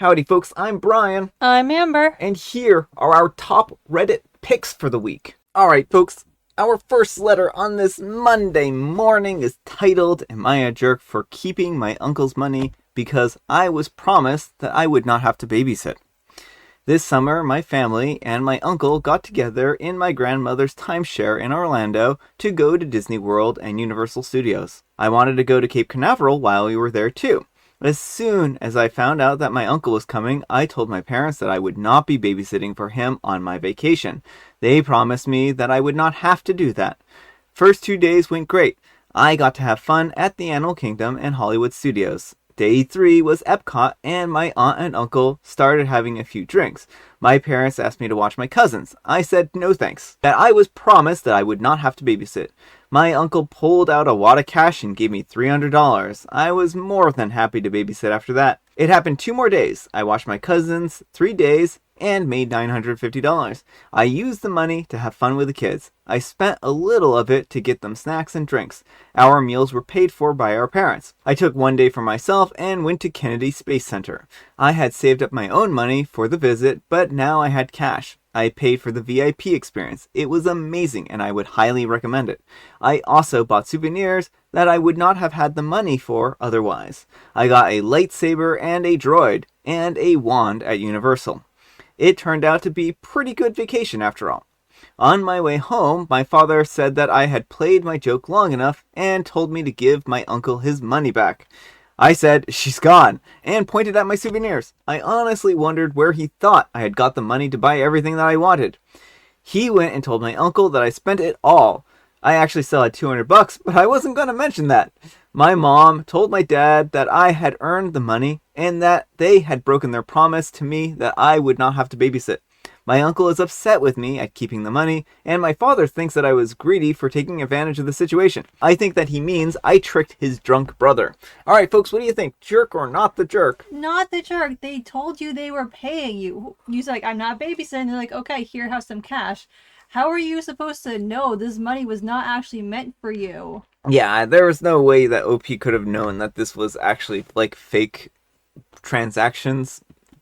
Howdy folks, I'm Brian. I'm Amber. And here are our top Reddit picks for the week. Alright folks, our first letter on this Monday morning is titled, Am I a jerk for keeping my uncle's money because I was promised that I would not have to babysit? This summer, my family and my uncle got together in my grandmother's timeshare in Orlando to go to Disney World and Universal Studios. I wanted to go to Cape Canaveral while we were there too. As soon as I found out that my uncle was coming, I told my parents that I would not be babysitting for him on my vacation. They promised me that I would not have to do that. First 2 days went great. I got to have fun at the Animal Kingdom and Hollywood Studios. Day 3 was Epcot, and my aunt and uncle started having a few drinks. My parents asked me to watch my cousins. I said no thanks. That I was promised that I would not have to babysit. My uncle pulled out a wad of cash and gave me $300. I was more than happy to babysit after that. It happened 2 more days. I watched my cousins 3 days and made $950. I used the money to have fun with the kids. I spent a little of it to get them snacks and drinks. Our meals were paid for by our parents. I took 1 day for myself and went to Kennedy Space Center. I had saved up my own money for the visit, but now I had cash. I paid for the VIP experience. It was amazing and I would highly recommend it. I also bought souvenirs that I would not have had the money for otherwise. I got a lightsaber and a droid and a wand at Universal. It turned out to be pretty good vacation after all. On my way home, my father said that I had played my joke long enough and told me to give my uncle his money back. I said, she's gone, and pointed at my souvenirs. I honestly wondered where he thought I had got the money to buy everything that I wanted. He went and told my uncle that I spent it all. I actually still had $200, but I wasn't going to mention that. My mom told my dad that I had earned the money and that they had broken their promise to me that I would not have to babysit. My uncle is upset with me at keeping the money, and my father thinks that I was greedy for taking advantage of the situation. I think that he means I tricked his drunk brother. Alright folks, what do you think? Jerk or not the jerk? Not the jerk. They told you they were paying you. You like, I'm not babysitting. They're like, okay, here, have some cash. How are you supposed to know this money was not actually meant for you? Yeah, there was no way that OP could have known that this was actually like fake transactions.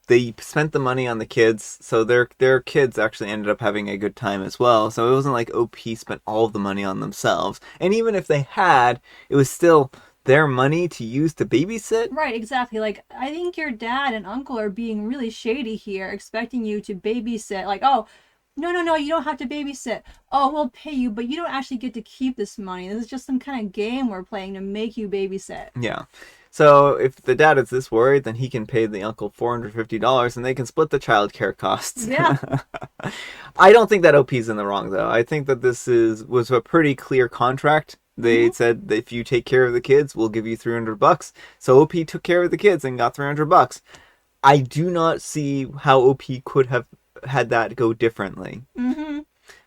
They spent the money on the kids, so their kids actually ended up having a good time as well. So it wasn't like OP spent all of the money on themselves. And even if they had, it was still their money to use to babysit. Right, exactly. Like, I think your dad and uncle are being really shady here, expecting you to babysit. Like, oh, no, you don't have to babysit. Oh, we'll pay you, but you don't actually get to keep this money. This is just some kind of game we're playing to make you babysit. Yeah. So if the dad is this worried, then he can pay the uncle $450 and they can split the childcare costs. Yeah. I don't think that OP's in the wrong though. I think that this was a pretty clear contract. They said that if you take care of the kids, we'll give you $300. So OP took care of the kids and got $300. I do not see how OP could have had that go differently.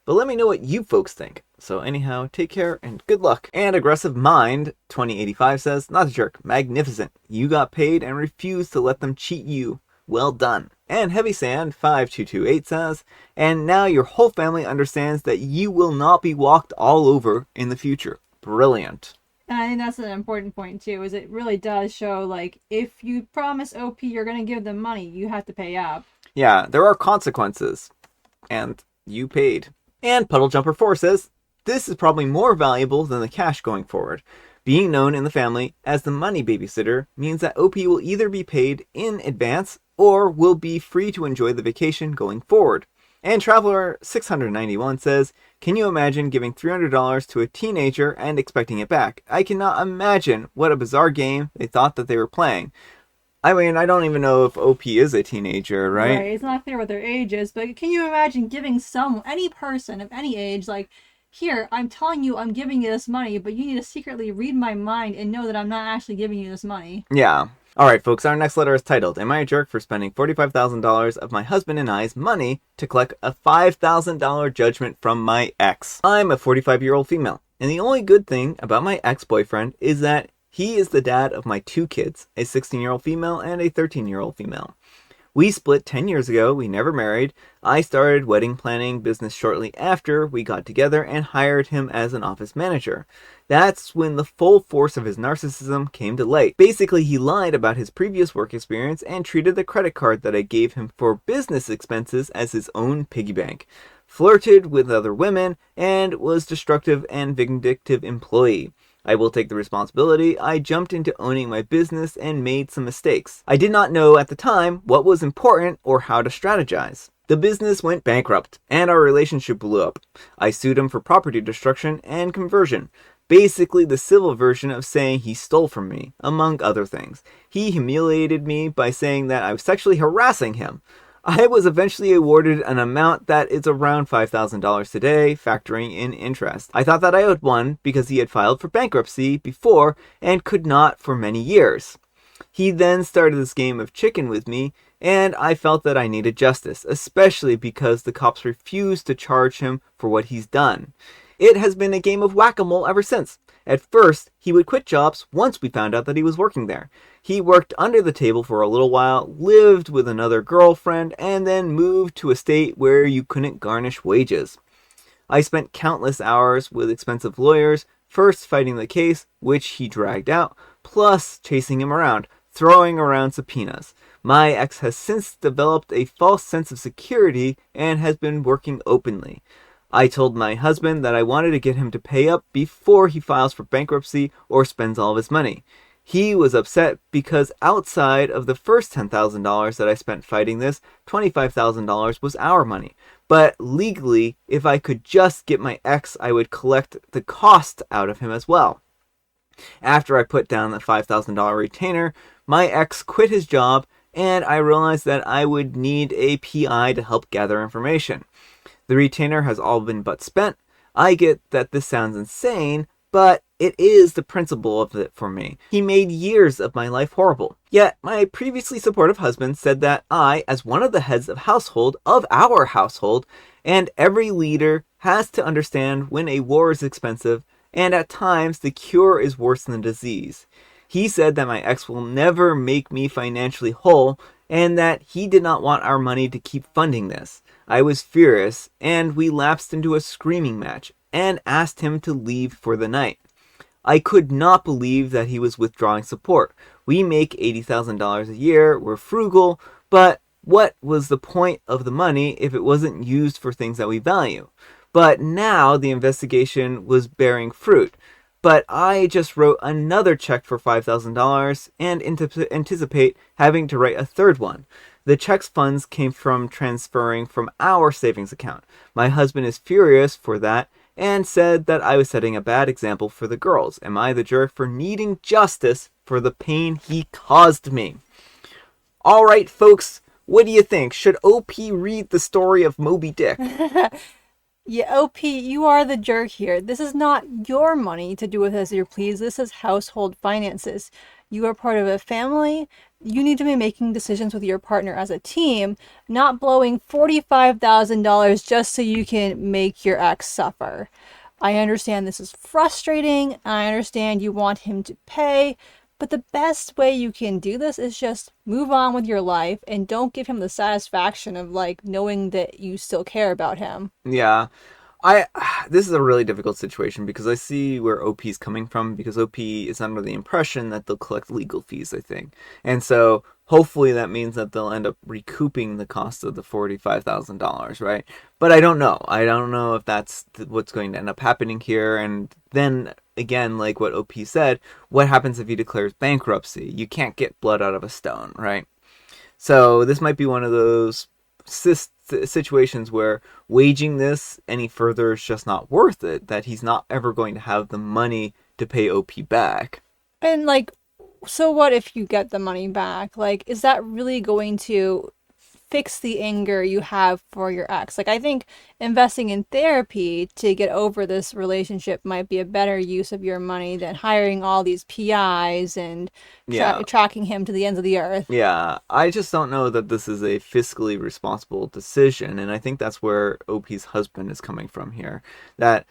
But let me know what you folks think. So anyhow, take care and good luck. And Aggressive Mind 2085 says, not a jerk, magnificent. You got paid and refused to let them cheat you. Well done. And Heavy Sand 5228 says, and now your whole family understands that you will not be walked all over in the future. Brilliant. And I think that's an important point too, is it really does show, like, if you promise OP you're going to give them money, you have to pay up. Yeah, there are consequences. And you paid. And Puddle Jumper 4 says, this is probably more valuable than the cash going forward. Being known in the family as the money babysitter means that OP will either be paid in advance or will be free to enjoy the vacation going forward. And Traveler 691 says, can you imagine giving $300 to a teenager and expecting it back? I cannot imagine what a bizarre game they thought that they were playing. I mean, I don't even know if OP is a teenager, right? Right, it's not clear what their age is, but can you imagine giving any person of any age, like, here, I'm telling you I'm giving you this money, but you need to secretly read my mind and know that I'm not actually giving you this money. Yeah. Alright folks, our next letter is titled, Am I a jerk for spending $45,000 of my husband and I's money to collect a $5,000 judgment from my ex? I'm a 45-year-old female, and the only good thing about my ex-boyfriend is that he is the dad of my 2 kids, a 16-year-old female and a 13-year-old female. We split 10 years ago. We never married. I started wedding planning business shortly after we got together and hired him as an office manager. That's when the full force of his narcissism came to light. Basically, he lied about his previous work experience and treated the credit card that I gave him for business expenses as his own piggy bank, flirted with other women, and was destructive and vindictive employee. I will take the responsibility. I jumped into owning my business and made some mistakes. I did not know at the time what was important or how to strategize. The business went bankrupt, and our relationship blew up. I sued him for property destruction and conversion. Basically the civil version of saying he stole from me, among other things. He humiliated me by saying that I was sexually harassing him. I was eventually awarded an amount that is around $5,000 today, factoring in interest. I thought that I owed one because he had filed for bankruptcy before and could not for many years. He then started this game of chicken with me, and I felt that I needed justice, especially because the cops refused to charge him for what he's done. It has been a game of whack-a-mole ever since. At first, he would quit jobs once we found out that he was working there. He worked under the table for a little while, lived with another girlfriend, and then moved to a state where you couldn't garnish wages. I spent countless hours with expensive lawyers, first fighting the case, which he dragged out, plus chasing him around, throwing around subpoenas. My ex has since developed a false sense of security and has been working openly. I told my husband that I wanted to get him to pay up before he files for bankruptcy or spends all of his money. He was upset because outside of the first $10,000 that I spent fighting this, $25,000 was our money. But legally, if I could just get my ex, I would collect the cost out of him as well. After I put down the $5,000 retainer, my ex quit his job, and I realized that I would need a PI to help gather information. The retainer has all been but spent. I get that this sounds insane, but it is the principle of it for me. He made years of my life horrible. Yet, my previously supportive husband said that I, as one of the heads of our household, and every leader has to understand when a war is expensive, and at times the cure is worse than the disease. He said that my ex will never make me financially whole, and that he did not want our money to keep funding this. I was furious, and we lapsed into a screaming match, and asked him to leave for the night. I could not believe that he was withdrawing support. We make $80,000 a year, we're frugal, but what was the point of the money if it wasn't used for things that we value? But now the investigation was bearing fruit. But I just wrote another check for $5,000 and anticipate having to write a third one. The check's funds came from transferring from our savings account. My husband is furious for that and said that I was setting a bad example for the girls. Am I the jerk for needing justice for the pain he caused me? All right, folks, what do you think? Should OP read the story of Moby Dick? Yeah, OP, you are the jerk here. This is not your money to do with as you please. This is household finances. You are part of a family. You need to be making decisions with your partner as a team, not blowing $45,000 just so you can make your ex suffer. I understand this is frustrating. I understand you want him to pay. But the best way you can do this is just move on with your life and don't give him the satisfaction of knowing that you still care about him. Yeah. This is a really difficult situation because I see where OP is coming from, because OP is under the impression that they'll collect legal fees, I think. And so hopefully that means that they'll end up recouping the cost of the $45,000, right? But I don't know. I don't know if that's what's going to end up happening here. And then again, like what OP said, what happens if he declares bankruptcy? You can't get blood out of a stone, right? So this might be one of those situations where waging this any further is just not worth it, that he's not ever going to have the money to pay OP back. And so what if you get the money back? Is that really going to fix the anger you have for your ex? I think investing in therapy to get over this relationship might be a better use of your money than hiring all these PIs and tracking him to the ends of the earth. Yeah, I just don't know that this is a fiscally responsible decision, and I think that's where OP's husband is coming from here. That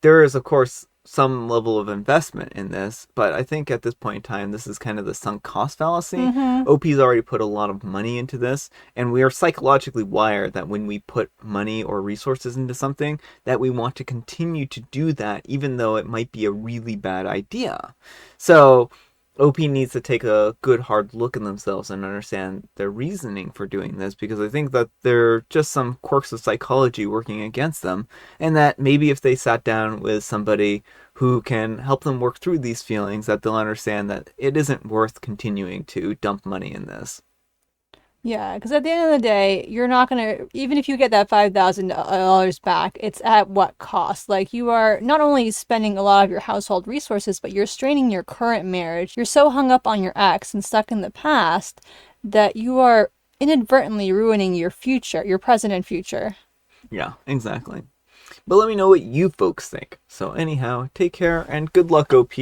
there is, of course, some level of investment in this, but I think at this point in time, this is kind of the sunk cost fallacy. Mm-hmm. OP's already put a lot of money into this, and we are psychologically wired that when we put money or resources into something, that we want to continue to do that, even though it might be a really bad idea. So OP needs to take a good hard look at themselves and understand their reasoning for doing this, because I think that there are just some quirks of psychology working against them, and that maybe if they sat down with somebody who can help them work through these feelings, that they'll understand that it isn't worth continuing to dump money in this. Yeah, because at the end of the day, you're not going to, even if you get that $5,000 back, it's at what cost? Like, you are not only spending a lot of your household resources, but you're straining your current marriage. You're so hung up on your ex and stuck in the past that you are inadvertently ruining your future, your present and future. Yeah, exactly. But let me know what you folks think. So anyhow, take care and good luck, OP.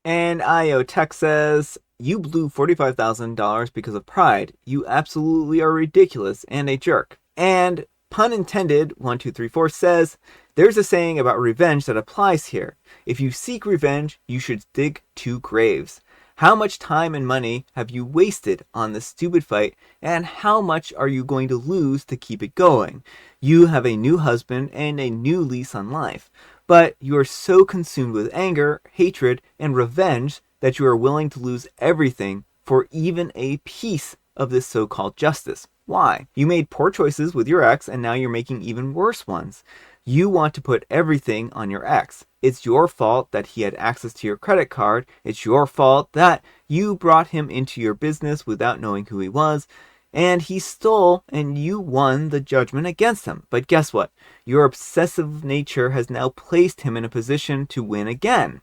And IO Tech says, you blew $45,000 because of pride. You absolutely are ridiculous and a jerk. And pun intended, 1234 says, there's a saying about revenge that applies here. If you seek revenge, you should dig 2 graves. How much time and money have you wasted on this stupid fight, and how much are you going to lose to keep it going? You have a new husband and a new lease on life, but you are so consumed with anger, hatred, and revenge that you are willing to lose everything for even a piece of this so-called justice. Why? You made poor choices with your ex, and now you're making even worse ones. You want to put everything on your ex. It's your fault that he had access to your credit card. It's your fault that you brought him into your business without knowing who he was. And he stole, and you won the judgment against him. But guess what? Your obsessive nature has now placed him in a position to win again.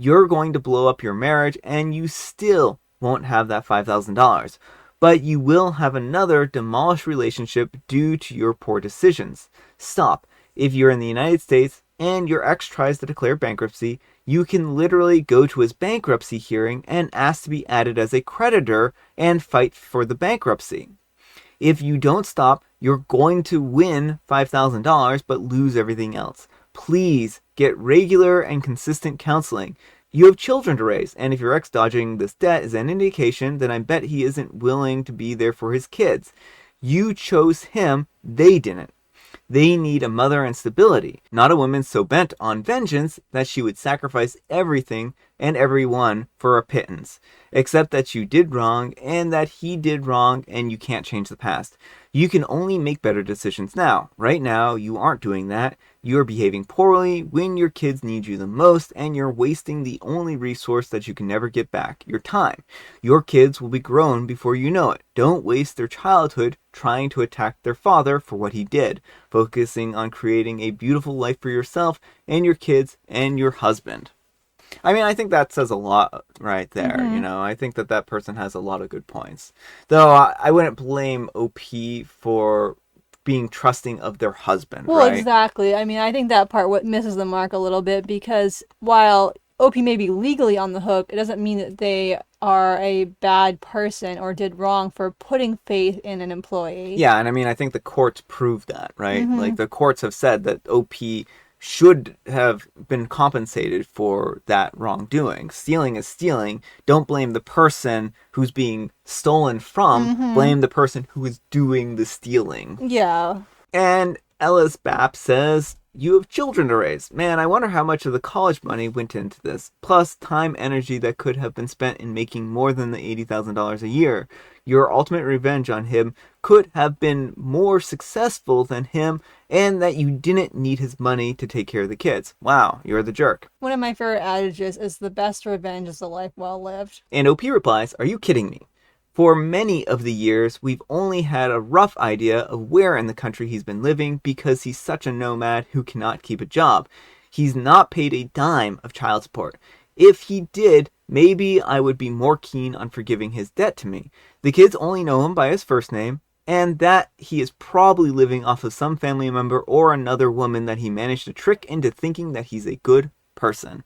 You're going to blow up your marriage, and you still won't have that $5,000. But you will have another demolished relationship due to your poor decisions. Stop. If you're in the United States and your ex tries to declare bankruptcy, you can literally go to his bankruptcy hearing and ask to be added as a creditor and fight for the bankruptcy. If you don't stop, you're going to win $5,000 but lose everything else. Please get regular and consistent counseling. You have children to raise, and if your ex dodging this debt is an indication, then I bet he isn't willing to be there for his kids. You chose him, they didn't. They need a mother and stability, not a woman so bent on vengeance that she would sacrifice everything and everyone for a pittance. Accept that you did wrong and that he did wrong, and you can't change the past. You can only make better decisions now. Right now, you aren't doing that. You're behaving poorly when your kids need you the most, and you're wasting the only resource that you can never get back, your time. Your kids will be grown before you know it. Don't waste their childhood trying to attack their father for what he did, focusing on creating a beautiful life for yourself and your kids and your husband. I mean, I think that says a lot right there. Mm-hmm. You know, I think that that person has a lot of good points. Though I wouldn't blame OP for being trusting of their husband, Well, right? exactly. I mean, I think that part what misses the mark a little bit, because while OP may be legally on the hook, it doesn't mean that they are a bad person or did wrong for putting faith in an employee. Yeah, and I mean, I think the courts prove that, right? Mm-hmm. Like, the courts have said that OP should have been compensated for that wrongdoing. Stealing is stealing. Don't blame the person who's being stolen from. Mm-hmm. Blame the person who is doing the stealing. Yeah. And Ellis Bapp says, you have children to raise. Man, I wonder how much of the college money went into this. Plus time, energy that could have been spent in making more than the $80,000 a year. Your ultimate revenge on him could have been more successful than him, and that you didn't need his money to take care of the kids. Wow, you're the jerk. One of my favorite adages is the best revenge is a life well lived. And OP replies, are you kidding me? For many of the years, we've only had a rough idea of where in the country he's been living because he's such a nomad who cannot keep a job. He's not paid a dime of child support. If he did, maybe I would be more keen on forgiving his debt to me. The kids only know him by his first name, and that he is probably living off of some family member or another woman that he managed to trick into thinking that he's a good person.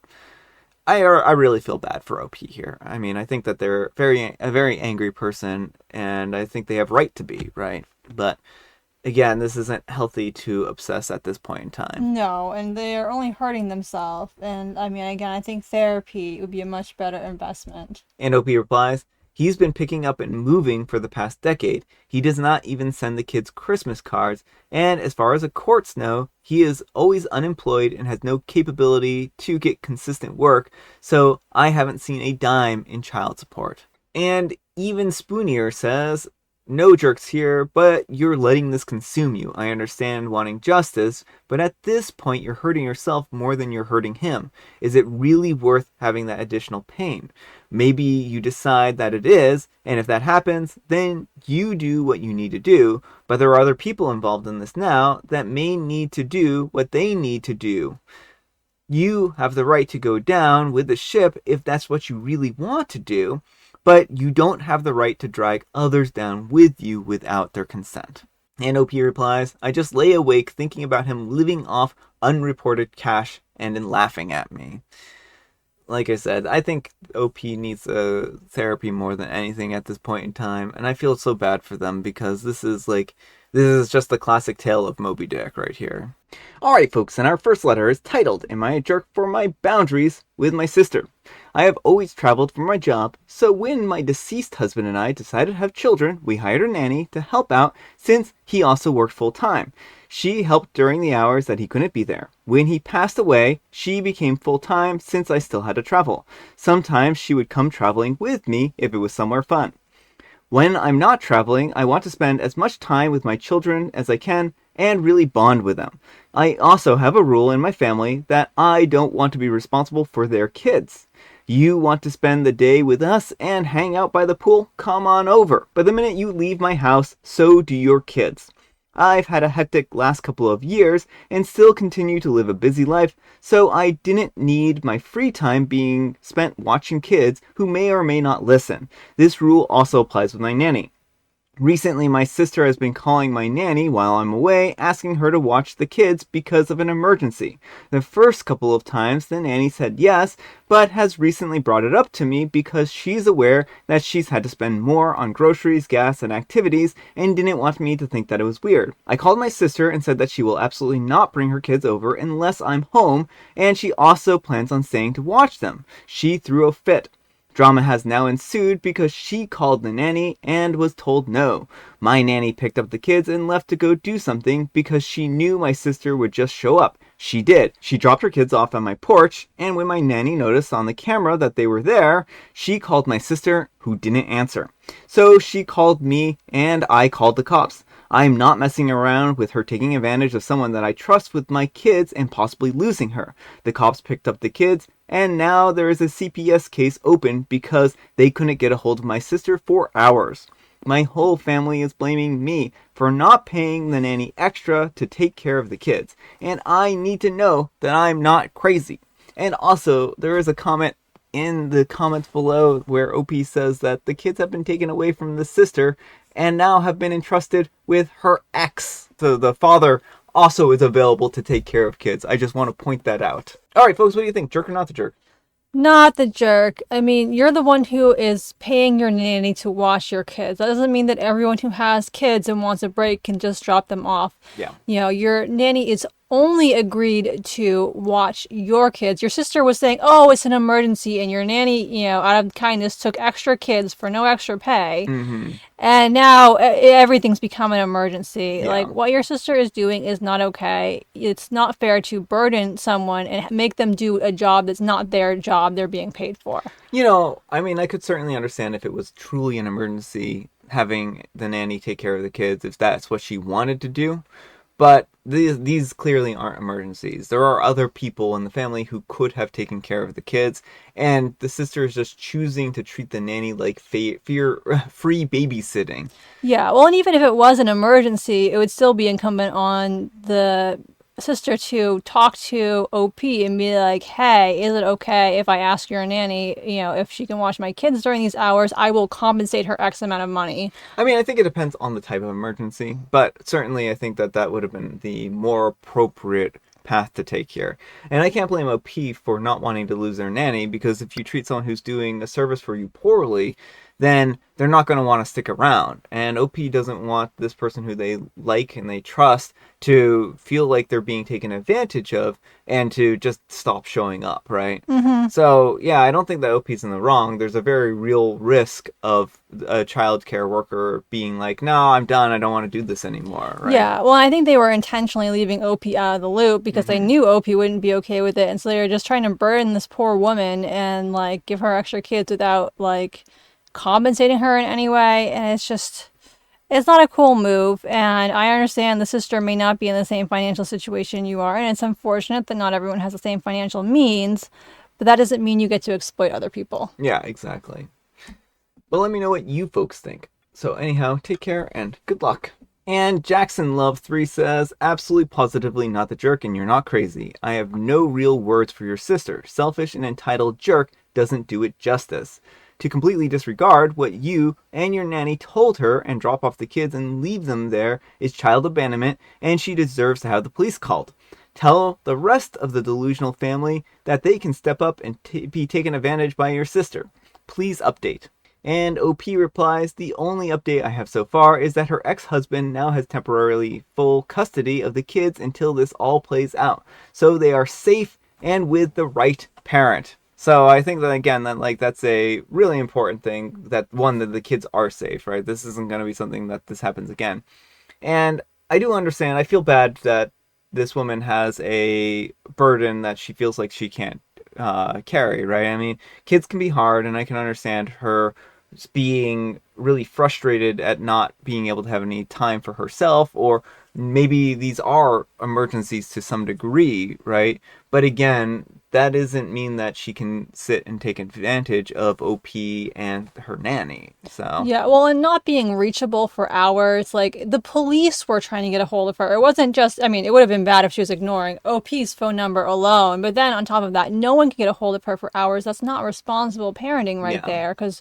I really feel bad for OP here. I mean, I think that they're a very angry person, and I think they have right to be, right? But Again, this isn't healthy to obsess at this point in time. No, and they're only hurting themselves. And I mean, again, I think therapy would be a much better investment. And OP replies, he's been picking up and moving for the past decade. He does not even send the kids Christmas cards. And as far as the courts know, he is always unemployed and has no capability to get consistent work. So I haven't seen a dime in child support. And even Spoonier says, no jerks here, but you're letting this consume you. I understand wanting justice, but at this point you're hurting yourself more than you're hurting him. Is it really worth having that additional pain? Maybe you decide that it is, and if that happens, then you do what you need to do, but there are other people involved in this now that may need to do what they need to do. You have the right to go down with the ship if that's what you really want to do, but you don't have the right to drag others down with you without their consent. And OP replies, I just lay awake thinking about him living off unreported cash and then laughing at me. Like I said, I think OP needs therapy more than anything at this point in time, and I feel so bad for them because this is just the classic tale of Moby Dick right here. Alright folks, and our first letter is titled, Am I a Jerk for My Boundaries with My Sister? I have always traveled for my job, so when my deceased husband and I decided to have children, we hired a nanny to help out since he also worked full time. She helped during the hours that he couldn't be there. When he passed away, she became full time since I still had to travel. Sometimes she would come traveling with me if it was somewhere fun. When I'm not traveling, I want to spend as much time with my children as I can and really bond with them. I also have a rule in my family that I don't want to be responsible for their kids. You want to spend the day with us and hang out by the pool? Come on over. But the minute you leave my house, so do your kids. I've had a hectic last couple of years and still continue to live a busy life, so I didn't need my free time being spent watching kids who may or may not listen. This rule also applies with my nanny. Recently, my sister has been calling my nanny while I'm away, asking her to watch the kids because of an emergency. The first couple of times, the nanny said yes, but has recently brought it up to me because she's aware that she's had to spend more on groceries, gas, and activities, and didn't want me to think that it was weird. I called my sister and said that she will absolutely not bring her kids over unless I'm home, and she also plans on staying to watch them. She threw a fit. Drama has now ensued because she called the nanny and was told no. My nanny picked up the kids and left to go do something because she knew my sister would just show up. She did. She dropped her kids off on my porch, and when my nanny noticed on the camera that they were there, she called my sister, who didn't answer. So she called me, and I called the cops. I'm not messing around with her taking advantage of someone that I trust with my kids and possibly losing her. The cops picked up the kids, and now there is a CPS case open because they couldn't get a hold of my sister for hours. My whole family is blaming me for not paying the nanny extra to take care of the kids, and I need to know that I'm not crazy. And also, there is a comment in the comments below where OP says that the kids have been taken away from the sister and now have been entrusted with her ex. So the father also is available to take care of kids. I just want to point that out. All right, folks, what do you think? Jerk or not the jerk? Not the jerk. I mean, you're the one who is paying your nanny to watch your kids. That doesn't mean that everyone who has kids and wants a break can just drop them off. Yeah. You know, your nanny is only agreed to watch your kids. Your sister was saying, oh, it's an emergency, and your nanny, you know, out of kindness took extra kids for no extra pay. Mm-hmm. And now everything's become an emergency. Yeah. Like, what your sister is doing is not okay. It's not fair to burden someone and make them do a job that's not their job they're being paid for. You know, I mean, I could certainly understand if it was truly an emergency, having the nanny take care of the kids, if that's what she wanted to do. But these clearly aren't emergencies. There are other people in the family who could have taken care of the kids, and the sister is just choosing to treat the nanny like free babysitting. Yeah, well, and even if it was an emergency, it would still be incumbent on the sister to talk to OP and be like, hey, is it okay if I ask your nanny, you know, if she can watch my kids during these hours? I will compensate her X amount of money. I mean, I think it depends on the type of emergency, but certainly I think that would have been the more appropriate path to take here. And I can't blame OP for not wanting to lose their nanny, because if you treat someone who's doing a service for you poorly, then they're not going to want to stick around. And OP doesn't want this person who they like and they trust to feel like they're being taken advantage of and to just stop showing up, right? Mm-hmm. So, yeah, I don't think that OP's in the wrong. There's a very real risk of a child care worker being like, no, I'm done. I don't want to do this anymore, right? Yeah, well, I think they were intentionally leaving OP out of the loop because they knew OP wouldn't be okay with it. And so they were just trying to burden this poor woman and, like, give her extra kids without, like, compensating her in any way. And it's not a cool move. And I understand the sister may not be in the same financial situation you are. And it's unfortunate that not everyone has the same financial means. But that doesn't mean you get to exploit other people. Yeah, exactly. But let me know what you folks think. So anyhow, take care and good luck. And Jackson Love 3 says, absolutely positively not the jerk and you're not crazy. I have no real words for your sister. Selfish and entitled jerk doesn't do it justice. To completely disregard what you and your nanny told her and drop off the kids and leave them there is child abandonment, and she deserves to have the police called. Tell the rest of the delusional family that they can step up and be taken advantage by your sister. Please update. And OP replies, the only update I have so far is that her ex-husband now has temporarily full custody of the kids until this all plays out. So they are safe and with the right parent. So I think that, again, that's a really important thing, that the kids are safe, right? This isn't going to be something that this happens again. And I do understand, I feel bad that this woman has a burden that she feels like she can't carry, right? I mean, kids can be hard, and I can understand her being really frustrated at not being able to have any time for herself, or maybe these are emergencies to some degree, right? But again, that doesn't mean that she can sit and take advantage of OP and her nanny. So yeah, well, and not being reachable for hours, like the police were trying to get a hold of her. It wasn't just, I mean, it would have been bad if she was ignoring OP's phone number alone, but then on top of that, no one can get a hold of her for hours. That's not responsible parenting right there, because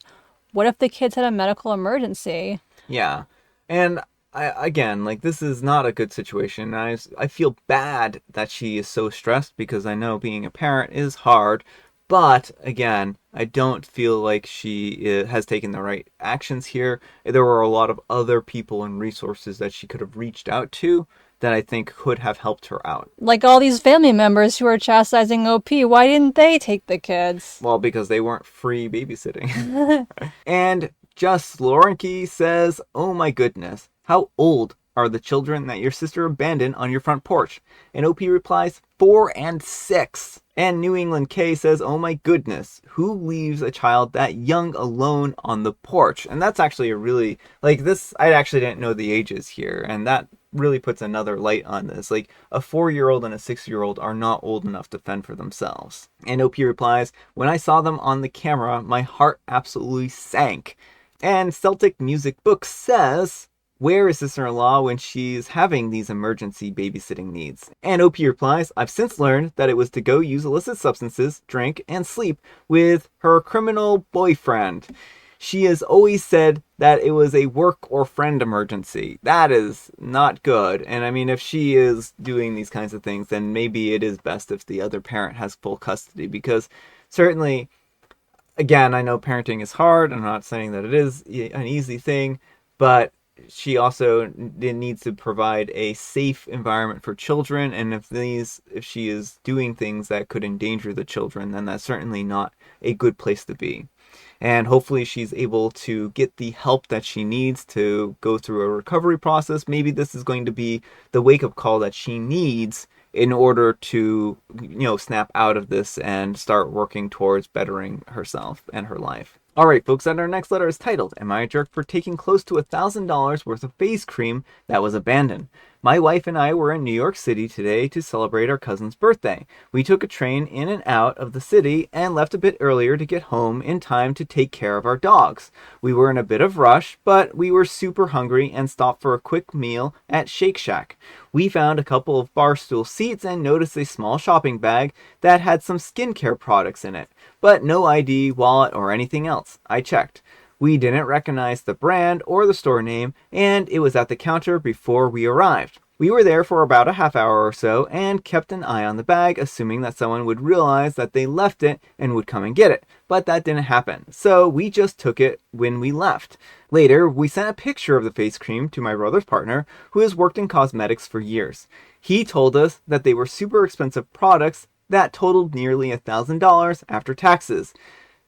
what if the kids had a medical emergency? Yeah. And again, this is not a good situation. I feel bad that she is so stressed because I know being a parent is hard. But again, I don't feel like she has taken the right actions here. There were a lot of other people and resources that she could have reached out to that I think could have helped her out. Like all these family members who are chastising OP, why didn't they take the kids? Well, because they weren't free babysitting. And Just Laurenke says, oh my goodness, how old are the children that your sister abandoned on your front porch? And OP replies, 4 and 6. And New England K says, oh my goodness, who leaves a child that young alone on the porch? And that's actually a really, this, I actually didn't know the ages here, and that really puts another light on this. A 4-year-old and a 6-year-old are not old enough to fend for themselves. And OP replies, when I saw them on the camera, my heart absolutely sank. And Celtic Music Book says, where is sister-in-law when she's having these emergency babysitting needs? And OP replies, I've since learned that it was to go use illicit substances, drink, and sleep with her criminal boyfriend. She has always said that it was a work or friend emergency. That is not good. And I mean, if she is doing these kinds of things, then maybe it is best if the other parent has full custody, because certainly, again, I know parenting is hard. I'm not saying that it is an easy thing, but she also needs to provide a safe environment for children. And if she is doing things that could endanger the children, then that's certainly not a good place to be. And hopefully she's able to get the help that she needs to go through a recovery process. Maybe this is going to be the wake-up call that she needs in order to, snap out of this and start working towards bettering herself and her life. All right, folks, and our next letter is titled, Am I a Jerk for Taking Close to $1,000 worth of face cream that was abandoned? My wife and I were in New York City today to celebrate our cousin's birthday. We took a train in and out of the city and left a bit earlier to get home in time to take care of our dogs. We were in a bit of rush, but we were super hungry and stopped for a quick meal at Shake Shack. We found a couple of bar stool seats and noticed a small shopping bag that had some skincare products in it, but no ID, wallet, or anything else. I checked. We didn't recognize the brand or the store name, and it was at the counter before we arrived. We were there for about a half hour or so and kept an eye on the bag, assuming that someone would realize that they left it and would come and get it. but that didn't happen. So we just took it when we left. Later, we sent a picture of the face cream to my brother's partner, who has worked in cosmetics for years. He told us that they were super expensive products that totaled nearly $1,000 after taxes.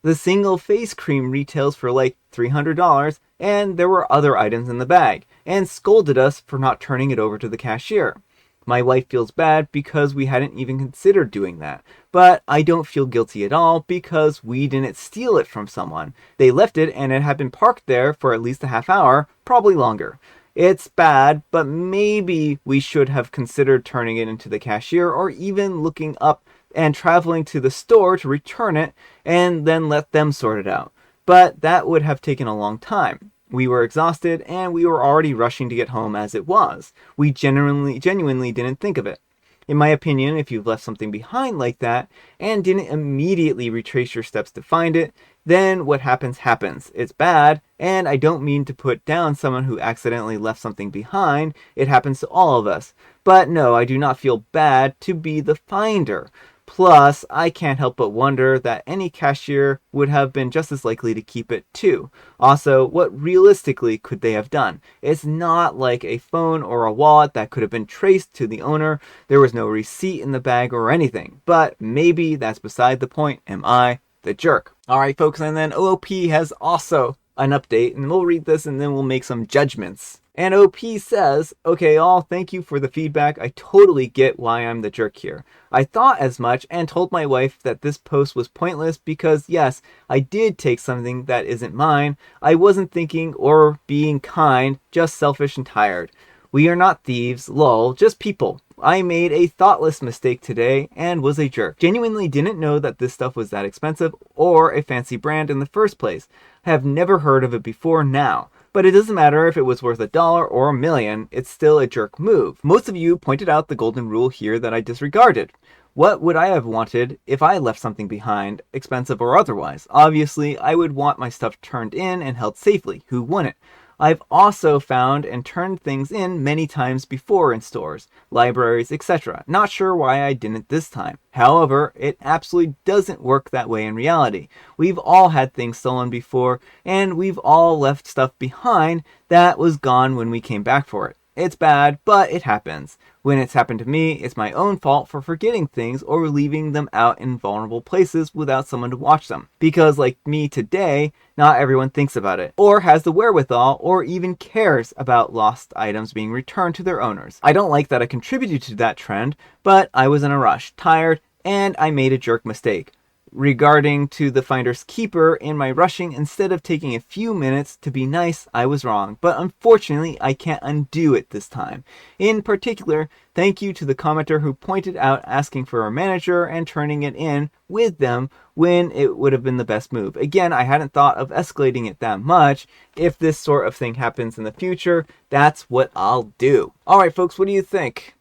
The single face cream retails for like $300, and there were other items in the bag, and scolded us for not turning it over to the cashier. My wife feels bad because we hadn't even considered doing that, but I don't feel guilty at all because we didn't steal it from someone. They left it and it had been parked there for at least a half hour, probably longer. It's bad, but maybe we should have considered turning it into the cashier or even looking up and traveling to the store to return it and then let them sort it out. But that would have taken a long time. We were exhausted and we were already rushing to get home as it was. We genuinely didn't think of it. In my opinion, if you've left something behind like that and didn't immediately retrace your steps to find it, then what happens happens. It's bad, and I don't mean to put down someone who accidentally left something behind. It happens to all of us. But no, I do not feel bad to be the finder. Plus, I can't help but wonder that any cashier would have been just as likely to keep it too. Also, what realistically could they have done? It's not like a phone or a wallet that could have been traced to the owner. There was no receipt in the bag or anything. But maybe that's beside the point. Am I the jerk? Alright folks, and then OOP has also an update, and we'll read this and then we'll make some judgments. And OP says, okay, all, thank you for the feedback. I totally get why I'm the jerk here. I thought as much and told my wife that this post was pointless because, yes, I did take something that isn't mine. I wasn't thinking or being kind, just selfish and tired. We are not thieves, lol, just people. I made a thoughtless mistake today and was a jerk. Genuinely didn't know that this stuff was that expensive or a fancy brand in the first place. I have never heard of it before now. But it doesn't matter if it was worth $1 or $1 million, it's still a jerk move. Most of you pointed out the golden rule here that I disregarded. What would I have wanted if I left something behind, expensive or otherwise? Obviously, I would want my stuff turned in and held safely. Who wouldn't? I've also found and turned things in many times before in stores, libraries, etc. Not sure why I didn't this time. However, it absolutely doesn't work that way in reality. We've all had things stolen before, and we've all left stuff behind that was gone when we came back for it. It's bad, but it happens. When it's happened to me, it's my own fault for forgetting things or leaving them out in vulnerable places without someone to watch them. Because like me today, not everyone thinks about it, or has the wherewithal, or even cares about lost items being returned to their owners. I don't like that I contributed to that trend, but I was in a rush, tired, and I made a jerk mistake. Regarding to the finder's keeper in my rushing, instead of taking a few minutes to be nice, I was wrong. But unfortunately, I can't undo it this time. In particular, thank you to the commenter who pointed out asking for a manager and turning it in with them when it would have been the best move. Again, I hadn't thought of escalating it that much. If this sort of thing happens in the future, that's what I'll do. Alright folks, what do you think?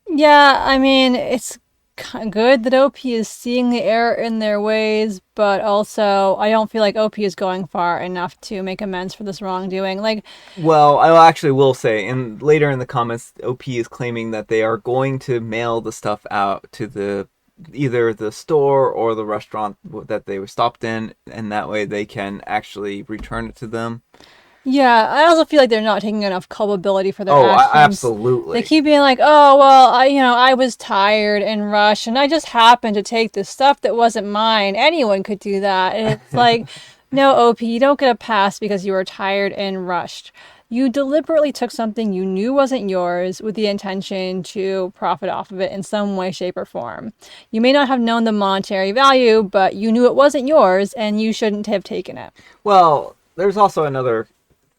Yeah, I mean, it's good that OP is seeing the error in their ways, but also I don't feel like OP is going far enough to make amends for this wrongdoing. Well, I actually will say, and later in the comments, OP is claiming that they are going to mail the stuff out to either the store or the restaurant that they were stopped in, and that way they can actually return it to them. Yeah, I also feel like they're not taking enough culpability for their actions. Absolutely. They keep being like, oh, well, I was tired and rushed, and I just happened to take this stuff that wasn't mine. Anyone could do that. And it's like, no, OP, you don't get a pass because you were tired and rushed. You deliberately took something you knew wasn't yours with the intention to profit off of it in some way, shape, or form. You may not have known the monetary value, but you knew it wasn't yours, and you shouldn't have taken it. Well, there's also another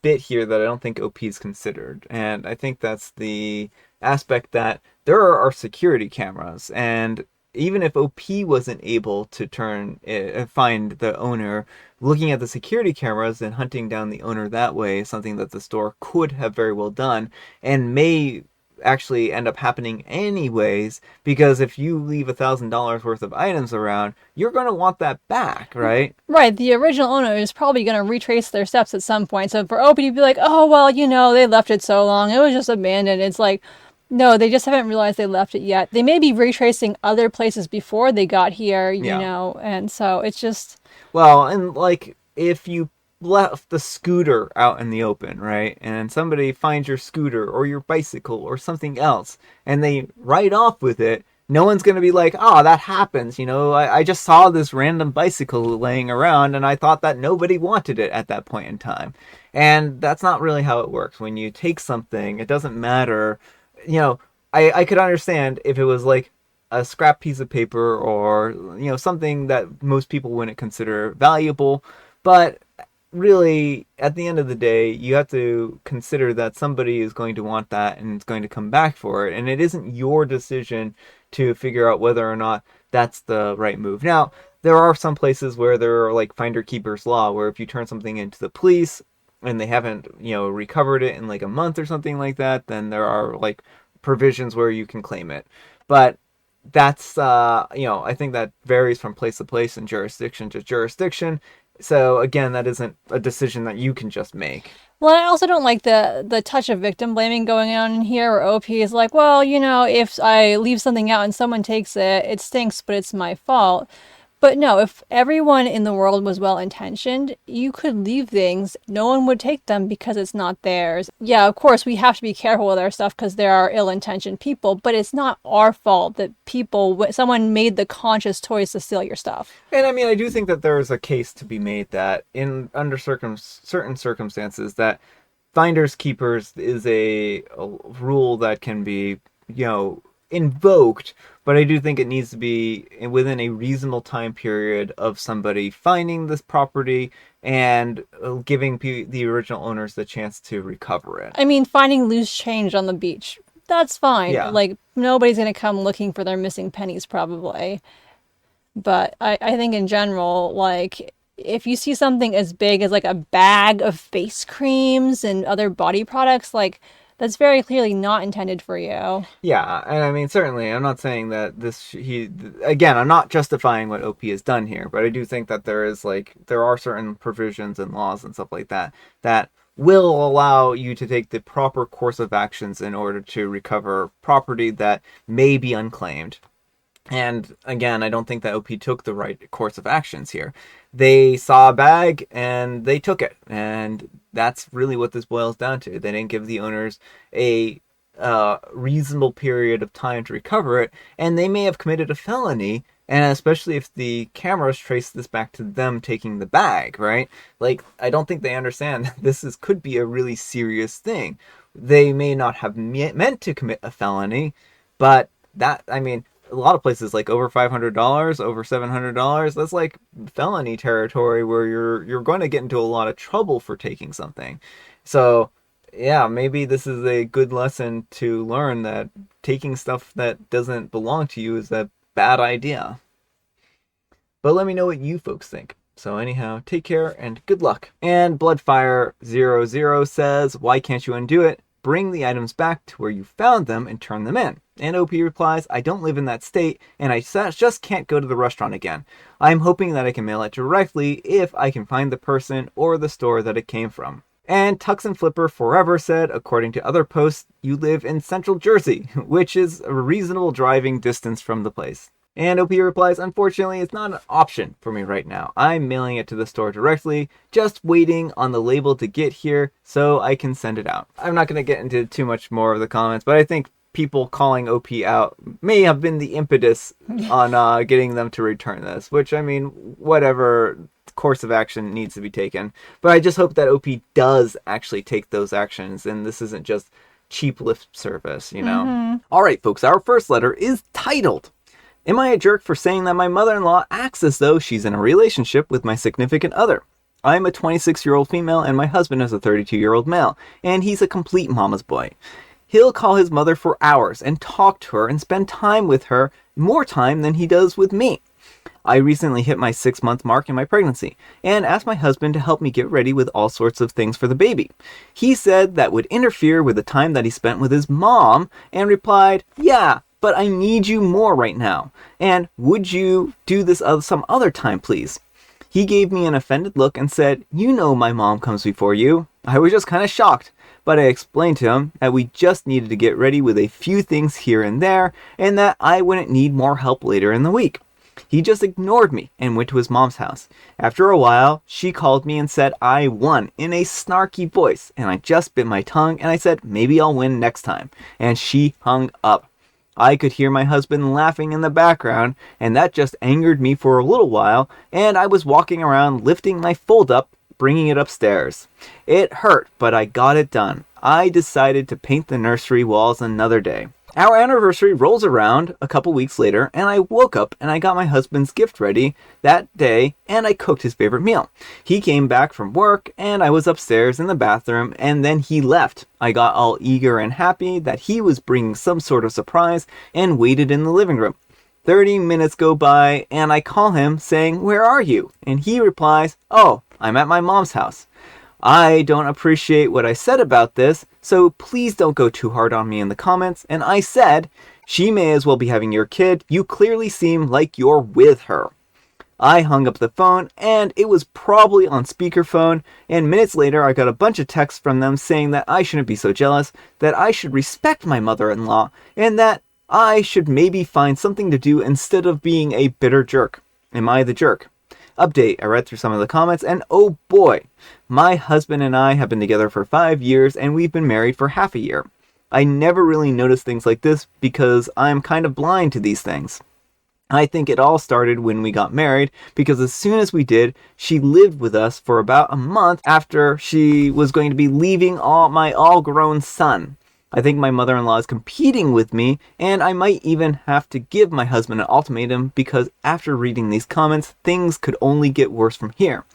bit here that I don't think OP's considered, and I think that's the aspect that there are security cameras, and even if OP wasn't able to find the owner, looking at the security cameras and hunting down the owner that way is something that the store could have very well done and may actually end up happening anyways, because if you leave $1,000 worth of items around, you're going to want that back, right? Right. The original owner is probably going to retrace their steps at some point. So for OP to be like, oh, well, they left it so long, it was just abandoned. It's like, no, they just haven't realized they left it yet. They may be retracing other places before they got here, you know, and so it's just... Well, and like if you left the scooter out in the open, right? And somebody finds your scooter or your bicycle or something else and they ride off with it, no one's going to be like, oh, that happens. I just saw this random bicycle laying around and I thought that nobody wanted it at that point in time. And that's not really how it works. When you take something, it doesn't matter. I could understand if it was like a scrap piece of paper or something that most people wouldn't consider valuable, but really at the end of the day you have to consider that somebody is going to want that and is going to come back for it, and it isn't your decision to figure out whether or not that's the right move. Now there are some places where there are like finder keepers law, where if you turn something into the police and they haven't recovered it in like a month or something like that, then there are like provisions where you can claim it. But that's I think that varies from place to place and jurisdiction to jurisdiction. So again, that isn't a decision that you can just make. Well, I also don't like the touch of victim blaming going on in here, where OP is like, well, if I leave something out and someone takes it, it stinks, but it's my fault. But no, if everyone in the world was well-intentioned, you could leave things, no one would take them because it's not theirs. Yeah, of course, we have to be careful with our stuff because there are ill-intentioned people, but it's not our fault that someone made the conscious choice to steal your stuff. And I mean, I do think that there is a case to be made that under certain circumstances that finders keepers is a rule that can be, invoked, but I do think it needs to be within a reasonable time period of somebody finding this property and giving the original owners the chance to recover it. I mean, finding loose change on the beach, that's fine. Yeah. Like, nobody's going to come looking for their missing pennies, probably. But I think in general, like, if you see something as big as like a bag of face creams and other body products, like, that's very clearly not intended for you. Yeah, and I mean, certainly, I'm not saying that again, I'm not justifying what OP has done here, but I do think that there are certain provisions and laws and stuff like that that will allow you to take the proper course of actions in order to recover property that may be unclaimed. And again, I don't think that OP took the right course of actions here. They saw a bag and they took it. And that's really what this boils down to. They didn't give the owners a reasonable period of time to recover it. And they may have committed a felony. And especially if the cameras trace this back to them taking the bag, right? Like, I don't think they understand that this could be a really serious thing. They may not have meant to commit a felony, but a lot of places, like over $500, over $700, that's like felony territory where you're going to get into a lot of trouble for taking something. So yeah, maybe this is a good lesson to learn that taking stuff that doesn't belong to you is a bad idea. But let me know what you folks think. So anyhow, take care and good luck. And Bloodfire00 says, why can't you undo it? Bring the items back to where you found them and turn them in. And OP replies, I don't live in that state, and I just can't go to the restaurant again. I'm hoping that I can mail it directly if I can find the person or the store that it came from. And Tux and Flipper Forever said, according to other posts, you live in Central Jersey, which is a reasonable driving distance from the place. And OP replies, unfortunately, it's not an option for me right now. I'm mailing it to the store directly, just waiting on the label to get here so I can send it out. I'm not going to get into too much more of the comments, but I think people calling OP out may have been the impetus on getting them to return this, which, I mean, whatever course of action needs to be taken. But I just hope that OP does actually take those actions, and this isn't just cheap lip service, Mm-hmm. All right, folks, our first letter is titled, Am I a jerk for saying that my mother-in-law acts as though she's in a relationship with my significant other? I'm a 26-year-old female and my husband is a 32-year-old male, and he's a complete mama's boy. He'll call his mother for hours and talk to her and spend time with her, more time than he does with me. I recently hit my 6-month mark in my pregnancy and asked my husband to help me get ready with all sorts of things for the baby. He said that would interfere with the time that he spent with his mom and replied, yeah, but I need you more right now. And would you do this some other time, please? He gave me an offended look and said, you know my mom comes before you. I was just kind of shocked, but I explained to him that we just needed to get ready with a few things here and there, and that I wouldn't need more help later in the week. He just ignored me and went to his mom's house. After a while, she called me and said I won in a snarky voice, and I just bit my tongue and I said maybe I'll win next time, and she hung up. I could hear my husband laughing in the background, and that just angered me for a little while, and I was walking around lifting my fold up, bringing it upstairs. It hurt, but I got it done. I decided to paint the nursery walls another day. Our anniversary rolls around a couple weeks later, and I woke up and I got my husband's gift ready that day, and I cooked his favorite meal. He came back from work, and I was upstairs in the bathroom, and then he left. I got all eager and happy that he was bringing some sort of surprise and waited in the living room. 30 minutes go by, and I call him saying, "Where are you?" And he replies, "Oh, I'm at my mom's house." I don't appreciate what I said about this, so please don't go too hard on me in the comments. And I said, "She may as well be having your kid. You clearly seem like you're with her." I hung up the phone, and it was probably on speakerphone, and minutes later I got a bunch of texts from them saying that I shouldn't be so jealous, that I should respect my mother-in-law, and that I should maybe find something to do instead of being a bitter jerk. Am I the jerk? Update, I read through some of the comments, and oh boy, my husband and I have been together for 5 years, and we've been married for half a year. I never really noticed things like this because I'm kind of blind to these things. I think it all started when we got married, because as soon as we did, she lived with us for about a month after she was going to be leaving my all-grown son. I think my mother-in-law is competing with me, and I might even have to give my husband an ultimatum, because after reading these comments, things could only get worse from here.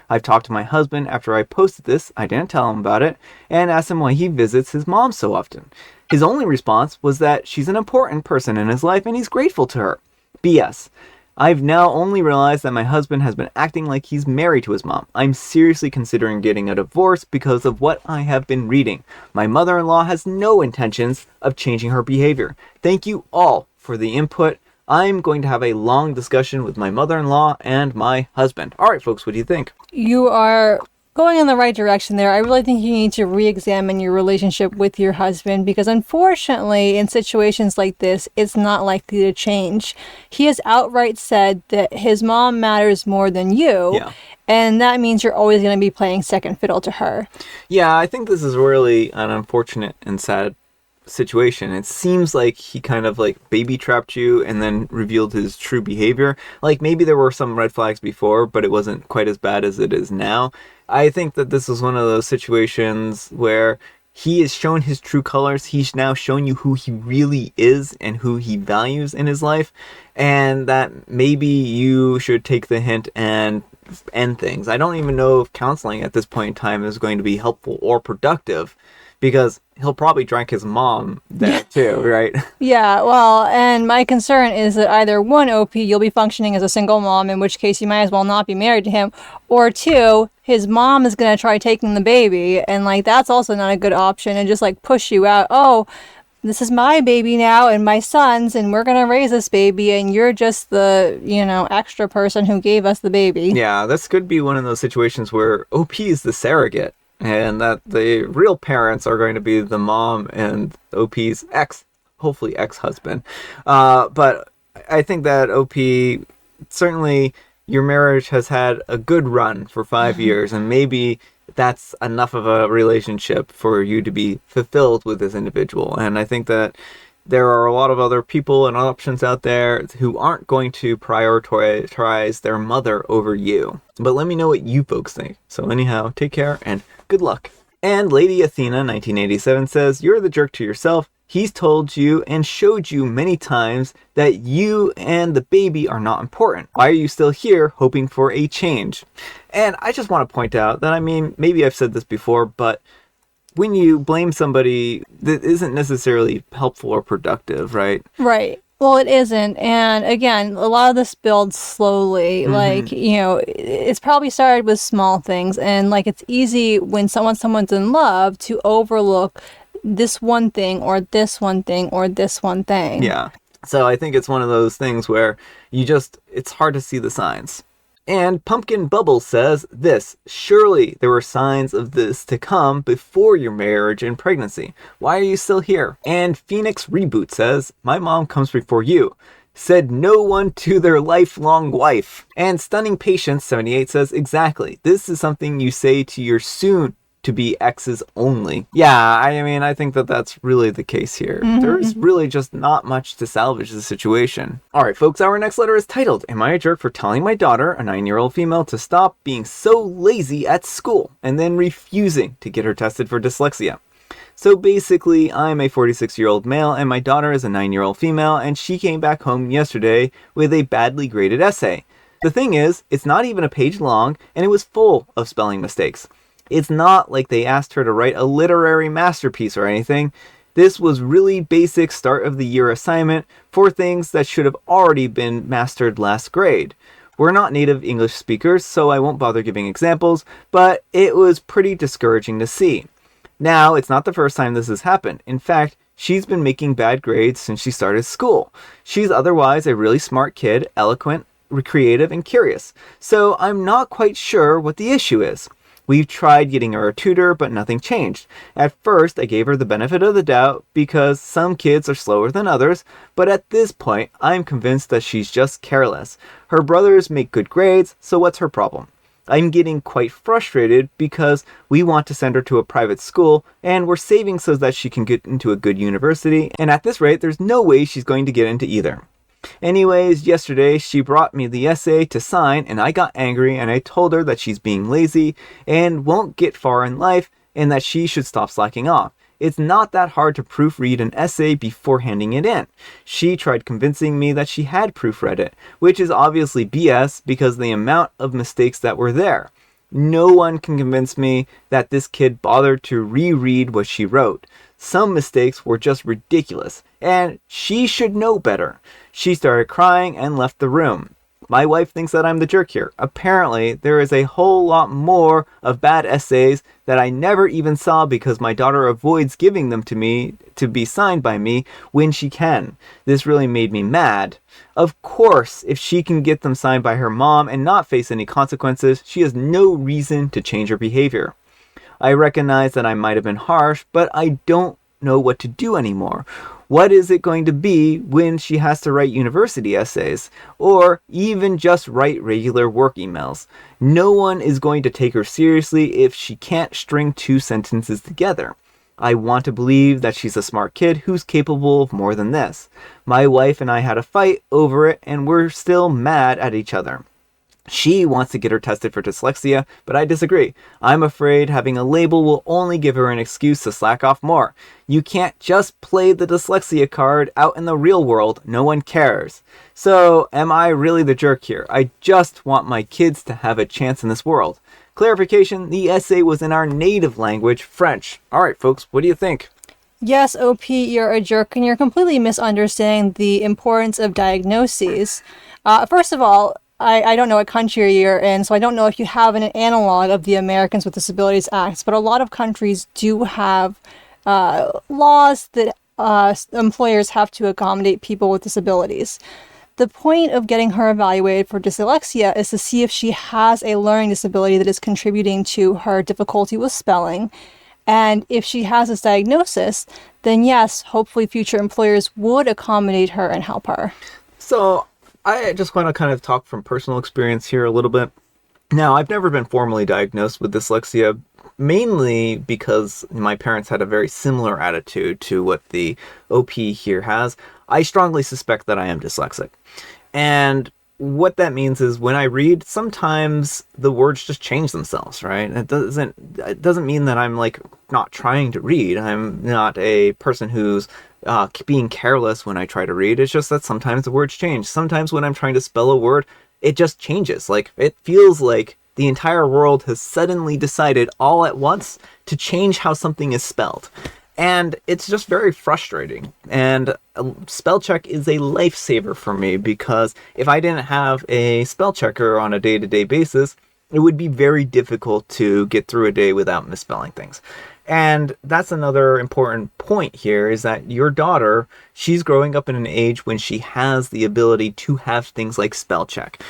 I've talked to my husband after I posted this, I didn't tell him about it, and asked him why he visits his mom so often. His only response was that she's an important person in his life and he's grateful to her. BS. I've now only realized that my husband has been acting like he's married to his mom. I'm seriously considering getting a divorce because of what I have been reading. My mother-in-law has no intentions of changing her behavior. Thank you all for the input. I'm going to have a long discussion with my mother-in-law and my husband. All right, folks, what do you think? You are going in the right direction there. I really think you need to re-examine your relationship with your husband, because unfortunately in situations like this, it's not likely to change. He has outright said that his mom matters more than you. Yeah. And that means you're always going to be playing second fiddle to her. Yeah, I think this is really an unfortunate and sad situation. It seems like he kind of like baby trapped you and then revealed his true behavior. Like maybe there were some red flags before, but it wasn't quite as bad as it is now. I think that this is one of those situations where he has shown his true colors. He's now shown you who he really is and who he values in his life, and that maybe you should take the hint and end things. I don't even know if counseling at this point in time is going to be helpful or productive, because he'll probably drink his mom there too, right? Yeah, well, and my concern is that either one, OP, you'll be functioning as a single mom, in which case you might as well not be married to him, or two, his mom is going to try taking the baby, and like that's also not a good option, and just like push you out. Oh, this is my baby now and my son's, and we're going to raise this baby, and you're just the, extra person who gave us the baby. Yeah, this could be one of those situations where OP is the surrogate, and that the real parents are going to be the mom and OP's hopefully ex-husband. But I think that OP, certainly your marriage has had a good run for 5 years, and maybe that's enough of a relationship for you to be fulfilled with this individual. And I think that there are a lot of other people and options out there who aren't going to prioritize their mother over you. But let me know what you folks think. So anyhow, take care and good luck. And Lady Athena 1987 says, "You're the jerk to yourself. He's told you and showed you many times that you and the baby are not important. Why are you still here hoping for a change?" And I just want to point out that, maybe I've said this before, but when you blame somebody, that isn't necessarily helpful or productive, right? Right. Well, it isn't. And again, a lot of this builds slowly. Like, it's probably started with small things. And like, it's easy when someone's in love to overlook this one thing or this one thing or this one thing. Yeah. So I think it's one of those things where it's hard to see the signs. And Pumpkin Bubble says this: "Surely there were signs of this to come before your marriage and pregnancy. Why are you still here?" And Phoenix Reboot says, "My mom comes before you. said no one to their lifelong wife. And Stunning Patience 78 says, exactly. This is something you say to your soon to be exes only. Yeah, I mean, I think that that's really the case here. There's really just not much to salvage the situation. All right, folks, our next letter is titled, Am I a Jerk for Telling My Daughter, a 9-year-old female, to stop being so lazy at school and then refusing to get her tested for dyslexia? So basically, I'm a 46-year-old male and my daughter is a 9-year-old female, and she came back home yesterday with a badly graded essay. The thing is, it's not even a page long and it was full of spelling mistakes. It's not like they asked her to write a literary masterpiece or anything. This was really basic start of the year assignment for things that should have already been mastered last grade. We're not native English speakers, so I won't bother giving examples, but it was pretty discouraging to see. Now, it's not the first time this has happened. In fact, she's been making bad grades since she started school. She's otherwise a really smart kid, eloquent, creative, and curious. So I'm not quite sure what the issue is. We've tried getting her a tutor, but nothing changed. At first, I gave her the benefit of the doubt because some kids are slower than others, but at this point, I'm convinced that she's just careless. Her brothers make good grades, so what's her problem? I'm getting quite frustrated because we want to send her to a private school and we're saving so that she can get into a good university, and at this rate, there's no way she's going to get into either. Anyways, yesterday she brought me the essay to sign and I got angry and I told her that she's being lazy and won't get far in life and that she should stop slacking off. It's not that hard to proofread an essay before handing it in. She tried convincing me that she had proofread it, which is obviously BS because the amount of mistakes that were there. No one can convince me that this kid bothered to reread what she wrote. Some mistakes were just ridiculous, and she should know better. She started crying and left the room. My wife thinks that I'm the jerk here. Apparently, there is a whole lot more of bad essays that I never even saw because my daughter avoids giving them to me to be signed by me when she can. This really made me mad. Of course, if she can get them signed by her mom and not face any consequences, she has no reason to change her behavior. I recognize that I might have been harsh, but I don't know what to do anymore. What is it going to be when she has to write university essays, or even just write regular work emails? No one is going to take her seriously if she can't string 2 sentences together. I want to believe that she's a smart kid who's capable of more than this. My wife and I had a fight over it, and we're still mad at each other. She wants to get her tested for dyslexia, but I disagree. I'm afraid having a label will only give her an excuse to slack off more. You can't just play the dyslexia card out in the real world. No one cares. So, am I really the jerk here? I just want my kids to have a chance in this world. Clarification, the essay was in our native language, French. Alright folks, what do you think? Yes, OP, you're a jerk and you're completely misunderstanding the importance of diagnoses. First of all, I don't know what country you're in, so I don't know if you have an analog of the Americans with Disabilities Act, but a lot of countries do have laws that employers have to accommodate people with disabilities. The point of getting her evaluated for dyslexia is to see if she has a learning disability that is contributing to her difficulty with spelling. And if she has this diagnosis, then yes, hopefully future employers would accommodate her and help her. So, I just want to kind of talk from personal experience here a little bit. Now, I've never been formally diagnosed with dyslexia, mainly because my parents had a very similar attitude to what the OP here has. I strongly suspect that I am dyslexic. And what that means is when I read, sometimes the words just change themselves, right? It doesn't mean that I'm like not trying to read. I'm not a person who's being careless when I try to read. It's just that sometimes the words change. Sometimes when I'm trying to spell a word, it just changes. Like, it feels like the entire world has suddenly decided all at once to change how something is spelled. And it's just very frustrating. And spell check is a lifesaver for me because if I didn't have a spell checker on a day-to-day basis, it would be very difficult to get through a day without misspelling things. And that's another important point here is that your daughter, she's growing up in an age when she has the ability to have things like spell check.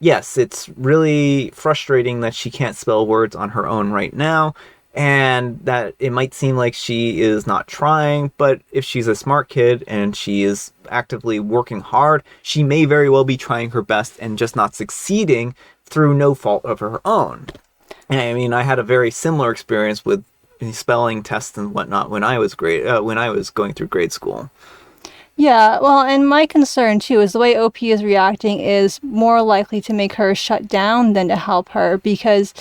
Yes, it's really frustrating that she can't spell words on her own right now. and that it might seem like she is not trying, but if she's a smart kid and she is actively working hard, she may very well be trying her best and just not succeeding through no fault of her own. And I mean, I had a very similar experience with spelling tests and whatnot when I was going through grade school. Yeah, well, and my concern too is the way OP is reacting is more likely to make her shut down than to help her, because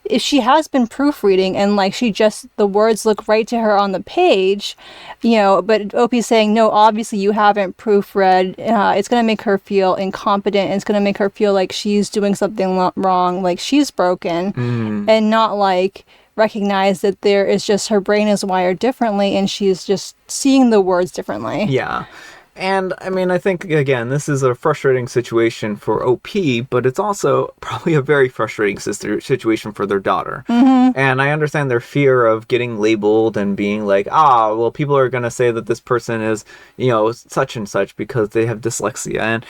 if she has been proofreading and like the words look right to her on the page, but OP is saying, no, obviously you haven't proofread, it's going to make her feel incompetent, and it's going to make her feel like she's doing something wrong, like she's broken, and not like recognize that there is just her brain is wired differently and she's just seeing the words differently. Yeah. And I mean, I think, again, this is a frustrating situation for OP, but it's also probably a very frustrating situation for their daughter. And I understand their fear of getting labeled and being like, well, people are going to say that this person is, such and such because they have dyslexia. And,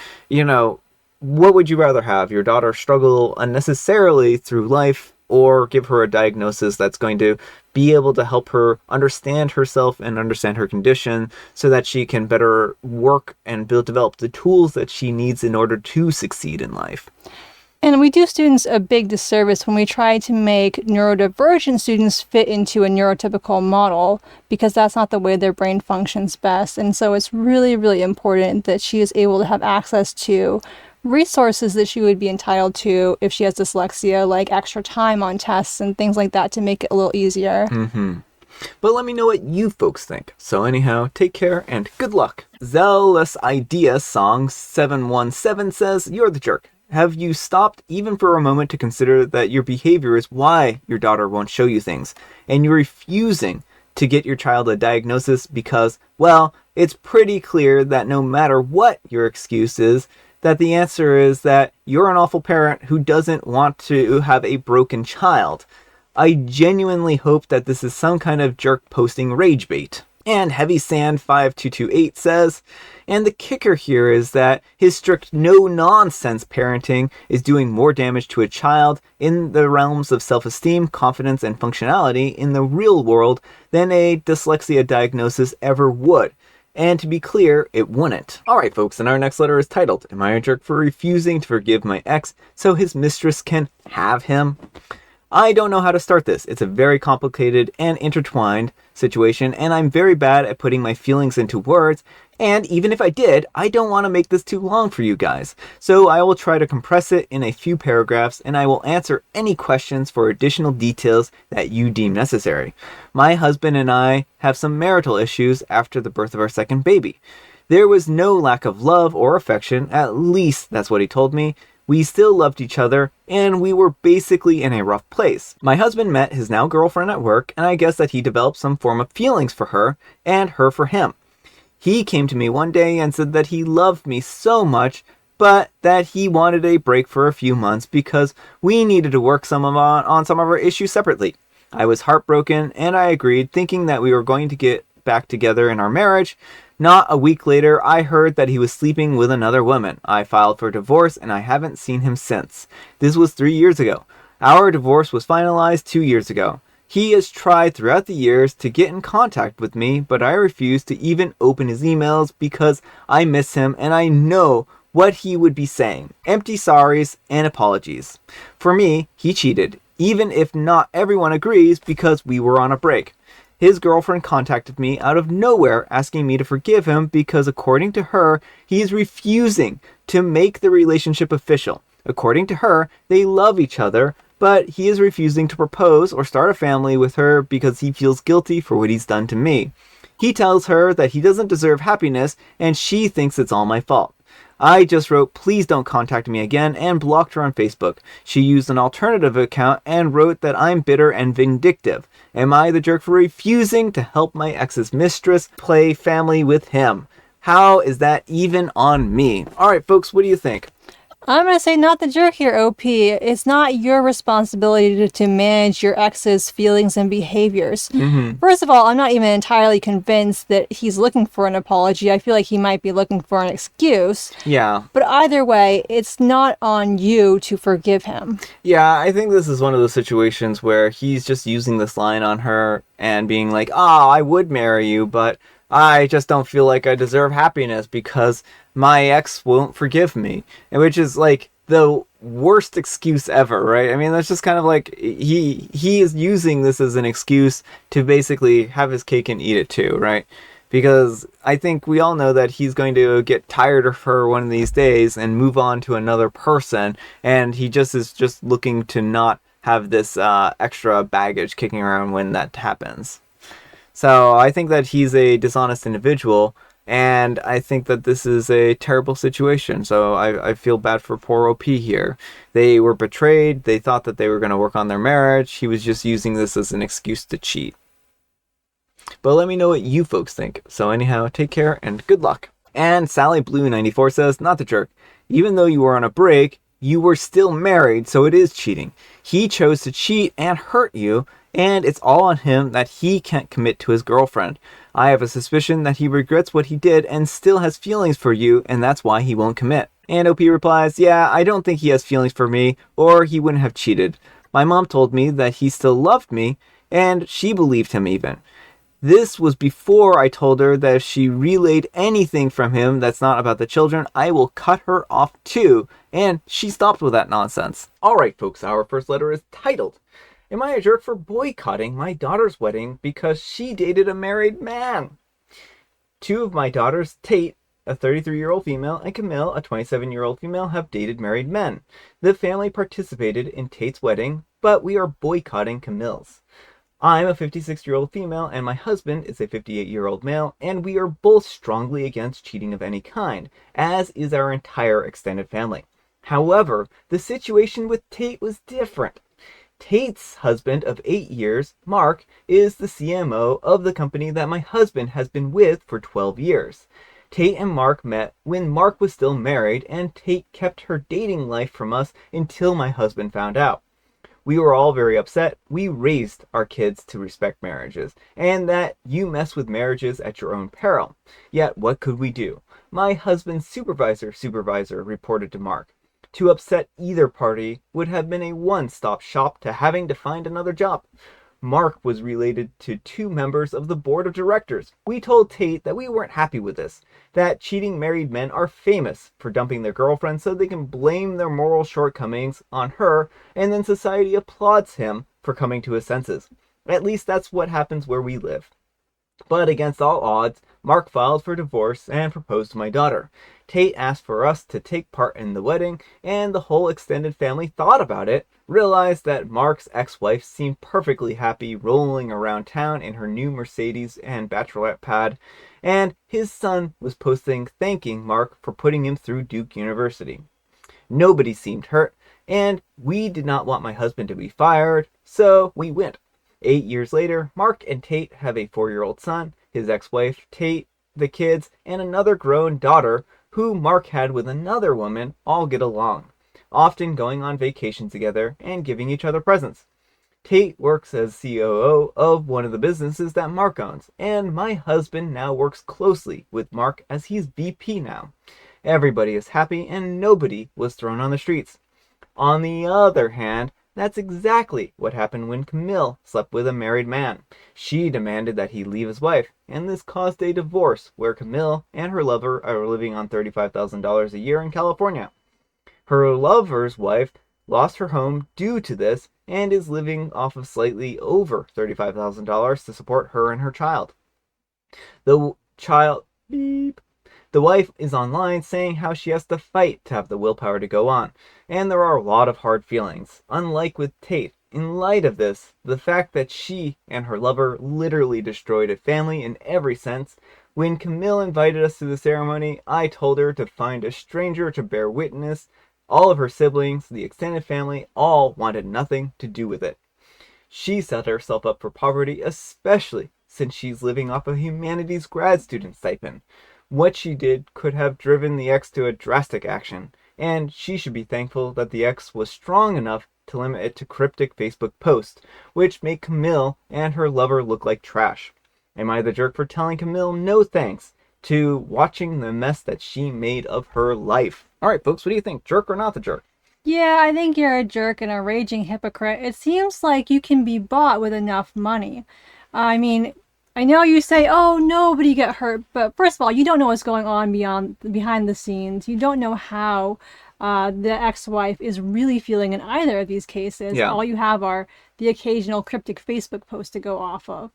what would you rather have? Your daughter struggle unnecessarily through life, or give her a diagnosis that's going to be able to help her understand herself and understand her condition so that she can better work and develop the tools that she needs in order to succeed in life. And we do students a big disservice when we try to make neurodivergent students fit into a neurotypical model, because that's not the way their brain functions best. And so it's really, really important that she is able to have access to resources that she would be entitled to if she has dyslexia, like extra time on tests and things like that to make it a little easier. But let me know what you folks think. So anyhow, take care and good luck. Zealous Idea Song 717 says, "You're the jerk. Have you stopped even for a moment to consider that your behavior is why your daughter won't show you things, and you're refusing to get your child a diagnosis because, well, it's pretty clear that no matter what your excuse is, that the answer is that you're an awful parent who doesn't want to have a broken child. I genuinely hope that this is some kind of jerk posting rage bait." And Heavy Sand 5228 says, "And the kicker here is that his strict no-nonsense parenting is doing more damage to a child in the realms of self-esteem, confidence, and functionality in the real world than a dyslexia diagnosis ever would. And to be clear, it wouldn't." Alright folks, and our next letter is titled, "Am I a jerk for refusing to forgive my ex so his mistress can have him?" I don't know how to start this. It's a very complicated and intertwined situation, and I'm very bad at putting my feelings into words, and even if I did, I don't want to make this too long for you guys. So I will try to compress it in a few paragraphs, and I will answer any questions for additional details that you deem necessary. My husband and I have some marital issues after the birth of our second baby. There was no lack of love or affection, at least that's what he told me. We still loved each other, and we were basically in a rough place. My husband met his now girlfriend at work, and I guess that he developed some form of feelings for her, and her for him. He came to me one day and said that he loved me so much, but that he wanted a break for a few months because we needed to work on some of our issues separately. I was heartbroken, and I agreed, thinking that we were going to get back together in our marriage. Not a week later, I heard that he was sleeping with another woman. I filed for divorce, and I haven't seen him since. This was 3 years ago. Our divorce was finalized 2 years ago. He has tried throughout the years to get in contact with me, but I refuse to even open his emails because I miss him and I know what he would be saying. Empty sorries and apologies. For me, he cheated, even if not everyone agrees, because we were on a break. His girlfriend contacted me out of nowhere asking me to forgive him because, according to her, he is refusing to make the relationship official. According to her, they love each other, but he is refusing to propose or start a family with her because he feels guilty for what he's done to me. He tells her that he doesn't deserve happiness, and she thinks it's all my fault. I just wrote, "Please don't contact me again," and blocked her on Facebook. She used an alternative account and wrote that I'm bitter and vindictive. Am I the jerk for refusing to help my ex's mistress play family with him? How is that even on me? Alright folks, what do you think? I'm going to say not the jerk here, OP. It's not your responsibility to manage your ex's feelings and behaviors. Mm-hmm. First of all, I'm not even entirely convinced that he's looking for an apology. I feel like he might be looking for an excuse. Yeah. But either way, it's not on you to forgive him. Yeah, I think this is one of those situations where he's just using this line on her and being like, "Oh, I would marry you, but I just don't feel like I deserve happiness because my ex won't forgive me." And which is like the worst excuse ever, right? I mean, that's just kind of like he is using this as an excuse to basically have his cake and eat it too, right? Because I think we all know that he's going to get tired of her one of these days and move on to another person, and he just is just looking to not have this extra baggage kicking around when that happens. So I think that he's a dishonest individual, and I think that this is a terrible situation. So I feel bad for poor OP here. They were betrayed. They thought that they were going to work on their marriage. He was just using this as an excuse to cheat. But let me know what you folks think. So anyhow, take care and good luck. And Sally Blue 94 says, not the jerk. Even though you were on a break, you were still married, so it is cheating. He chose to cheat and hurt you, and it's all on him that he can't commit to his girlfriend. I have a suspicion that he regrets what he did and still has feelings for you, and that's why he won't commit. And OP replies, yeah, I don't think he has feelings for me, or he wouldn't have cheated. My mom told me that he still loved me, and she believed him even. This was before I told her that if she relayed anything from him that's not about the children, I will cut her off too. And she stopped with that nonsense. Alright folks, our first letter is titled, Am I a jerk for boycotting my daughter's wedding because she dated a married man? Two of my daughters, Tate, a 33-year-old female, and Camille, a 27-year-old female, have dated married men. The family participated in Tate's wedding, but we are boycotting Camille's. I'm a 56-year-old female and my husband is a 58-year-old male, and we are both strongly against cheating of any kind, as is our entire extended family. However, the situation with Tate was different. Tate's husband of 8 years, Mark, is the CMO of the company that my husband has been with for 12 years. Tate and Mark met when Mark was still married, and Tate kept her dating life from us until my husband found out. We were all very upset. We raised our kids to respect marriages, and that you mess with marriages at your own peril. Yet, what could we do? My husband's supervisor reported to Mark. To upset either party would have been a one-stop shop to having to find another job. Mark was related to 2 members of the board of directors. We told Tate that we weren't happy with this, that cheating married men are famous for dumping their girlfriends so they can blame their moral shortcomings on her, and then society applauds him for coming to his senses. At least that's what happens where we live. But against all odds, Mark filed for divorce and proposed to my daughter. Tate asked for us to take part in the wedding, and the whole extended family thought about it, realized that Mark's ex-wife seemed perfectly happy rolling around town in her new Mercedes and bachelorette pad, and his son was posting thanking Mark for putting him through Duke University. Nobody seemed hurt, and we did not want my husband to be fired, so we went. 8 years later, Mark and Tate have a 4-year-old son, his ex-wife, Tate, the kids, and another grown daughter who Mark had with another woman all get along, often going on vacation together and giving each other presents. Tate works as COO of one of the businesses that Mark owns, and my husband now works closely with Mark as he's VP now. Everybody is happy and nobody was thrown on the streets. On the other hand, that's exactly what happened when Camille slept with a married man. She demanded that he leave his wife, and this caused a divorce where Camille and her lover are living on $35,000 a year in California. Her lover's wife lost her home due to this and is living off of slightly over $35,000 to support her and her child. The wife is online saying how she has to fight to have the willpower to go on, and there are a lot of hard feelings. Unlike with Tate, in light of this, the fact that she and her lover literally destroyed a family in every sense, when Camille invited us to the ceremony, I told her to find a stranger to bear witness. All of her siblings, the extended family, all wanted nothing to do with it. She set herself up for poverty, especially since she's living off a humanities grad student stipend. What she did could have driven the ex to a drastic action, and she should be thankful that the ex was strong enough to limit it to cryptic Facebook posts, which make Camille and her lover look like trash. Am I the jerk for telling Camille no thanks to watching the mess that she made of her life? Alright folks, what do you think? Jerk or not the jerk? Yeah, I think you're a jerk and a raging hypocrite. It seems like you can be bought with enough money. I mean, I know you say, oh, nobody get hurt, but first of all, you don't know what's going on behind the scenes. You don't know how the ex-wife is really feeling in either of these cases. Yeah. All you have are the occasional cryptic Facebook post to go off of.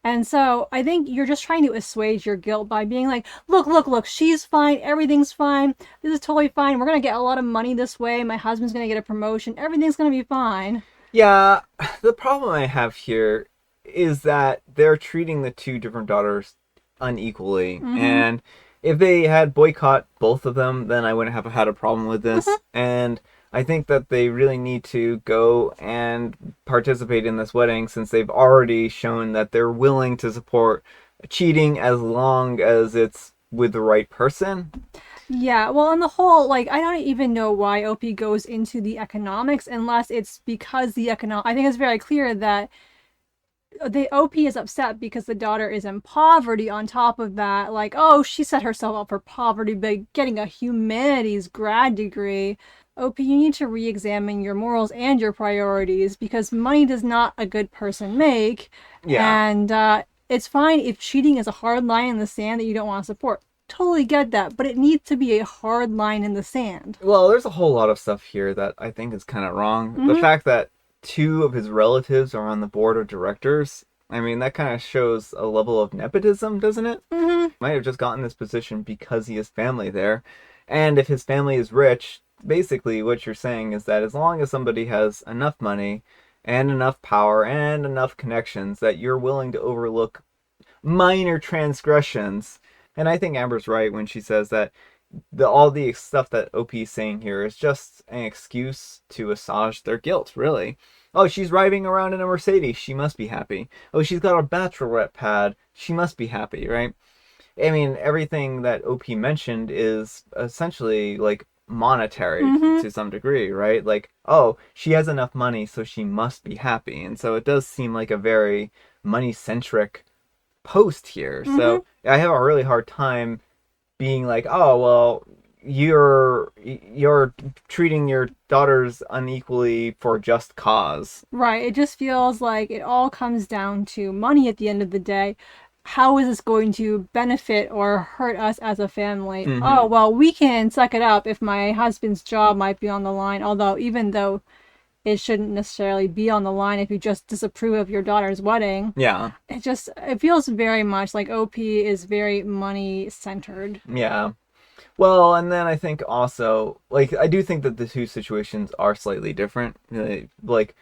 And so I think you're just trying to assuage your guilt by being like, look, she's fine. Everything's fine. This is totally fine. We're going to get a lot of money this way. My husband's going to get a promotion. Everything's going to be fine. Yeah, the problem I have here is that they're treating the two different daughters unequally. Mm-hmm. And if they had boycott both of them, then I wouldn't have had a problem with this. Mm-hmm. And I think that they really need to go and participate in this wedding since they've already shown that they're willing to support cheating as long as it's with the right person. Yeah, well, on the whole, like, I don't even know why OP goes into the economics unless it's because I think it's very clear that the OP is upset because the daughter is in poverty on top of that. Like, oh, she set herself up for poverty by getting a humanities grad degree. OP, you need to re-examine your morals and your priorities because money does not a good person make. Yeah. And it's fine if cheating is a hard line in the sand that you don't want to support. Totally get that, but it needs to be a hard line in the sand. Well, there's a whole lot of stuff here that I think is kind of wrong. Mm-hmm. The fact that two of his relatives are on the board of directors, I mean, that kind of shows a level of nepotism, doesn't it? Mm-hmm. Might have just gotten this position because he has family there. And if his family is rich, basically what you're saying is that as long as somebody has enough money and enough power and enough connections that you're willing to overlook minor transgressions. And I think Amber's right when she says that all the stuff that OP is saying here is just an excuse to assuage their guilt, really. Oh, she's driving around in a Mercedes. She must be happy. Oh, she's got a bachelorette pad. She must be happy, right? I mean, everything that OP mentioned is essentially like monetary to some degree, right? Like, oh, she has enough money, so she must be happy. And so it does seem like a very money-centric post here. So I have a really hard time being like, oh, well, you're treating your daughters unequally for just cause. Right. It just feels like it all comes down to money at the end of the day. How is this going to benefit or hurt us as a family? Mm-hmm. Oh, well, we can suck it up if my husband's job might be on the line. Although, even though it shouldn't necessarily be on the line if you just disapprove of your daughter's wedding. Yeah. It feels very much like OP is very money centered. Yeah. Well, and then I think also, like, I do think that the two situations are slightly different. Like,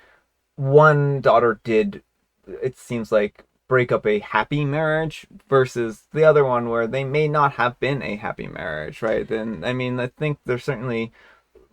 one daughter did, it seems like, break up a happy marriage versus the other one where they may not have been a happy marriage, right? Then, I mean, I think there's certainly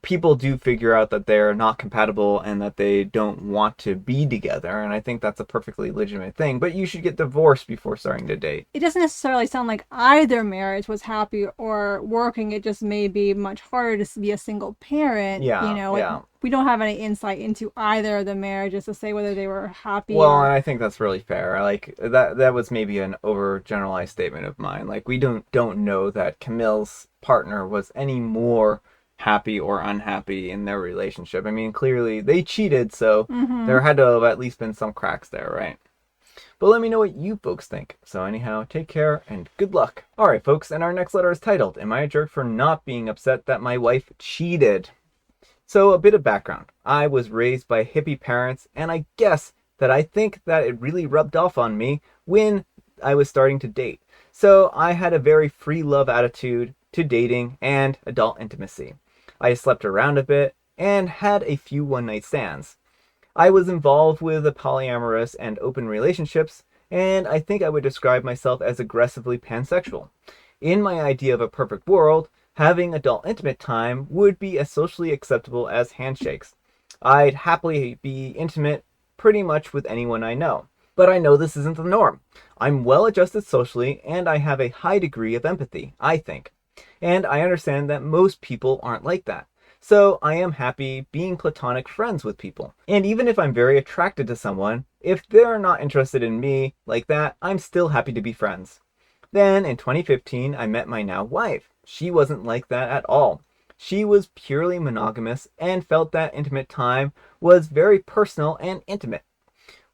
people do figure out that they're not compatible and that they don't want to be together, and I think that's a perfectly legitimate thing, but you should get divorced before starting to date. It doesn't necessarily sound like either marriage was happy or working. It just may be much harder to be a single parent. Yeah. We don't have any insight into either of the marriages to say whether they were happy. Well, and I think that's really fair. Like, that was maybe an overgeneralized statement of mine. Like, we don't know that Camille's partner was any more happy or unhappy in their relationship. I mean, clearly they cheated, so there had to have at least been some cracks there, right? But let me know what you folks think. So anyhow, take care and good luck. Alright folks, and our next letter is titled, Am I a Jerk for Not Being Upset That My Wife Cheated? So a bit of background. I was raised by hippie parents, and I guess that I think that it really rubbed off on me when I was starting to date. So I had a very free love attitude to dating and adult intimacy. I slept around a bit and had a few one-night stands. I was involved with a polyamorous and open relationships, and I think I would describe myself as aggressively pansexual. In my idea of a perfect world, having adult intimate time would be as socially acceptable as handshakes. I'd happily be intimate pretty much with anyone I know. But I know this isn't the norm. I'm well adjusted socially, and I have a high degree of empathy, I think. And I understand that most people aren't like that. So I am happy being platonic friends with people. And even if I'm very attracted to someone, if they're not interested in me like that, I'm still happy to be friends. Then in 2015, I met my now wife. She wasn't like that at all. She was purely monogamous and felt that intimate time was very personal and intimate.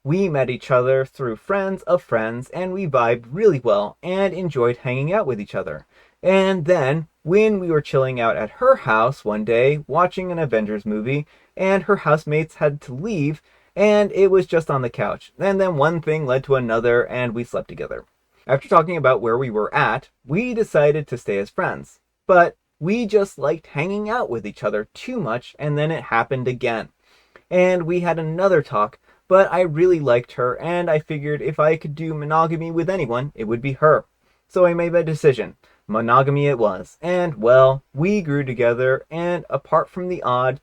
We met each other through friends of friends, and we vibed really well and enjoyed hanging out with each other. And then, when we were chilling out at her house one day, watching an Avengers movie, and her housemates had to leave, and it was just on the couch. And then one thing led to another, and we slept together. After talking about where we were at, we decided to stay as friends. But we just liked hanging out with each other too much, and then it happened again. And we had another talk, but I really liked her, and I figured if I could do monogamy with anyone, it would be her. So I made my decision. Monogamy it was. And, well, we grew together, and apart from the odd,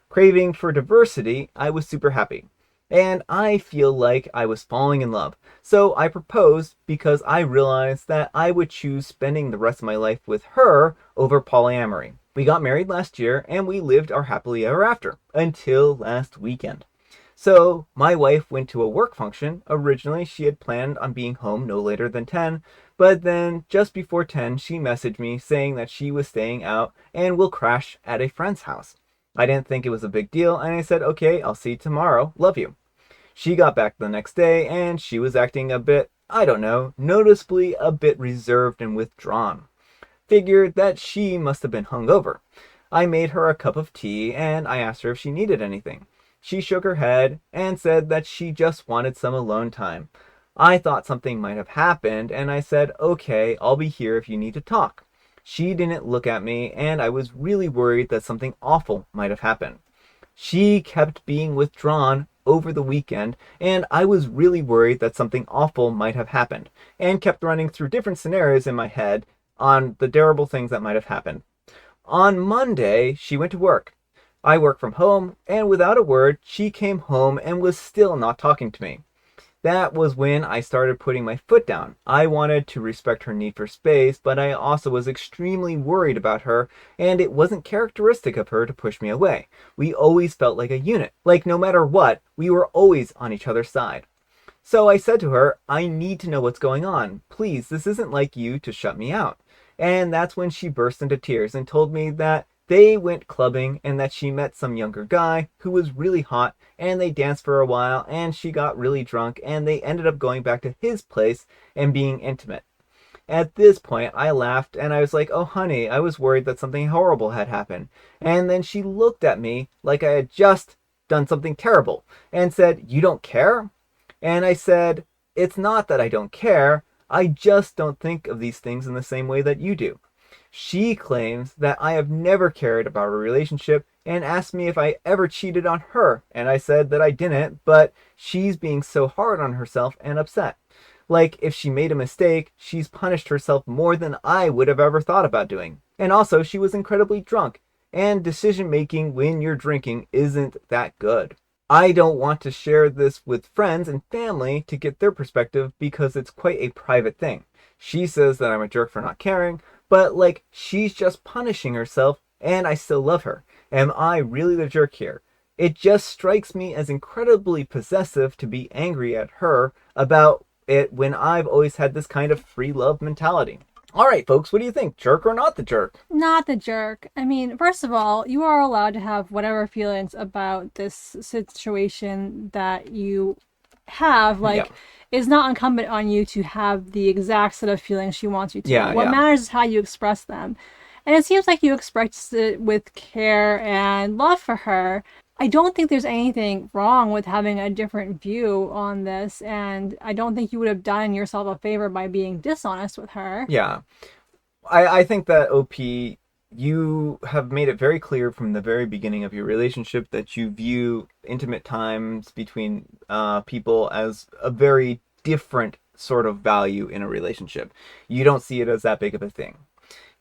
craving for diversity, I was super happy. And I feel like I was falling in love. So I proposed because I realized that I would choose spending the rest of my life with her over polyamory. We got married last year, and we lived our happily ever after until last weekend. So my wife went to a work function. Originally, she had planned on being home no later than 10, but then just before 10, she messaged me saying that she was staying out and will crash at a friend's house. I didn't think it was a big deal, and I said, okay, I'll see you tomorrow. Love you. She got back the next day, and she was acting a bit, noticeably a bit reserved and withdrawn. Figured that she must have been hungover. I made her a cup of tea, and I asked her if she needed anything. She shook her head and said that she just wanted some alone time. I thought something might have happened, and I said, okay, I'll be here if you need to talk. She didn't look at me, and I was really worried that something awful might have happened. She kept being withdrawn over the weekend, and I was really worried that something awful might have happened, and kept running through different scenarios in my head on the terrible things that might have happened. On Monday, she went to work. I work from home, and without a word, she came home and was still not talking to me. That was when I started putting my foot down. I wanted to respect her need for space, but I also was extremely worried about her, and it wasn't characteristic of her to push me away. We always felt like a unit. Like no matter what, we were always on each other's side. So I said to her, I need to know what's going on. Please, this isn't like you to shut me out. And that's when she burst into tears and told me that they went clubbing and that she met some younger guy who was really hot, and they danced for a while, and she got really drunk, and they ended up going back to his place and being intimate. At this point, I laughed and I was like, oh honey, I was worried that something horrible had happened. And then she looked at me like I had just done something terrible and said, you don't care? And I said, it's not that I don't care, I just don't think of these things in the same way that you do. She claims that I have never cared about a relationship and asked me if I ever cheated on her, and I said that I didn't, but she's being so hard on herself and upset. Like, if she made a mistake, she's punished herself more than I would have ever thought about doing. And also, she was incredibly drunk, and decision making when you're drinking isn't that good. I don't want to share this with friends and family to get their perspective because it's quite a private thing. She says that I'm a jerk for not caring, but she's just punishing herself and I still love her. Am I really the jerk here? It just strikes me as incredibly possessive to be angry at her about it when I've always had this kind of free love mentality. All right, folks, what do you think? Jerk or not the jerk? Not the jerk. I mean, first of all, you are allowed to have whatever feelings about this situation that you have. It's not incumbent on you to have the exact set of feelings she wants you to. What matters is how you express them. And it seems like you expressed it with care and love for her. I don't think there's anything wrong with having a different view on this, and I don't think you would have done yourself a favor by being dishonest with her. Yeah. I think that, OP, you have made it very clear from the very beginning of your relationship that you view intimate times between people as a very different sort of value in a relationship. You don't see it as that big of a thing.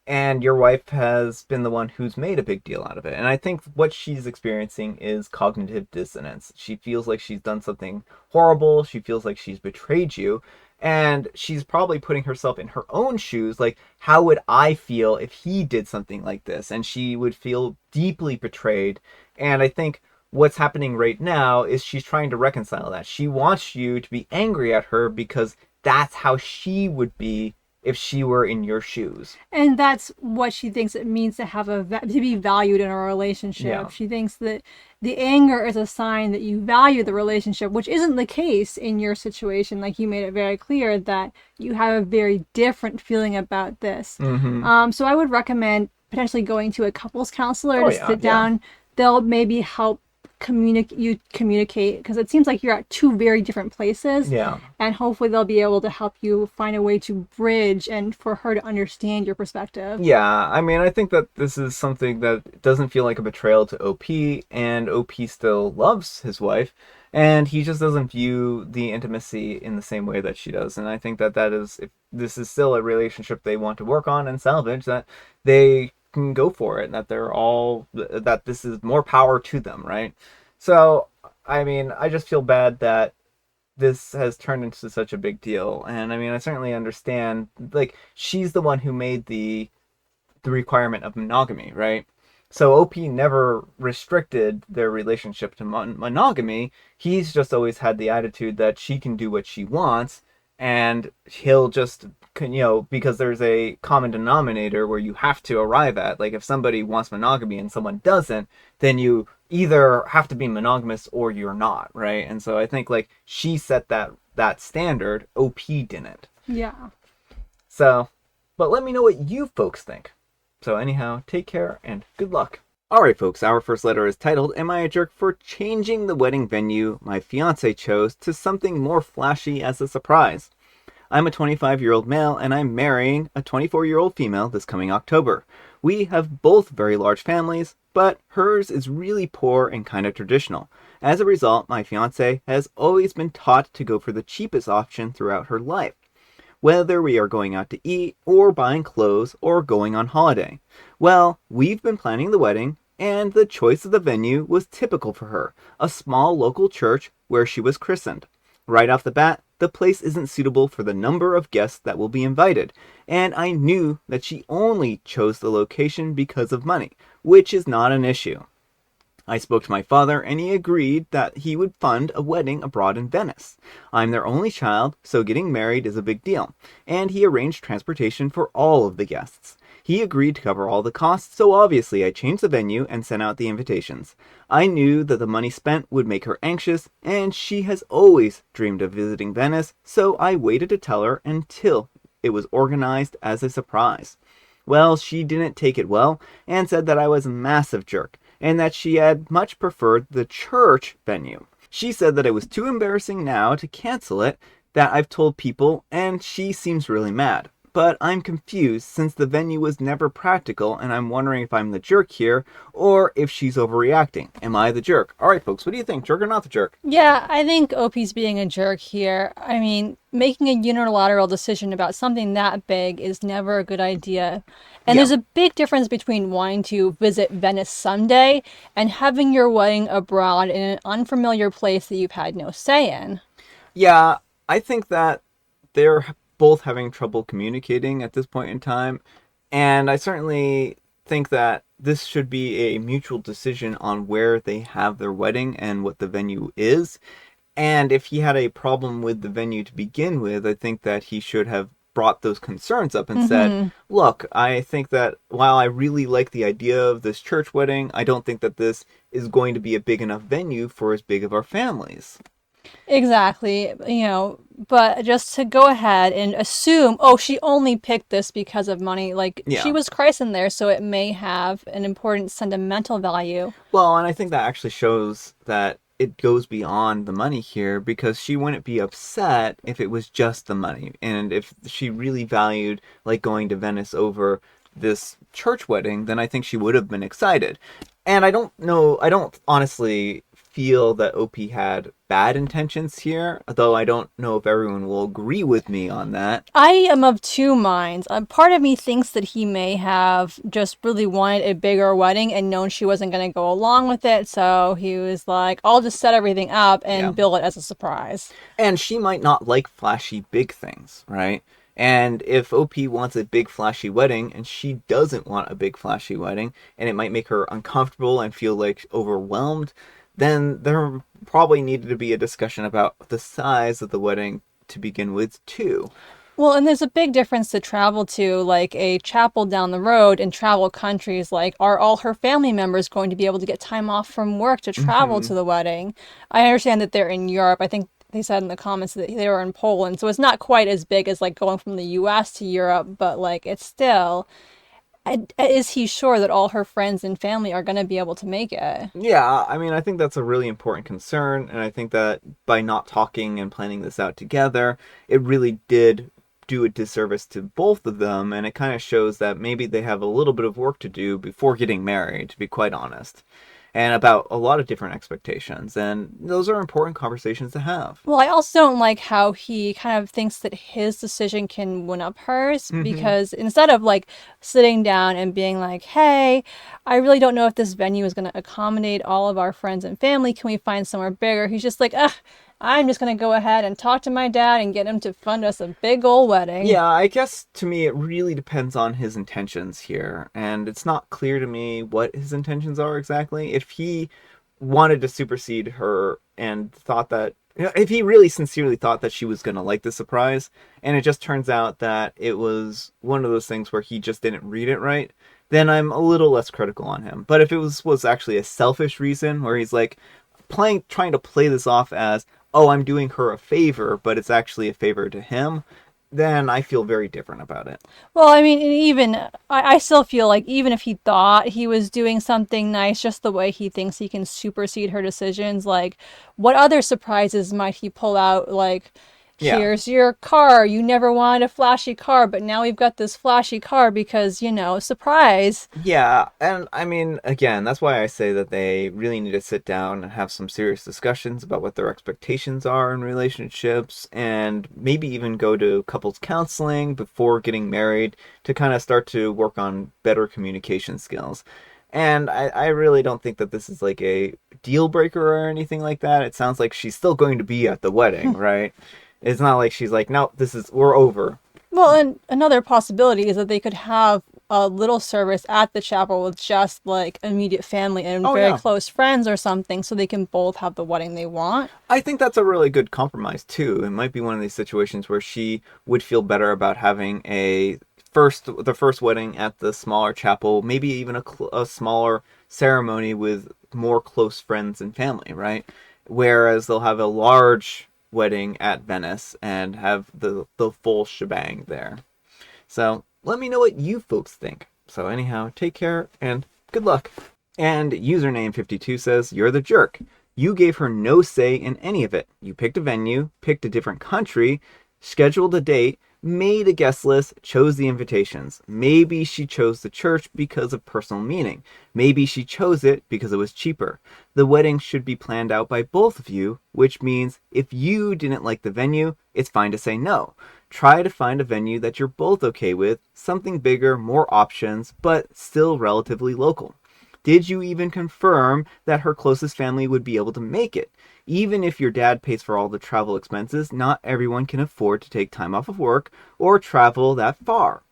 And your wife has been the one who's made a big deal out of it. And I think what she's experiencing is cognitive dissonance. She feels like she's done something horrible. She feels like she's betrayed you. And she's probably putting herself in her own shoes. Like, how would I feel if he did something like this? And she would feel deeply betrayed. And I think what's happening right now is she's trying to reconcile that. She wants you to be angry at her because that's how she would be if she were in your shoes. And that's what she thinks it means to have to be valued in a relationship. Yeah. She thinks that the anger is a sign that you value the relationship, which isn't the case in your situation. Like, you made it very clear that you have a very different feeling about this. So I would recommend potentially going to a couples counselor to sit down. They'll maybe help communicate, because it seems like you're at two very different places, and hopefully they'll be able to help you find a way to bridge and for her to understand your perspective. I mean, I think that this is something that doesn't feel like a betrayal to OP, and OP still loves his wife, and he just doesn't view the intimacy in the same way that she does. And I think that if this is still a relationship they want to work on and salvage, that they can go for it, and that this is more power to them, right? So, I mean, I just feel bad that this has turned into such a big deal. And I mean, I certainly understand, like, she's the one who made the requirement of monogamy, right? So OP never restricted their relationship to monogamy. He's just always had the attitude that she can do what she wants, and he'll just, because there's a common denominator where you have to arrive at. Like, if somebody wants monogamy and someone doesn't, then you either have to be monogamous or you're not, right? And so I think, like, she set that standard. OP didn't. Yeah. So, but let me know what you folks think. So anyhow, take care and good luck. Alright folks, our first letter is titled, Am I a Jerk for Changing the Wedding Venue My Fiance Chose to Something More Flashy as a Surprise? I'm a 25-year-old male and I'm marrying a 24-year-old female this coming October. We have both very large families, but hers is really poor and kind of traditional. As a result, my fiance has always been taught to go for the cheapest option throughout her life, whether we are going out to eat, or buying clothes, or going on holiday. Well, we've been planning the wedding, and the choice of the venue was typical for her, a small local church where she was christened. Right off the bat, the place isn't suitable for the number of guests that will be invited, and I knew that she only chose the location because of money, which is not an issue. I spoke to my father and he agreed that he would fund a wedding abroad in Venice. I'm their only child, so getting married is a big deal, and he arranged transportation for all of the guests. He agreed to cover all the costs, so obviously I changed the venue and sent out the invitations. I knew that the money spent would make her anxious, and she has always dreamed of visiting Venice, so I waited to tell her until it was organized as a surprise. Well, she didn't take it well, and said that I was a massive jerk, and that she had much preferred the church venue. She said that it was too embarrassing now to cancel it, that I've told people, and she seems really mad. But I'm confused since the venue was never practical, and I'm wondering if I'm the jerk here, or if she's overreacting. Am I the jerk? Alright folks, what do you think? Jerk or not the jerk? Yeah, I think OP's being a jerk here. I mean, making a unilateral decision about something that big is never a good idea. And there's a big difference between wanting to visit Venice someday and having your wedding abroad in an unfamiliar place that you've had no say in. Yeah, I think that they're both having trouble communicating at this point in time, and I certainly think that this should be a mutual decision on where they have their wedding and what the venue is. And if he had a problem with the venue to begin with, I think that he should have brought those concerns up and said, look, I think that while I really like the idea of this church wedding, I don't think that this is going to be a big enough venue for as big of our families. Exactly, but just to go ahead and assume, she only picked this because of money, she was christened there, so it may have an important sentimental value. Well, and I think that actually shows that it goes beyond the money here, because she wouldn't be upset if it was just the money, and if she really valued going to Venice over this church wedding, then I think she would have been excited. And I don't honestly feel that OP had bad intentions here, though I don't know if everyone will agree with me on that. I am of two minds. Part of me thinks that he may have just really wanted a bigger wedding and known she wasn't going to go along with it, so he was like, I'll just set everything up and bill it as a surprise. And she might not like flashy big things, right? And if OP wants a big flashy wedding and she doesn't want a big flashy wedding and it might make her uncomfortable and feel like overwhelmed, then there probably needed to be a discussion about the size of the wedding to begin with too. Well, and there's a big difference to travel to, like a chapel down the road in travel countries. Like, are all her family members going to be able to get time off from work to travel to the wedding? I understand that they're in Europe. I think they said in the comments that they were in Poland. So it's not quite as big as like going from the US to Europe, but like it's still. Is he sure that all her friends and family are going to be able to make it? Yeah, I mean, I think that's a really important concern, and I think that by not talking and planning this out together, it really did do a disservice to both of them, and it kind of shows that maybe they have a little bit of work to do before getting married, to be quite honest, and about a lot of different expectations, and those are important conversations to have. Well, I also don't like how he kind of thinks that his decision can win up hers, because instead of like sitting down and being like, hey, I really don't know if this venue is going to accommodate all of our friends and family. Can we find somewhere bigger? He's just like, ugh, I'm just going to go ahead and talk to my dad and get him to fund us a big old wedding. Yeah, I guess to me it really depends on his intentions here, and it's not clear to me what his intentions are exactly. If he wanted to supersede her and thought that, if he really sincerely thought that she was going to like the surprise, and it just turns out that it was one of those things where he just didn't read it right, then I'm a little less critical on him. But if it was actually a selfish reason where he's like trying to play this off as, oh, I'm doing her a favor, but it's actually a favor to him, then I feel very different about it. Well, I mean, even I still feel like even if he thought he was doing something nice, just the way he thinks he can supersede her decisions, like what other surprises might he pull out? Like, here's your car. You never wanted a flashy car, but now we've got this flashy car because, surprise. Yeah, and I mean, again, that's why I say that they really need to sit down and have some serious discussions about what their expectations are in relationships, and maybe even go to couples counseling before getting married to kind of start to work on better communication skills. And I really don't think that this is like a deal breaker or anything like that. It sounds like she's still going to be at the wedding, right? It's not like she's like, no, we're over. Well, and another possibility is that they could have a little service at the chapel with just like immediate family and very close friends or something, so they can both have the wedding they want. I think that's a really good compromise too. It might be one of these situations where she would feel better about having the first wedding at the smaller chapel, maybe even a smaller ceremony with more close friends and family, right? Whereas they'll have a large wedding at Venice and have the full shebang there. So let me know what you folks think. So anyhow, take care and good luck. And username 52 says, you're the jerk. You gave her no say in any of it. You picked a venue, picked a different country, scheduled a date, made a guest list, chose the invitations. Maybe she chose the church because of personal meaning. Maybe she chose it because it was cheaper. The wedding should be planned out by both of you, which means if you didn't like the venue, it's fine to say no. Try to find a venue that you're both okay with, something bigger, more options, but still relatively local. Did you even confirm that her closest family would be able to make it? Even if your dad pays for all the travel expenses, not everyone can afford to take time off of work or travel that far.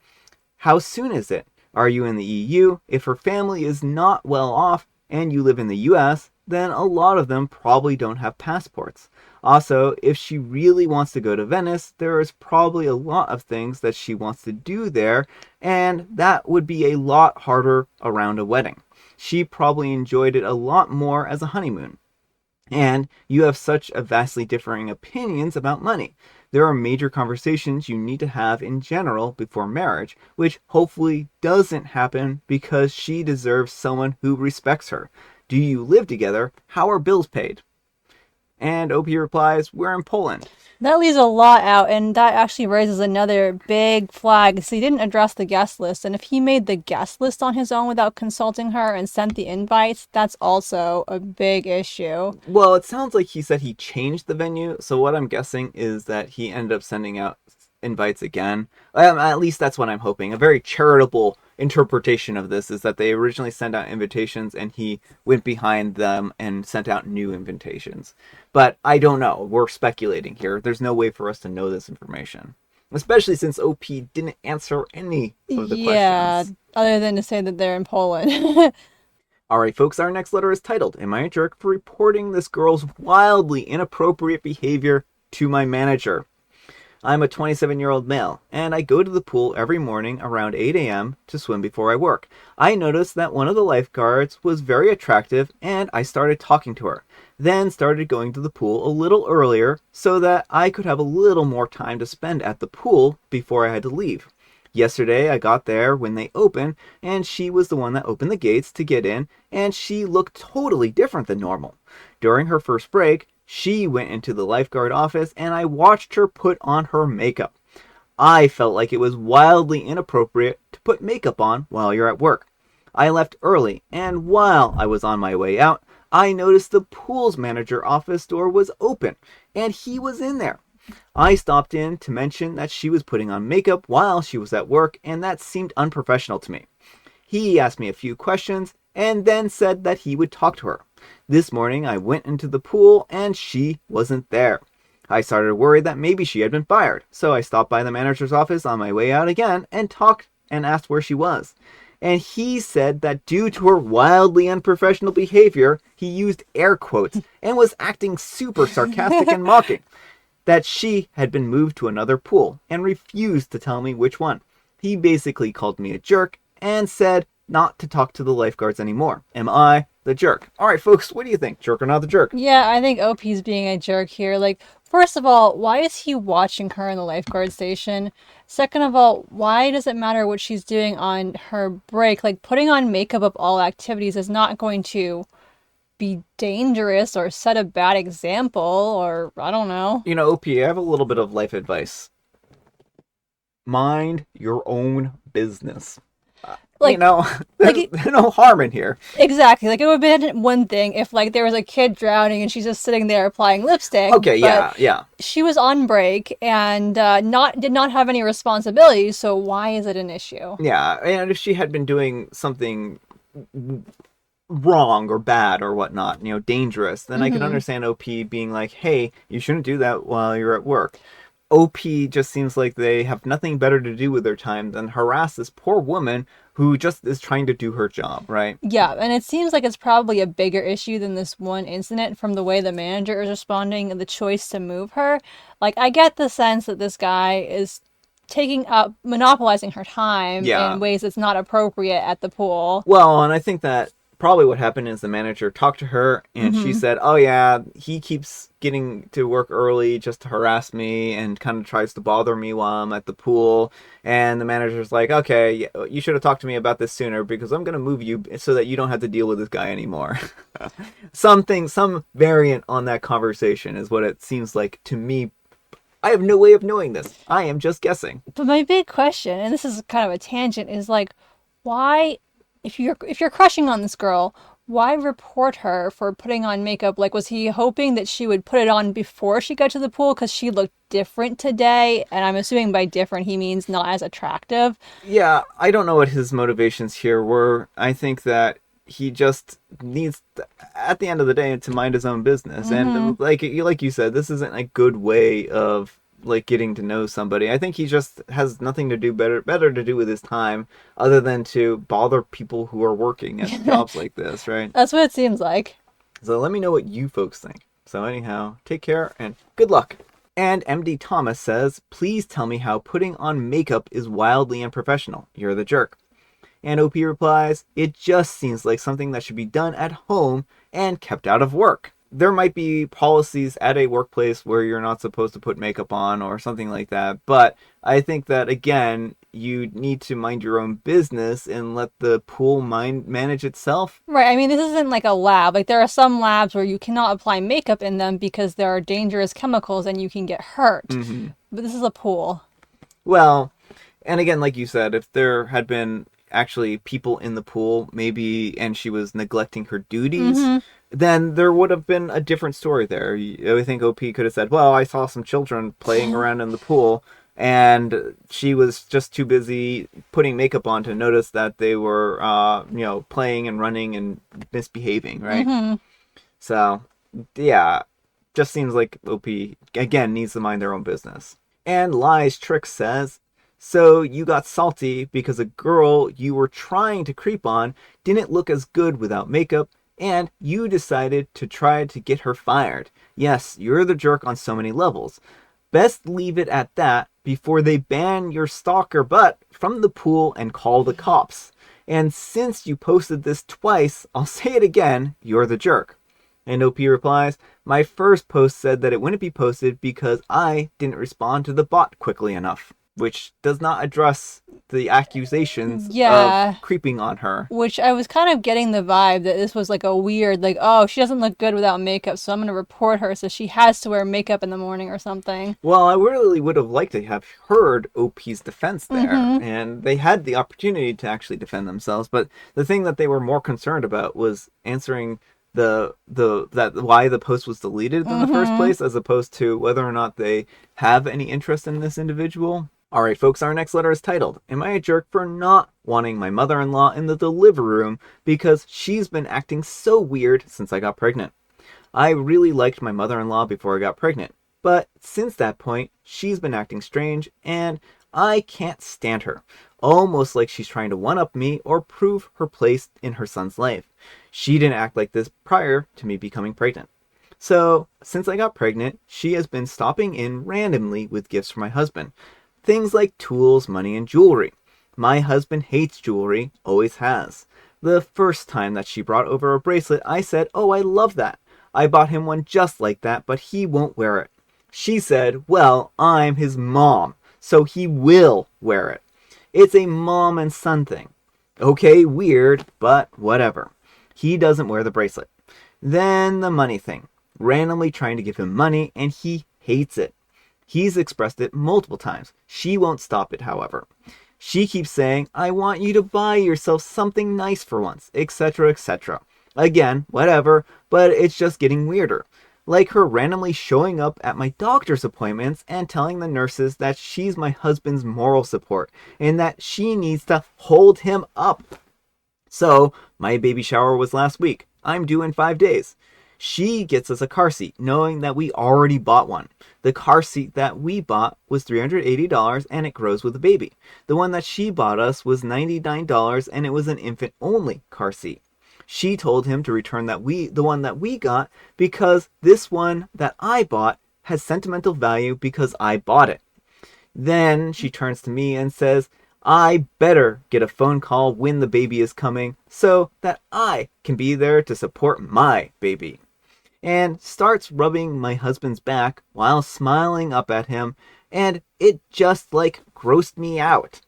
How soon is it? Are you in the EU? If her family is not well off and you live in the US, then a lot of them probably don't have passports. Also, if she really wants to go to Venice, there is probably a lot of things that she wants to do there, and that would be a lot harder around a wedding. She probably enjoyed it a lot more as a honeymoon. And you have such a vastly differing opinions about money. There are major conversations you need to have in general before marriage, which hopefully doesn't happen because she deserves someone who respects her. Do you live together? How are bills paid? And OP replies, we're in Poland. That leaves a lot out, and that actually raises another big flag. So he didn't address the guest list, and if he made the guest list on his own without consulting her and sent the invites, that's also a big issue. Well, it sounds like he said he changed the venue, so what I'm guessing is that he ended up sending out invites again. At least that's what I'm hoping. A very charitable interpretation of this is that they originally sent out invitations and he went behind them and sent out new invitations. But I don't know. We're speculating here. There's no way for us to know this information. Especially since OP didn't answer any of the questions. Other than to say that they're in Poland. Alright, folks, our next letter is titled, Am I a Jerk for Reporting This Girl's Wildly Inappropriate Behavior to My Manager? I'm a 27-year-old male, and I go to the pool every morning around 8 a.m. to swim before I work. I noticed that one of the lifeguards was very attractive, and I started talking to her. Then started going to the pool a little earlier so that I could have a little more time to spend at the pool before I had to leave. Yesterday, I got there when they opened, and she was the one that opened the gates to get in, and she looked totally different than normal. During her first break, she went into the lifeguard office and I watched her put on her makeup. I felt like it was wildly inappropriate to put makeup on while you're at work. I left early, and while I was on my way out, I noticed the pool's manager office door was open and he was in there. I stopped in to mention that she was putting on makeup while she was at work, and that seemed unprofessional to me. He asked me a few questions and then said that he would talk to her. This morning I went into the pool and she wasn't there. I started worried that maybe she had been fired, so I stopped by the manager's office on my way out again and talked and asked where she was. And he said that due to her wildly unprofessional behavior, he used air quotes and was acting super sarcastic and mocking, that she had been moved to another pool and refused to tell me which one. He basically called me a jerk and said not to talk to the lifeguards anymore. Am I the jerk? All right, folks, what do you think? Jerk or not the jerk? Yeah, I think OP's being a jerk here. Like, first of all, why is he watching her in the lifeguard station? Second of all, why does it matter what she's doing on her break? Like, putting on makeup of all activities is not going to be dangerous or set a bad example, or I don't know. You know, OP, I have a little bit of life advice. Mind your own business. Like, there's no harm in here. Exactly. Like, it would have been one thing if, like, there was a kid drowning and she's just sitting there applying lipstick. Okay, yeah. She was on break and did not have any responsibilities, so why is it an issue? Yeah, and if she had been doing something wrong or bad or whatnot, dangerous, then I could understand OP being like, hey, you shouldn't do that while you're at work. OP just seems like they have nothing better to do with their time than harass this poor woman who just is trying to do her job, right? Yeah, and it seems like it's probably a bigger issue than this one incident from the way the manager is responding and the choice to move her. Like, I get the sense that this guy is monopolizing her time in ways that's not appropriate at the pool. Well, and I think that probably what happened is the manager talked to her and she said, oh yeah, he keeps getting to work early just to harass me and kind of tries to bother me while I'm at the pool. And the manager's like, okay, you should have talked to me about this sooner because I'm going to move you so that you don't have to deal with this guy anymore. Some variant on that conversation is what it seems like to me. I have no way of knowing this. I am just guessing. But my big question, and this is kind of a tangent, is like, why, if you're crushing on this girl, why report her for putting on makeup? Like, was he hoping that she would put it on before she got to the pool because she looked different today? And I'm assuming by different, he means not as attractive. Yeah, I don't know what his motivations here were. I think that he just needs, at the end of the day, to mind his own business. And like you said, this isn't a good way of like getting to know somebody. I think he just has nothing to do better to do with his time other than to bother people who are working at jobs like this, right? That's what it seems like. So let me know what you folks think. So anyhow, take care and good luck. And MD Thomas says, please tell me how putting on makeup is wildly unprofessional. You're the jerk. And OP replies, it just seems like something that should be done at home and kept out of work. There might be policies at a workplace where you're not supposed to put makeup on or something like that. But I think that, again, you need to mind your own business and let the pool manage itself. Right. I mean, this isn't like a lab. Like, there are some labs where you cannot apply makeup in them because there are dangerous chemicals and you can get hurt. Mm-hmm. But this is a pool. Well, and again, like you said, if there had been actually people in the pool, maybe, and she was neglecting her duties, then there would have been a different story there. I think OP could have said, well, I saw some children playing around in the pool, and she was just too busy putting makeup on to notice that they were, playing and running and misbehaving, right? So, yeah, just seems like OP, again, needs to mind their own business. And Lie's Trick says, so you got salty because a girl you were trying to creep on didn't look as good without makeup, and you decided to try to get her fired. Yes, you're the jerk on so many levels. Best leave it at that before they ban your stalker butt from the pool and call the cops. And since you posted this twice, I'll say it again, you're the jerk. And OP replies, my first post said that it wouldn't be posted because I didn't respond to the bot quickly enough, which does not address the accusations of creeping on her. Which I was kind of getting the vibe that this was like a weird, like, oh, she doesn't look good without makeup, so I'm going to report her, so she has to wear makeup in the morning or something. Well, I really would have liked to have heard OP's defense there, and they had the opportunity to actually defend themselves, but the thing that they were more concerned about was answering that why the post was deleted in the first place, as opposed to whether or not they have any interest in this individual. Alright folks, our next letter is titled, Am I a Jerk for Not Wanting My Mother-in-Law in the Delivery Room because she's been acting so weird since I got pregnant? I really liked my mother-in-law before I got pregnant, but since that point, she's been acting strange, and I can't stand her. Almost like she's trying to one-up me or prove her place in her son's life. She didn't act like this prior to me becoming pregnant. So, since I got pregnant, she has been stopping in randomly with gifts for my husband. Things like tools, money, and jewelry. My husband hates jewelry, always has. The first time that she brought over a bracelet, I said, oh, I love that. I bought him one just like that, but he won't wear it. She said, well, I'm his mom, so he will wear it. It's a mom and son thing. Okay, weird, but whatever. He doesn't wear the bracelet. Then the money thing. Randomly trying to give him money, and he hates it. He's expressed it multiple times. She won't stop it, however. She keeps saying, I want you to buy yourself something nice for once, etc., etc. Again, whatever, but it's just getting weirder. Like her randomly showing up at my doctor's appointments and telling the nurses that she's my husband's moral support and that she needs to hold him up. So, my baby shower was last week. I'm due in 5 days. She gets us a car seat, knowing that we already bought one. The car seat that we bought was $380 and it grows with a baby. The one that she bought us was $99 and it was an infant-only car seat. She told him to return the one that we got because this one that I bought has sentimental value because I bought it. Then she turns to me and says, I better get a phone call when the baby is coming so that I can be there to support my baby. And starts rubbing my husband's back while smiling up at him, and it just grossed me out.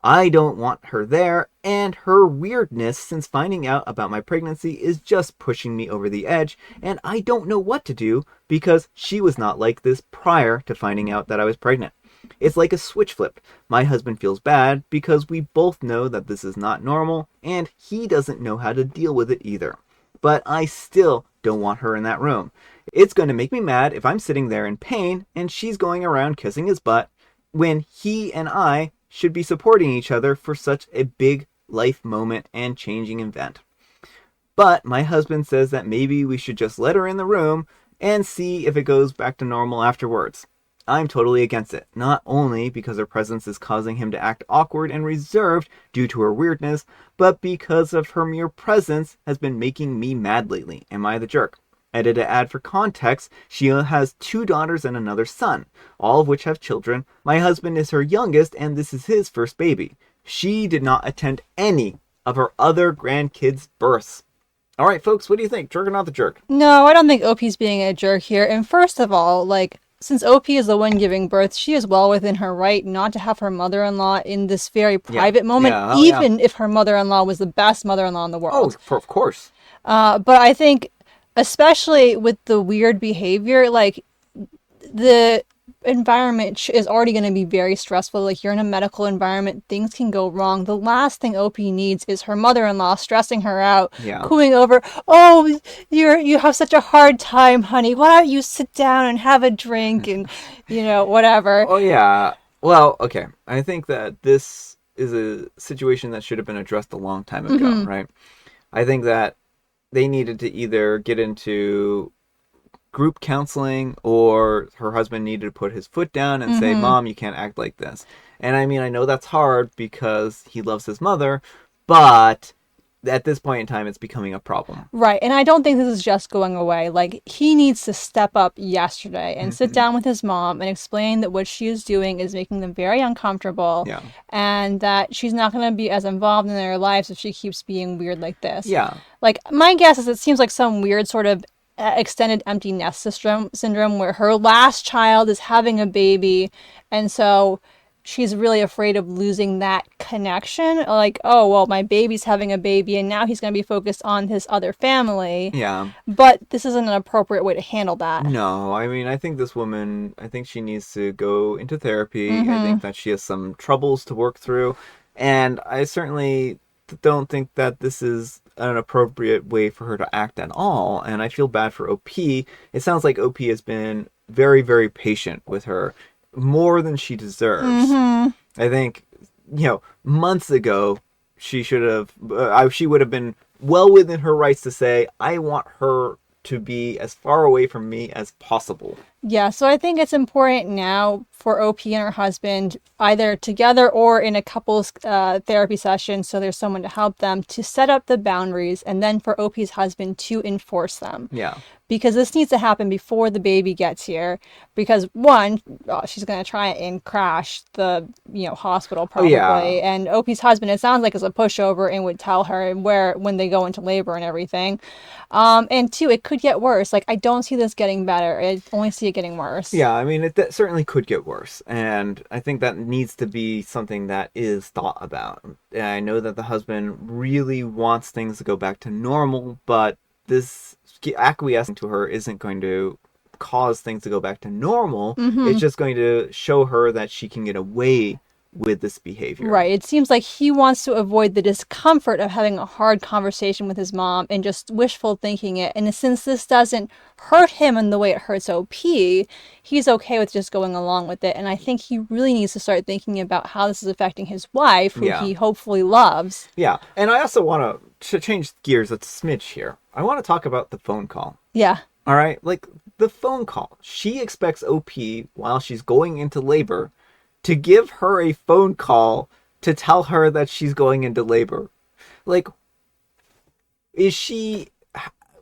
I don't want her there, and her weirdness since finding out about my pregnancy is just pushing me over the edge, and I don't know what to do because she was not like this prior to finding out that I was pregnant. It's like a switch flipped. My husband feels bad because we both know that this is not normal, and he doesn't know how to deal with it either. But I still don't want her in that room. It's going to make me mad if I'm sitting there in pain and she's going around kissing his butt when he and I should be supporting each other for such a big life moment and changing event. But my husband says that maybe we should just let her in the room and see if it goes back to normal afterwards. I'm totally against it, not only because her presence is causing him to act awkward and reserved due to her weirdness, but because of her mere presence has been making me mad lately. Am I the jerk? Edited ad for context, she has 2 daughters and another son, all of which have children. My husband is her youngest, and this is his first baby. She did not attend any of her other grandkids' births. Alright folks, what do you think? Jerk or not the jerk? No, I don't think OP's being a jerk here. And first of all, since OP is the one giving birth, she is well within her right not to have her mother-in-law in this very private moment, even if her mother-in-law was the best mother-in-law in the world. Of course. But I think, especially with the weird behavior, like, the environment is already going to be very stressful. Like, you're in a medical environment, things can go wrong. The last thing OP needs is her mother-in-law stressing her out, cooing over, oh, you have such a hard time, honey, why don't you sit down and have a drink, and whatever. Oh yeah, well, okay, I think that this is a situation that should have been addressed a long time ago, right? I think that they needed to either get into group counseling, or her husband needed to put his foot down and say, Mom, you can't act like this. And I mean, I know that's hard because he loves his mother, but at this point in time, it's becoming a problem. Right. And I don't think this is just going away. Like, he needs to step up yesterday and sit down with his mom and explain that what she is doing is making them very uncomfortable, and that she's not going to be as involved in their lives if she keeps being weird like this. Yeah. Like, my guess is it seems like some weird sort of extended empty nest syndrome where her last child is having a baby, and so she's really afraid of losing that connection. Like, oh, well, my baby's having a baby and now he's going to be focused on his other family. Yeah. But this isn't an appropriate way to handle that. No, I mean, I think this woman, I think she needs to go into therapy. I think that she has some troubles to work through, and I certainly don't think that this is an appropriate way for her to act at all, and I feel bad for OP. It sounds like OP has been very, very patient with her, more than she deserves. I think, months ago, she would have been well within her rights to say, I want her to be as far away from me as possible. Yeah, so I think it's important now for OP and her husband, either together or in a couples therapy session, so there's someone to help them, to set up the boundaries, and then for OP's husband to enforce them. Yeah. Because this needs to happen before the baby gets here. Because one, she's going to try and crash the hospital probably. And OP's husband, it sounds like, is a pushover and would tell her when they go into labor and everything. And two, it could get worse. Like, I don't see this getting better. I only see it getting worse. Yeah, I mean, it certainly could get worse. And I think that needs to be something that is thought about. I know that the husband really wants things to go back to normal, but this acquiescing to her isn't going to cause things to go back to normal. It's just going to show her that she can get away with this behavior. Right. It seems like he wants to avoid the discomfort of having a hard conversation with his mom and just wishful thinking it. And since this doesn't hurt him in the way it hurts OP, he's okay with just going along with it. And I think he really needs to start thinking about how this is affecting his wife, who he hopefully loves. Yeah. And I also want to change gears a smidge here. I want to talk about the phone call. Yeah. All right? Like, the phone call. She expects OP, while she's going into labor, to give her a phone call to tell her that she's going into labor. Like, is she...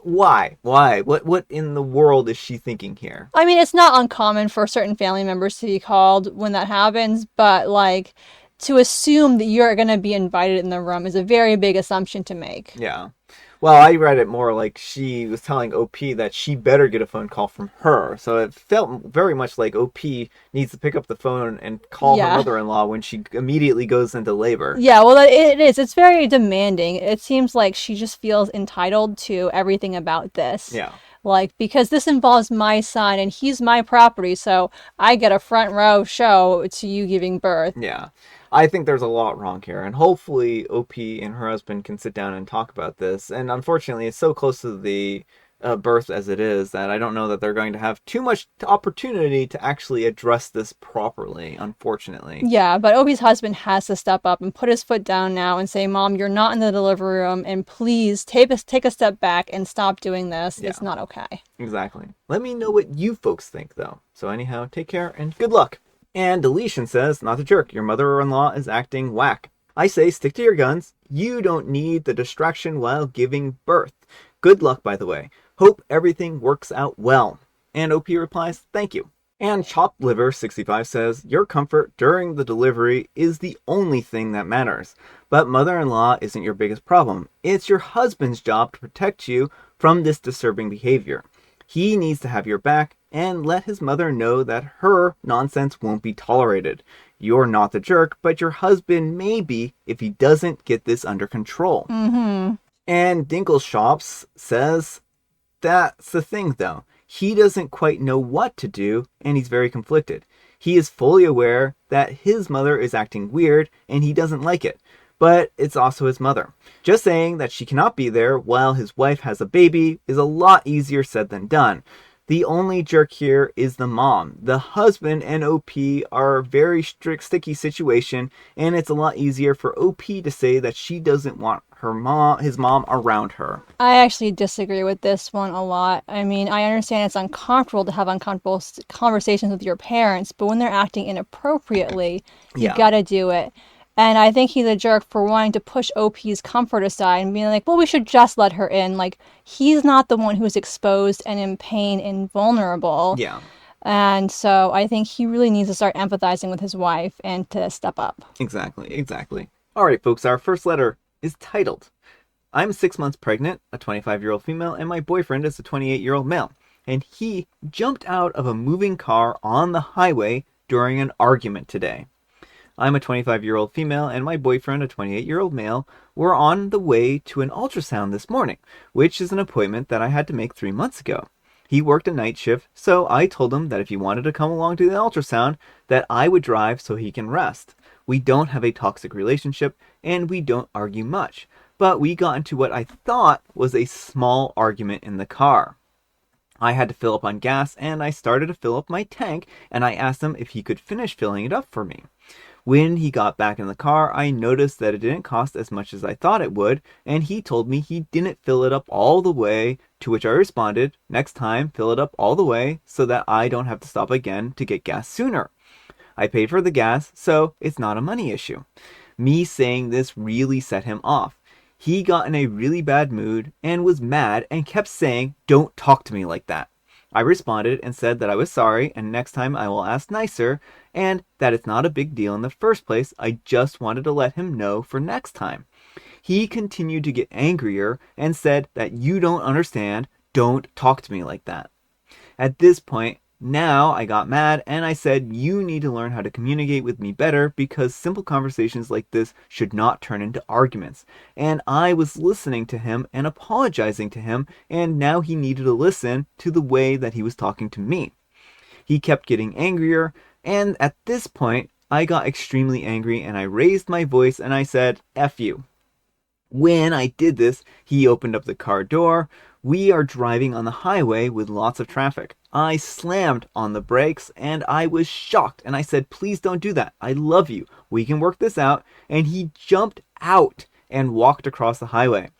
Why? What in the world is she thinking here? I mean, it's not uncommon for certain family members to be called when that happens, but, like, to assume that you're going to be invited in the room is a very big assumption to make. Yeah. Well, I read it more like she was telling OP that she better get a phone call from her. So it felt very much like OP needs to pick up the phone and call her mother-in-law when she immediately goes into labor. Yeah, well, it is. It's very demanding. It seems like she just feels entitled to everything about this. Yeah. Like, because this involves my son and he's my property, so I get a front row show to you giving birth. Yeah. I think there's a lot wrong here, and hopefully OP and her husband can sit down and talk about this. And unfortunately, it's so close to the birth as it is that I don't know that they're going to have too much opportunity to actually address this properly, unfortunately. Yeah, but OP's husband has to step up and put his foot down now and say, Mom, you're not in the delivery room, and please take a step back and stop doing this. Yeah. It's not okay. Exactly. Let me know what you folks think, though. So anyhow, take care and good luck. And Deletion says, not a jerk, your mother-in-law is acting whack. I say stick to your guns. You don't need the distraction while giving birth. Good luck, by the way. Hope everything works out well. And OP replies, thank you. And Chopped Liver 65 says, your comfort during the delivery is the only thing that matters. But mother-in-law isn't your biggest problem. It's your husband's job to protect you from this disturbing behavior. He needs to have your back and let his mother know that her nonsense won't be tolerated. You're not the jerk, but your husband may be if he doesn't get this under control. Mm-hmm. And Dinkleshops says that's the thing, though. He doesn't quite know what to do, and he's very conflicted. He is fully aware that his mother is acting weird, and he doesn't like it. But it's also his mother. Just saying that she cannot be there while his wife has a baby is a lot easier said than done. The only jerk here is the mom. The husband and OP are a very strict, sticky situation, and it's a lot easier for OP to say that she doesn't want his mom around her. I actually disagree with this one a lot. I mean, I understand it's uncomfortable to have uncomfortable conversations with your parents, but when they're acting inappropriately, you gotta do it. And I think he's a jerk for wanting to push OP's comfort aside and being like, well, we should just let her in. Like, he's not the one who's exposed and in pain and vulnerable. Yeah. And so I think he really needs to start empathizing with his wife and to step up. Exactly. All right, folks, our first letter is titled, I'm 6 months pregnant, a 25-year-old female, and my boyfriend is a 28-year-old male. And he jumped out of a moving car on the highway during an argument today. I'm a 25-year-old female, and my boyfriend, a 28-year-old male, were on the way to an ultrasound this morning, which is an appointment that I had to make 3 months ago. He worked a night shift, so I told him that if he wanted to come along to the ultrasound, that I would drive so he can rest. We don't have a toxic relationship, and we don't argue much, but we got into what I thought was a small argument in the car. I had to fill up on gas, and I started to fill up my tank, and I asked him if he could finish filling it up for me. When he got back in the car, I noticed that it didn't cost as much as I thought it would, and he told me he didn't fill it up all the way, to which I responded, next time, fill it up all the way so that I don't have to stop again to get gas sooner. I paid for the gas, so it's not a money issue. Me saying this really set him off. He got in a really bad mood and was mad and kept saying, don't talk to me like that. I responded and said that I was sorry and next time I will ask nicer and that it's not a big deal in the first place. I just wanted to let him know for next time. He continued to get angrier and said that you don't understand. Don't talk to me like that. At this point, now I got mad and I said you need to learn how to communicate with me better because simple conversations like this should not turn into arguments. And I was listening to him and apologizing to him, and now he needed to listen to the way that he was talking to me. He kept getting angrier, and at this point I got extremely angry and I raised my voice and I said, F you. When I did this, he opened up the car door. We are driving on the highway with lots of traffic. I slammed on the brakes and I was shocked and I said, please don't do that. I love you. We can work this out. And he jumped out and walked across the highway.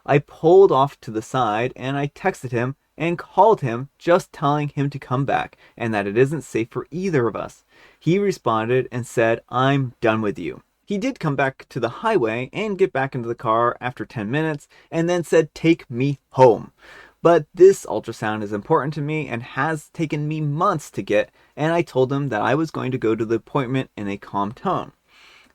I pulled off to the side and I texted him and called him, just telling him to come back and that it isn't safe for either of us. He responded and said, I'm done with you. He did come back to the highway and get back into the car after 10 minutes and then said, take me home. But this ultrasound is important to me and has taken me months to get, and I told him that I was going to go to the appointment in a calm tone.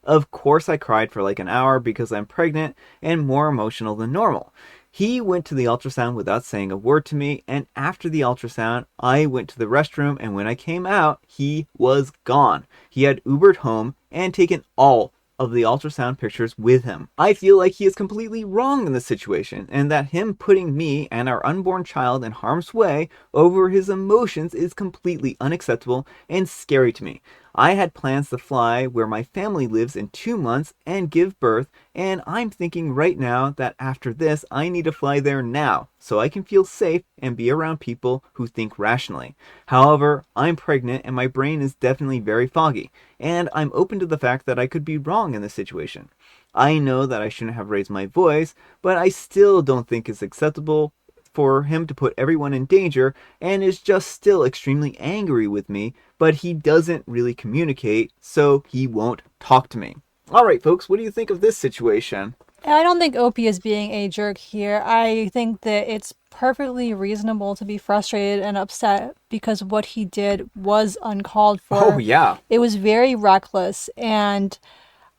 Of course I cried for like an hour because I'm pregnant and more emotional than normal. He went to the ultrasound without saying a word to me, and after the ultrasound, I went to the restroom, and when I came out, he was gone. He had Ubered home and taken all of the ultrasound pictures with him. I feel like he is completely wrong in this situation, and that him putting me and our unborn child in harm's way over his emotions is completely unacceptable and scary to me. I had plans to fly where my family lives in 2 months and give birth, and I'm thinking right now that after this I need to fly there now so I can feel safe and be around people who think rationally. However, I'm pregnant and my brain is definitely very foggy, and I'm open to the fact that I could be wrong in this situation. I know that I shouldn't have raised my voice, but I still don't think it's acceptable for him to put everyone in danger and is just still extremely angry with me, but he doesn't really communicate, so he won't talk to me. All right, folks, what do you think of this situation? I don't think Opie is being a jerk here. I think that it's perfectly reasonable to be frustrated and upset because what he did was uncalled for. Oh, yeah. It was very reckless, and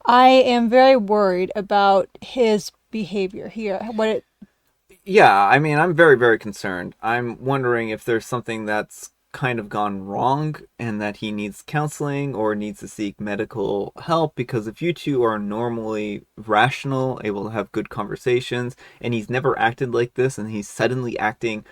I am very worried about his behavior here. Yeah, I mean, I'm very, very concerned. I'm wondering if there's something that's kind of gone wrong and that he needs counseling or needs to seek medical help, because if you two are normally rational, able to have good conversations, and he's never acted like this and he's suddenly acting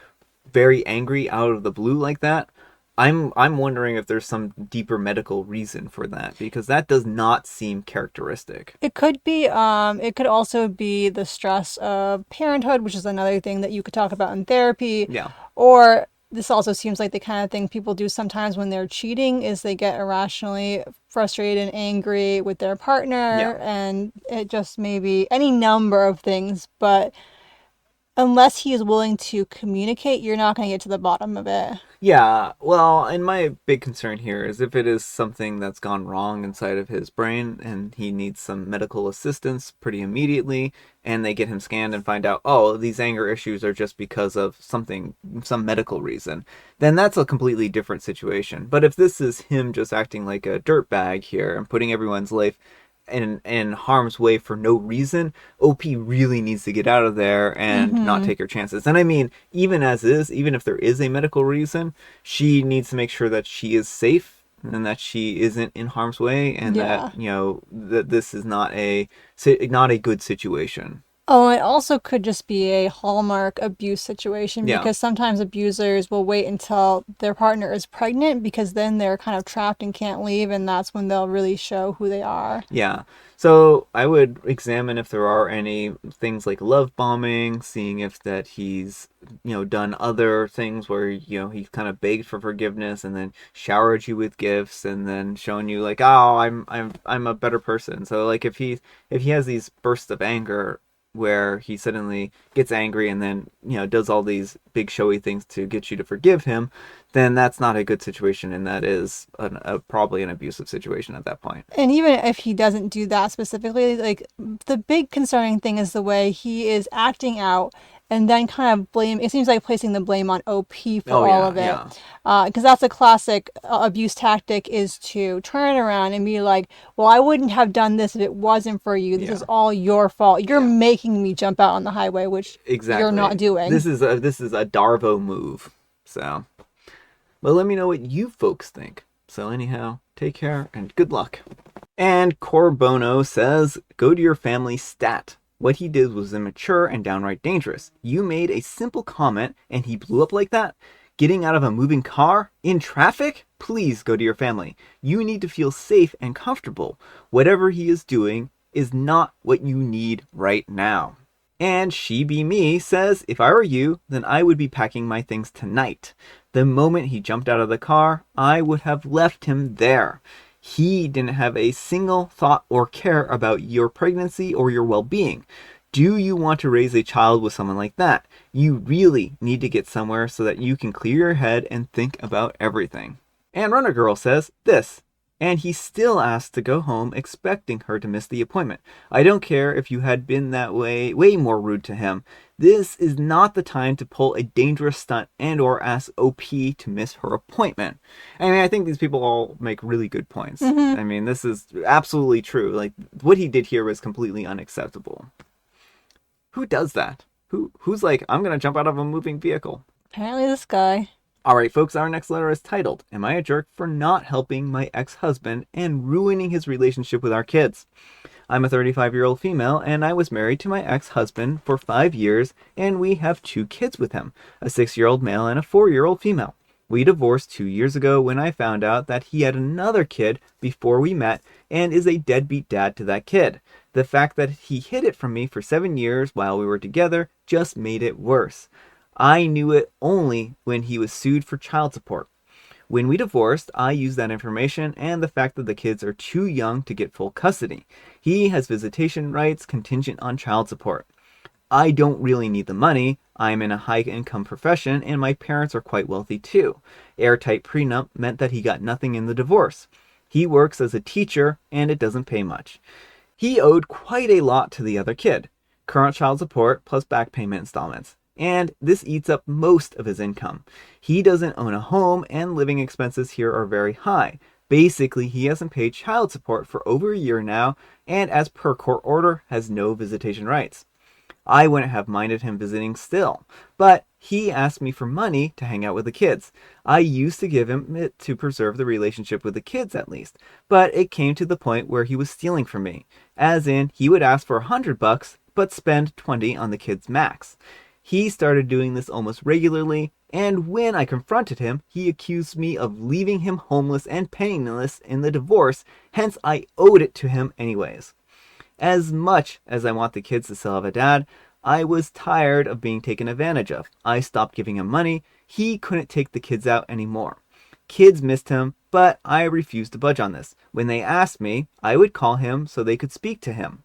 very angry out of the blue like that, I'm wondering if there's some deeper medical reason for that, because that does not seem characteristic. It could be, it could also be the stress of parenthood, which is another thing that you could talk about in therapy. Yeah. Or this also seems like the kind of thing people do sometimes when they're cheating, is they get irrationally frustrated and angry with their partner. Yeah. And it just may be any number of things, but unless he is willing to communicate, you're not going to get to the bottom of it. Yeah, well, and my big concern here is if it is something that's gone wrong inside of his brain and he needs some medical assistance pretty immediately, and they get him scanned and find out, oh, these anger issues are just because of something, some medical reason, then that's a completely different situation. But if this is him just acting like a dirtbag here and putting everyone's life in harm's way for no reason, OP really needs to get out of there and not take her chances. And I mean, even as is, even if there is a medical reason, she needs to make sure that she is safe and that she isn't in harm's way, and that, you know, that this is not a good situation. Oh, it also could just be a hallmark abuse situation, Yeah. because sometimes abusers will wait until their partner is pregnant, because then they're kind of trapped and can't leave, and that's when they'll really show who they are. Yeah. So I would examine if there are any things like love bombing, seeing if that he's, you know, done other things where, you know, he's kind of begged for forgiveness and then showered you with gifts and then shown you like, oh, I'm a better person. So like if he has these bursts of anger where he suddenly gets angry and then, you know, does all these big showy things to get you to forgive him, then that's not a good situation, and that is probably an abusive situation at that point. And even if he doesn't do that specifically, like, the big concerning thing is the way he is acting out, and then kind of it seems like placing the blame on OP for all of it. Yeah. Because that's a classic abuse tactic, is to turn it around and be like, well, I wouldn't have done this if it wasn't for you. This is all your fault. You're making me jump out on the highway, which you're not doing. This is a Darvo move. So, but let me know what you folks think. So anyhow, take care and good luck. And Corbono says, go to your family stat. What he did was immature and downright dangerous. You made a simple comment and he blew up like that? Getting out of a moving car? In traffic? Please go to your family. You need to feel safe and comfortable. Whatever he is doing is not what you need right now. And She Be Me says, if I were you, then I would be packing my things tonight. The moment he jumped out of the car, I would have left him there. He didn't have a single thought or care about your pregnancy or your well-being. Do you want to raise a child with someone like that? You really need to get somewhere so that you can clear your head and think about everything. And Runner Girl says this, and he still asked to go home, expecting her to miss the appointment. I don't care if you had been that way more rude to him. This is not the time to pull a dangerous stunt and or ask OP to miss her appointment. I mean, I think these people all make really good points. I mean, this is absolutely true. Like, what he did here was completely unacceptable. Who does that? Who's like, I'm going to jump out of a moving vehicle? Apparently this guy. All right, folks, our next letter is titled, Am I a Jerk for Not Helping My Ex-Husband and Ruining His Relationship with Our Kids? I'm a 35-year-old female, and I was married to my ex-husband for 5 years, and we have 2 kids with him, a 6-year-old male and a 4-year-old female. We divorced 2 years ago when I found out that he had another kid before we met and is a deadbeat dad to that kid. The fact that he hid it from me for 7 years while we were together just made it worse. I knew it only when he was sued for child support. When we divorced, I used that information and the fact that the kids are too young to get full custody. He has visitation rights contingent on child support. I don't really need the money. I'm in a high-income profession and my parents are quite wealthy too. Airtight prenup meant that he got nothing in the divorce. He works as a teacher and it doesn't pay much. He owed quite a lot to the other kid. Current child support plus back payment installments. And this eats up most of his income. He doesn't own a home and living expenses here are very high. Basically, he hasn't paid child support for over a year now and as per court order has no visitation rights. I wouldn't have minded him visiting still, but He asked me for money to hang out with the kids. I used to give him it to preserve the relationship with the kids at least, but it came to the point where he was stealing from me. As in, he would ask for $100, but spend 20 on the kids max. He started doing this almost regularly, and when I confronted him, he accused me of leaving him homeless and penniless in the divorce, hence I owed it to him anyways. As much as I want the kids to still have a dad, I was tired of being taken advantage of. I stopped giving him money. He couldn't take the kids out anymore. Kids missed him, but I refused to budge on this. When they asked me, I would call him so they could speak to him.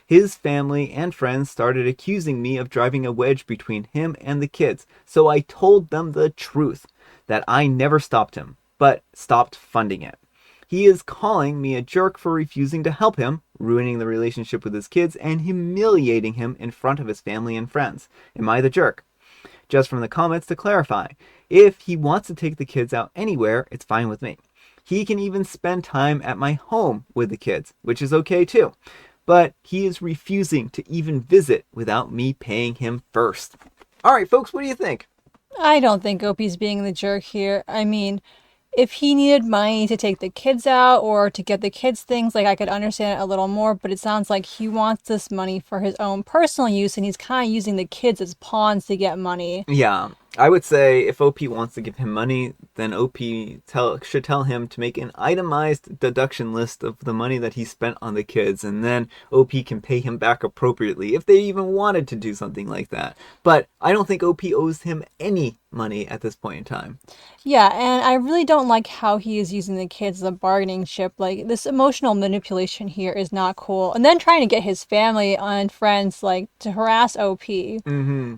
His family and friends started accusing me of driving a wedge between him and the kids, so I told them the truth, that I never stopped him, but stopped funding it. He is calling me a jerk for refusing to help him, ruining the relationship with his kids, and humiliating him in front of his family and friends. Am I the jerk? Just from the comments to clarify, if he wants to take the kids out anywhere, it's fine with me. He can even spend time at my home with the kids, which is okay too. But he is refusing to even visit without me paying him first. All right, folks, what do you think? I don't think OP's being the jerk here. I mean, if he needed money to take the kids out or to get the kids things, like I could understand it a little more, but it sounds like he wants this money for his own personal use and he's kind of using the kids as pawns to get money. Yeah, I would say if OP wants to give him money, then OP should tell him to make an itemized deduction list of the money that he spent on the kids, and then OP can pay him back appropriately if they even wanted to do something like that. But I don't think OP owes him any money at this point in time. Yeah, and I really don't like how he is using the kids as a bargaining chip. Like, this emotional manipulation here is not cool. And then trying to get his family and friends, like, to harass OP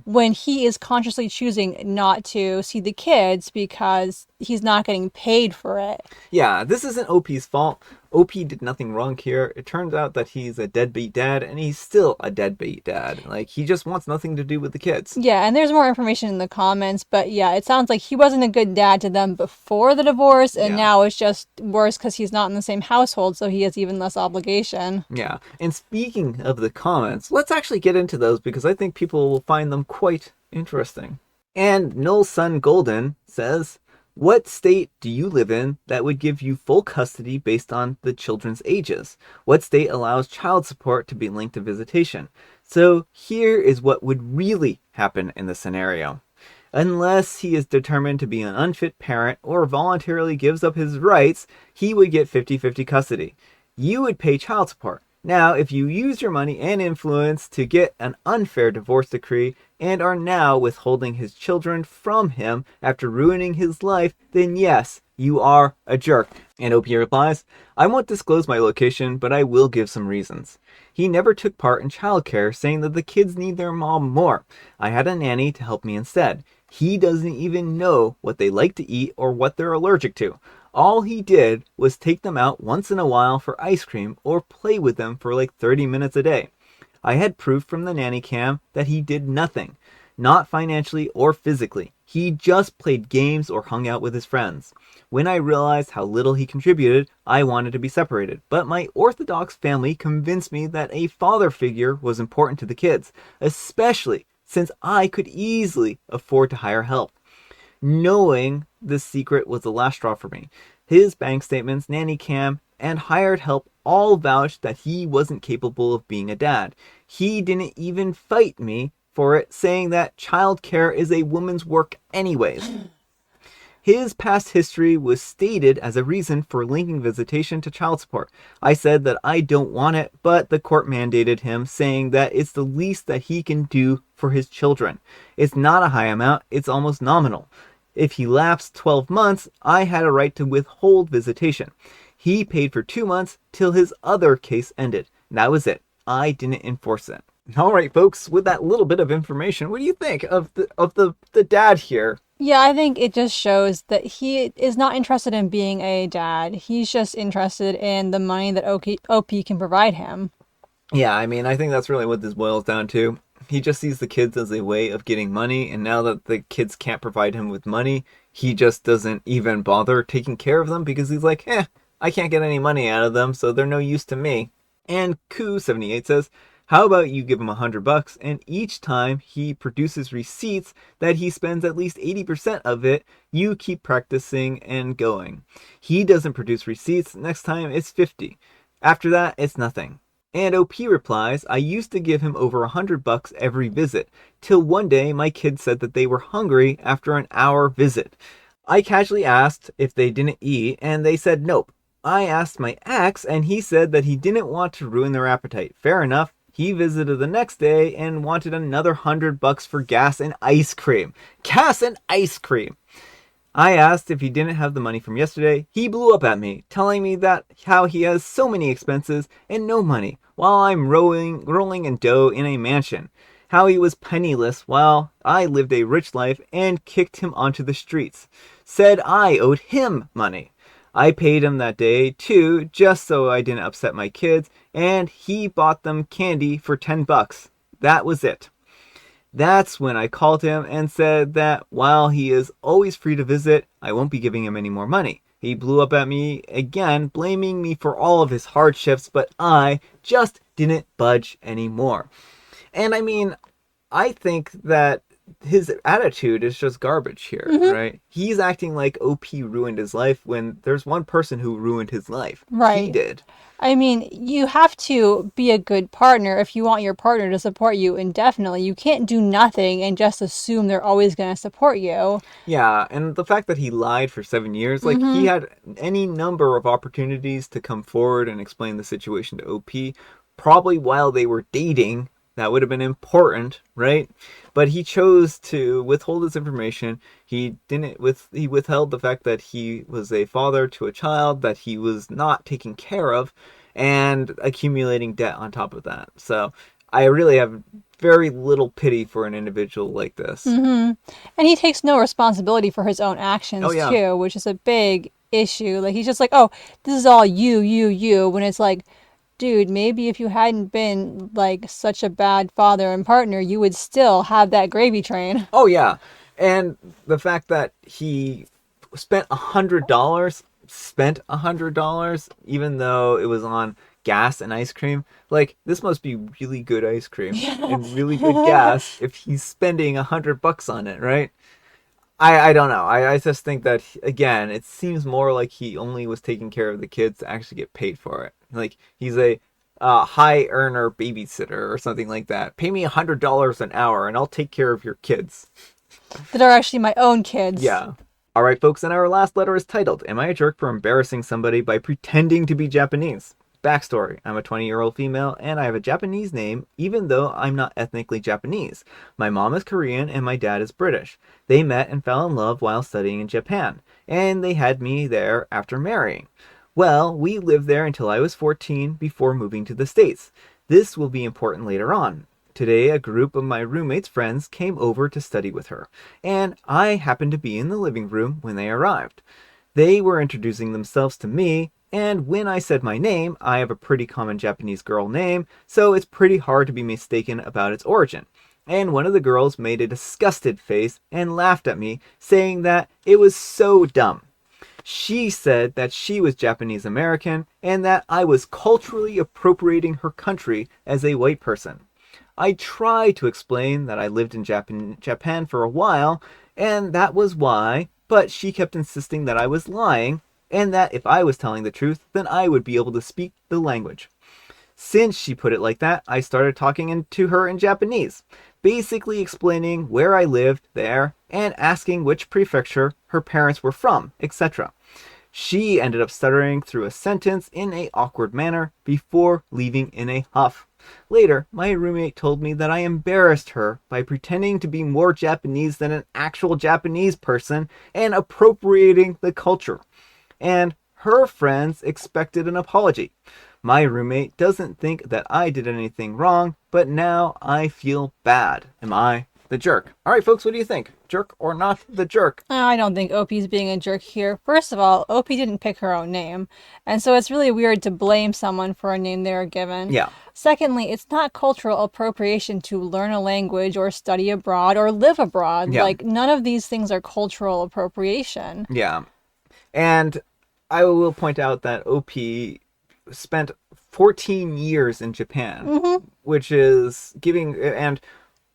when he is consciously choosing not to see the kids because he's not getting paid for it. Yeah, this isn't OP's fault. OP did nothing wrong here. It turns out that he's a deadbeat dad, and he's still a deadbeat dad. Like, he just wants nothing to do with the kids. Yeah, and there's more information in the comments, but yeah, it sounds like he wasn't a good dad to them before the divorce, and now it's just worse because he's not in the same household, so he has even less obligation. Yeah, and speaking of the comments, let's actually get into those because I think people will find them quite interesting. And Null Sun Golden says, what state do you live in that would give you full custody based on the children's ages? What state allows child support to be linked to visitation? So here is what would really happen in the scenario. Unless he is determined to be an unfit parent or voluntarily gives up his rights, he would get 50-50 custody. You would pay child support. Now, if you use your money and influence to get an unfair divorce decree and are now withholding his children from him after ruining his life, then yes, you are a jerk. And OP replies, I won't disclose my location, but I will give some reasons. He never took part in childcare, saying that the kids need their mom more. I had a nanny to help me instead. He doesn't even know what they like to eat or what they're allergic to. All he did was take them out once in a while for ice cream or play with them for like 30 minutes a day. I had proof from the nanny cam that he did nothing, not financially or physically. He just played games or hung out with his friends. When I realized how little he contributed, I wanted to be separated, but my Orthodox family convinced me that a father figure was important to the kids, especially since I could easily afford to hire help. Knowing this secret was the last straw for me. His bank statements, nanny cam, and hired help all vouched that he wasn't capable of being a dad. He didn't even fight me for it, saying that childcare is a woman's work anyways. His past history was stated as a reason for linking visitation to child support. I said that I don't want it, but the court mandated him, saying that it's the least that he can do for his children. It's not a high amount, it's almost nominal. If he lapsed 12 months, I had a right to withhold visitation. He paid for 2 months till his other case ended. That was it. I didn't enforce it. All right, folks, with that little bit of information, what do you think of the dad here? Yeah, I think it just shows that he is not interested in being a dad. He's just interested in the money that OP can provide him. Yeah, I mean, I think that's really what this boils down to. He just sees the kids as a way of getting money, and now that the kids can't provide him with money, he just doesn't even bother taking care of them because he's like, I can't get any money out of them, so they're no use to me. And Koo78 says, How about you give him $100 and each time he produces receipts that he spends at least 80% of it, you keep practicing and going. He doesn't produce receipts, next time it's 50. After that, it's nothing. And OP replies, I used to give him over $100 every visit, till one day my kids said that they were hungry after an hour visit. I casually asked if they didn't eat, and they said nope. I asked my ex, and he said that he didn't want to ruin their appetite. Fair enough. He visited the next day and wanted another $100 for gas and ice cream. Gas and ice cream! I asked if he didn't have the money from yesterday. He blew up at me, telling me that how he has so many expenses and no money, while I'm rolling in dough in a mansion. How he was penniless while I lived a rich life and kicked him onto the streets. Said I owed him money. I paid him that day too, just so I didn't upset my kids, and he bought them candy for $10. That was it. That's when I called him and said that while he is always free to visit, I won't be giving him any more money. He blew up at me again, blaming me for all of his hardships, but I just didn't budge anymore. And I mean, I think that his attitude is just garbage here, right? He's acting like OP ruined his life when there's one person who ruined his life. Right. He did. I mean, you have to be a good partner if you want your partner to support you indefinitely. You can't do nothing and just assume they're always going to support you. Yeah, and the fact that he lied for 7 years, like, he had any number of opportunities to come forward and explain the situation to OP, probably while they were dating. That would have been important, right? But he chose to withhold this information. He withheld the fact that he was a father to a child that he was not taking care of, and accumulating debt on top of that. So I really have very little pity for an individual like this. And he takes no responsibility for his own actions too, which is a big issue. Like, he's just like, oh, this is all you, when it's like, dude, maybe if you hadn't been like such a bad father and partner, you would still have that gravy train. Oh yeah. And the fact that he spent $100, even though it was on gas and ice cream, like, this must be really good ice cream and really good gas if he's spending $100 on it, right? I don't know. I just think that, again, it seems more like he only was taking care of the kids to actually get paid for it. Like, he's a high earner babysitter or something like that. Pay me $100 an hour and I'll take care of your kids. That are actually my own kids. Yeah. All right, folks, and our last letter is titled, Am I a Jerk for Embarrassing Somebody by Pretending to be Japanese? Backstory, I'm a 20-year-old female, and I have a Japanese name, even though I'm not ethnically Japanese. My mom is Korean, and my dad is British. They met and fell in love while studying in Japan, and they had me there after marrying. Well, we lived there until I was 14 before moving to the States. This will be important later on. Today, a group of my roommate's friends came over to study with her, and I happened to be in the living room when they arrived. They were introducing themselves to me, and when I said my name, I have a pretty common Japanese girl name, so it's pretty hard to be mistaken about its origin. And one of the girls made a disgusted face and laughed at me, saying that it was so dumb. She said that she was Japanese American and that I was culturally appropriating her country as a white person. I tried to explain that I lived in Japan for a while, and that was why, but she kept insisting that I was lying, and that if I was telling the truth, then I would be able to speak the language. Since she put it like that, I started talking to her in Japanese, basically explaining where I lived there and asking which prefecture her parents were from, etc. She ended up stuttering through a sentence in an awkward manner before leaving in a huff. Later, my roommate told me that I embarrassed her by pretending to be more Japanese than an actual Japanese person and appropriating the culture. And her friends expected an apology. My roommate doesn't think that I did anything wrong, but now I feel bad. Am I the jerk? All right, folks, what do you think? Jerk or not the jerk? I don't think OP's being a jerk here. First of all, OP didn't pick her own name, and so it's really weird to blame someone for a name they were given. Yeah. Secondly, it's not cultural appropriation to learn a language or study abroad or live abroad. Yeah. Like, none of these things are cultural appropriation. Yeah. And I will point out that OP spent 14 years in Japan, Mm-hmm. which is giving, and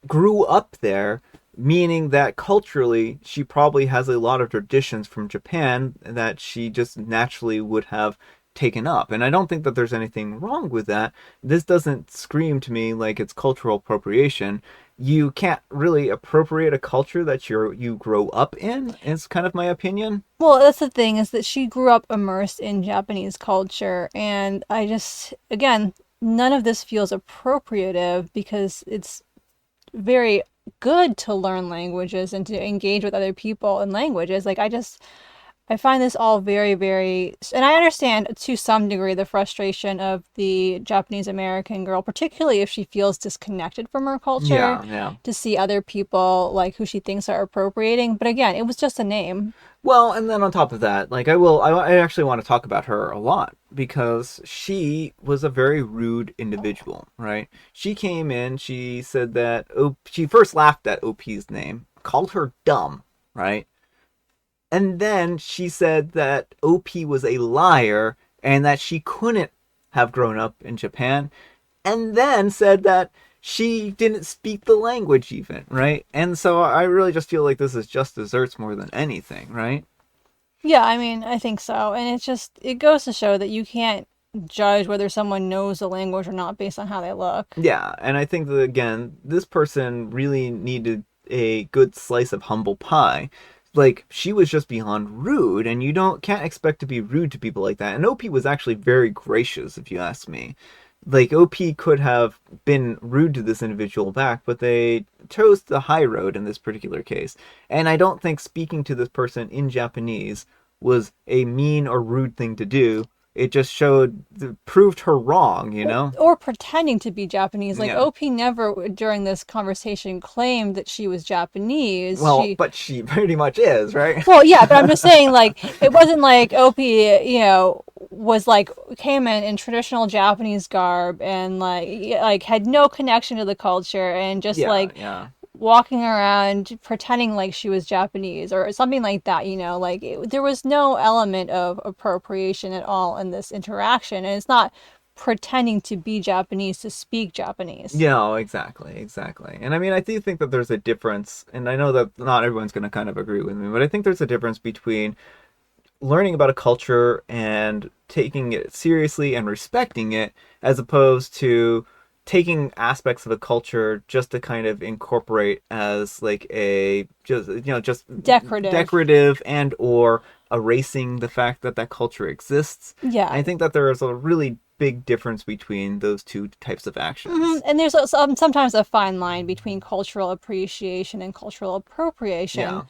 grew up there, meaning that culturally she probably has a lot of traditions from Japan that she just naturally would have taken up. And I don't think that there's anything wrong with that. This doesn't scream to me like it's cultural appropriation. You can't really appropriate a culture that you grow up in, is kind of my opinion. Well, that's the thing, is that she grew up immersed in Japanese culture, and I just, again, none of this feels appropriative because it's very good to learn languages and to engage with other people in languages. Like, I find this all very, very, and I understand to some degree the frustration of the Japanese American girl, particularly if she feels disconnected from her culture, Yeah, yeah. to see other people like who she thinks are appropriating. But again, it was just a name. Well, and then on top of that, like I actually want to talk about her a lot because she was a very rude individual, right? She came in, she said that she first laughed at OP's name, called her dumb, right? And then she said that OP was a liar and that she couldn't have grown up in Japan. And then said that she didn't speak the language even, right? And so I really just feel like this is just desserts more than anything, right? Yeah, I mean, I think so. And it goes to show that you can't judge whether someone knows the language or not based on how they look. Yeah, and I think that again, this person really needed a good slice of humble pie. Like she was just beyond rude, and you don't can't expect to be rude to people like that. And OP was actually very gracious, if you ask me. Like OP could have been rude to this individual back, but they chose the high road in this particular case. And I don't think speaking to this person in Japanese was a mean or rude thing to do. It just proved her wrong, you know? Or pretending to be Japanese. Like Yeah. OP never during this conversation claimed that she was Japanese. Well, but she pretty much is, right? Well, yeah, but I'm just saying, like, it wasn't like OP, was like came in traditional Japanese garb and like had no connection to the culture and just Yeah, like yeah. walking around pretending like she was Japanese or something like that, like there was no element of appropriation at all in this interaction, and it's not pretending to be Japanese to speak Japanese. Yeah, oh, exactly, exactly. And I mean, I do think that there's a difference, and I know that not everyone's going to kind of agree with me, but I think there's a difference between learning about a culture and taking it seriously and respecting it as opposed to taking aspects of a culture just to kind of incorporate as like a just decorative and or erasing the fact that that culture exists. Yeah. I think that there is a really big difference between those two types of actions. Mm-hmm. And there's sometimes a fine line between cultural appreciation and cultural appropriation. Yeah.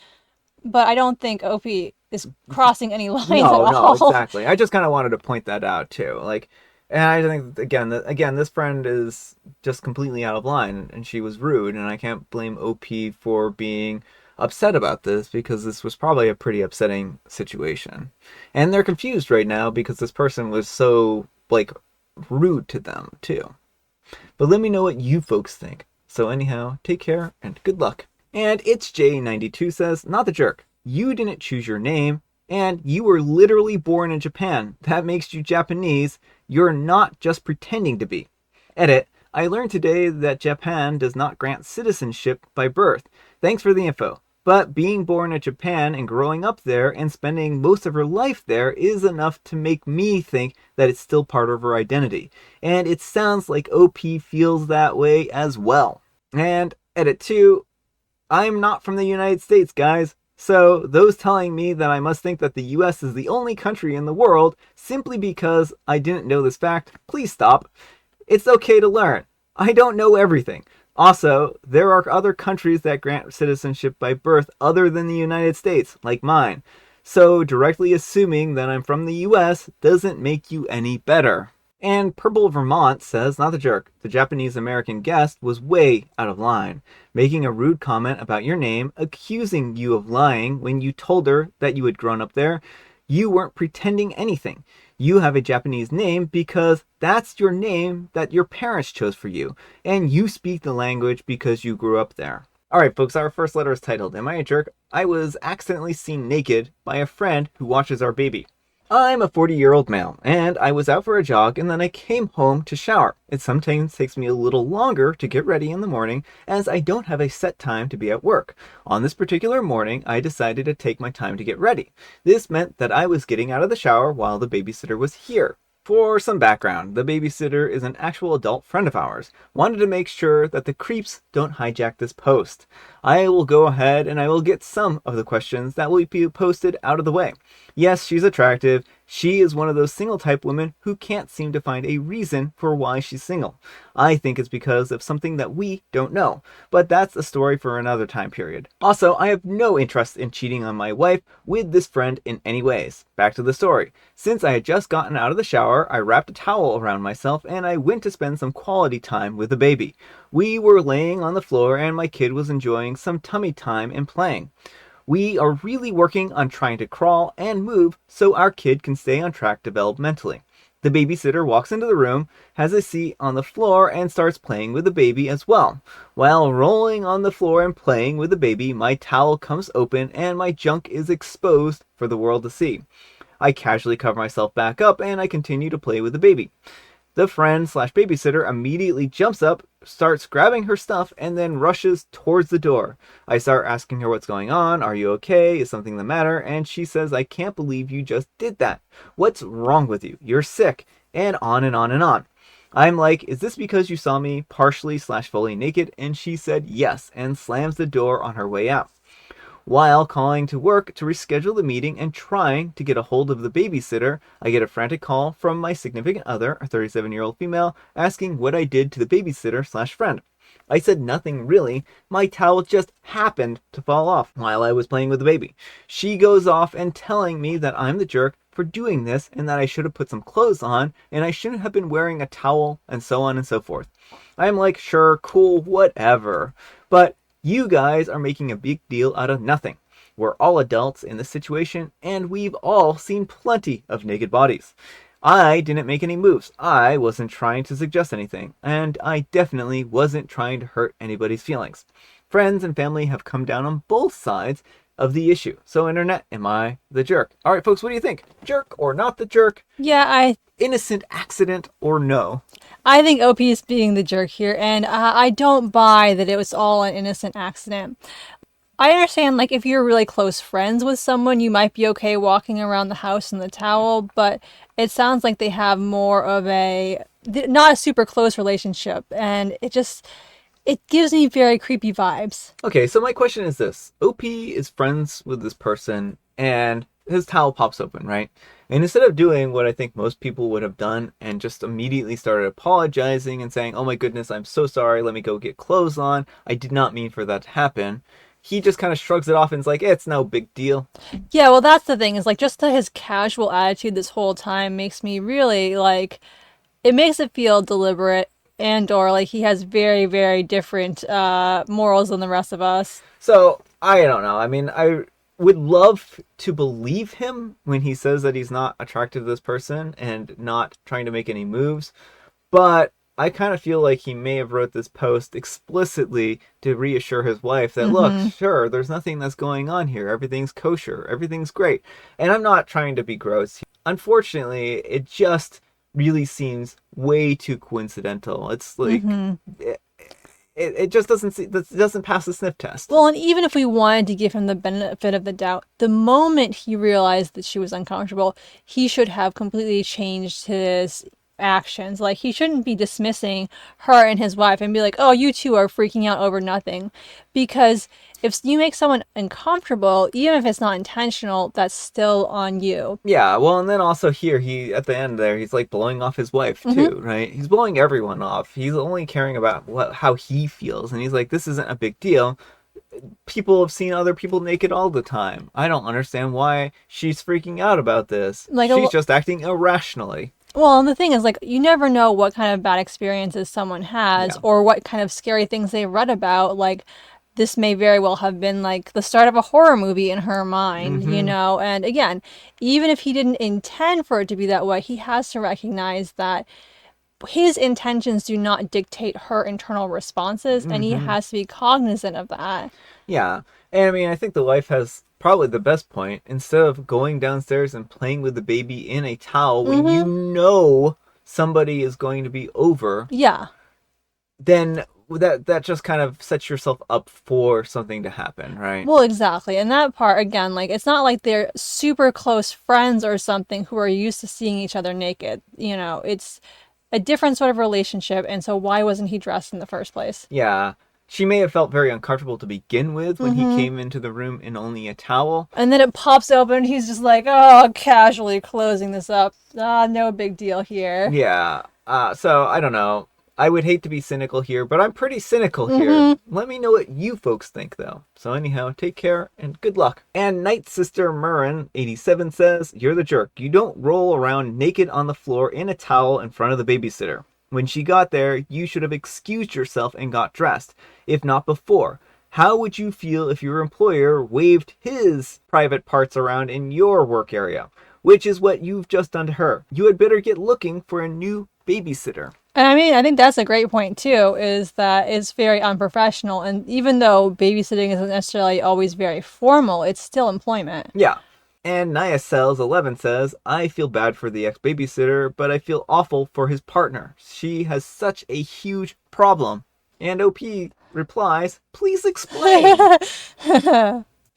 But I don't think OP is crossing any lines No, at all. no, exactly. I just kind of wanted to point that out too. Like, and I think again, this friend is just completely out of line, and she was rude, and I can't blame OP for being upset about this because this was probably a pretty upsetting situation, and they're confused right now because this person was so like rude to them too. But let me know what you folks think. So anyhow, take care and good luck. And it's J92 says, not the jerk. You didn't choose your name, and you were literally born in Japan. That makes you Japanese. You're not just pretending to be. Edit. I learned today that Japan does not grant citizenship by birth. Thanks for the info. But being born in Japan and growing up there and spending most of her life there is enough to make me think that it's still part of her identity. And it sounds like OP feels that way as well. And edit 2. I'm not from the United States, guys. So those telling me that I must think that the US is the only country in the world simply because I didn't know this fact, please stop. It's okay to learn. I don't know everything. Also, there are other countries that grant citizenship by birth other than the United States, like mine. So directly assuming that I'm from the US doesn't make you any better. And Purple Vermont says, not the jerk, the Japanese American guest was way out of line, making a rude comment about your name, accusing you of lying when you told her that you had grown up there. You weren't pretending anything. You have a Japanese name because that's your name that your parents chose for you, and you speak the language because you grew up there. Alright folks, our first letter is titled, Am I a Jerk? I was accidentally seen naked by a friend who watches our baby. I'm a 40-year-old male, and I was out for a jog and then I came home to shower. It sometimes takes me a little longer to get ready in the morning as I don't have a set time to be at work. On this particular morning, I decided to take my time to get ready. This meant that I was getting out of the shower while the babysitter was here. For some background, the babysitter is an actual adult friend of ours. Wanted to make sure that the creeps don't hijack this post. I will go ahead and I will get some of the questions that will be posted out of the way. Yes, she's attractive. She is one of those single type women who can't seem to find a reason for why she's single. I think it's because of something that we don't know, but that's a story for another time period. Also, I have no interest in cheating on my wife with this friend in any ways. Back to the story. Since I had just gotten out of the shower, I wrapped a towel around myself and I went to spend some quality time with the baby. We were laying on the floor and my kid was enjoying some tummy time and playing. We are really working on trying to crawl and move so our kid can stay on track developmentally. The babysitter walks into the room, has a seat on the floor, and starts playing with the baby as well. While rolling on the floor and playing with the baby, my towel comes open and my junk is exposed for the world to see. I casually cover myself back up and I continue to play with the baby. The friend slash babysitter immediately jumps up, starts grabbing her stuff, and then rushes towards the door. I start asking her what's going on. Are you okay? Is something the matter? And she says, I can't believe you just did that. What's wrong with you? You're sick. And on and on and on. I'm like, is this because you saw me partially slash fully naked? And she said yes, and slams the door on her way out. While calling to work to reschedule the meeting and trying to get a hold of the babysitter, I get a frantic call from my significant other, a 37-year-old female, asking what I did to the babysitter slash friend. I said nothing really. My towel just happened to fall off while I was playing with the baby. She goes off and telling me that I'm the jerk for doing this and that I should have put some clothes on and I shouldn't have been wearing a towel and so on and so forth. I'm like, sure, cool, whatever. But you guys are making a big deal out of nothing. We're all adults in this situation, and we've all seen plenty of naked bodies. I didn't make any moves. I wasn't trying to suggest anything, and I definitely wasn't trying to hurt anybody's feelings. Friends and family have come down on both sides of the issue. So, internet, am I the jerk? All right, folks, what do you think? Jerk or not the jerk? Yeah, Innocent accident or no? I think OP is being the jerk here, and I don't buy that it was all an innocent accident. I understand, like, if you're really close friends with someone, you might be okay walking around the house in the towel, but it sounds like they have more of not a super close relationship, and it gives me very creepy vibes. Okay, so my question is this. OP is friends with this person, and his towel pops open, right? And instead of doing what I think most people would have done and just immediately started apologizing and saying, oh my goodness, I'm so sorry, let me go get clothes on, I did not mean for that to happen, he just kind of shrugs it off and is like, it's no big deal. Yeah, well, that's the thing, is like just his casual attitude this whole time makes me really like, it makes it feel deliberate and or like he has very, very different morals than the rest of us. So, I don't know. I mean, I would love to believe him when he says that he's not attracted to this person and not trying to make any moves, but I kind of feel like he may have wrote this post explicitly to reassure his wife that, look, sure, there's nothing that's going on here. Everything's kosher. Everything's great. And I'm not trying to be gross. Unfortunately, it just really seems way too coincidental. It's like... It just doesn't pass the sniff test. Well, and even if we wanted to give him the benefit of the doubt, the moment he realized that she was uncomfortable, he should have completely changed his actions. Like, he shouldn't be dismissing her and his wife and be like, oh, you two are freaking out over nothing. Because if you make someone uncomfortable, even if it's not intentional, that's still on you. Yeah, well, and then also here, at the end there, he's like blowing off his wife too, right? He's blowing everyone off. He's only caring about how he feels. And he's like, this isn't a big deal. People have seen other people naked all the time. I don't understand why she's freaking out about this. Like, she's just acting irrationally. Well, and the thing is, like, you never know what kind of bad experiences someone has or what kind of scary things they read about. Like, this may very well have been, like, the start of a horror movie in her mind, you know? And again, even if he didn't intend for it to be that way, he has to recognize that his intentions do not dictate her internal responses, and he has to be cognizant of that. Yeah. And I mean, I think the wife has probably the best point. Instead of going downstairs and playing with the baby in a towel when you know somebody is going to be over, Yeah. then that just kind of sets yourself up for something to happen, right? Well, exactly. And that part, again, like, it's not like they're super close friends or something who are used to seeing each other naked. You know, it's a different sort of relationship. And so why wasn't he dressed in the first place? Yeah. She may have felt very uncomfortable to begin with when he came into the room in only a towel. And then it pops open. He's just like, oh, casually closing this up. No big deal here. Yeah. So, I don't know. I would hate to be cynical here, but I'm pretty cynical here. Let me know what you folks think, though. So anyhow, take care and good luck. And Night Sister Murrin, 87, says, "You're the jerk. You don't roll around naked on the floor in a towel in front of the babysitter. When she got there, you should have excused yourself and got dressed, if not before. How would you feel if your employer waved his private parts around in your work area? Which is what you've just done to her. You had better get looking for a new babysitter." And I mean, I think that's a great point too, is that it's very unprofessional. And even though babysitting isn't necessarily always very formal, it's still employment. Yeah. And Naya Cells 11 says, "I feel bad for the ex-babysitter, but I feel awful for his partner. She has such a huge problem." And OP replies, "Please explain."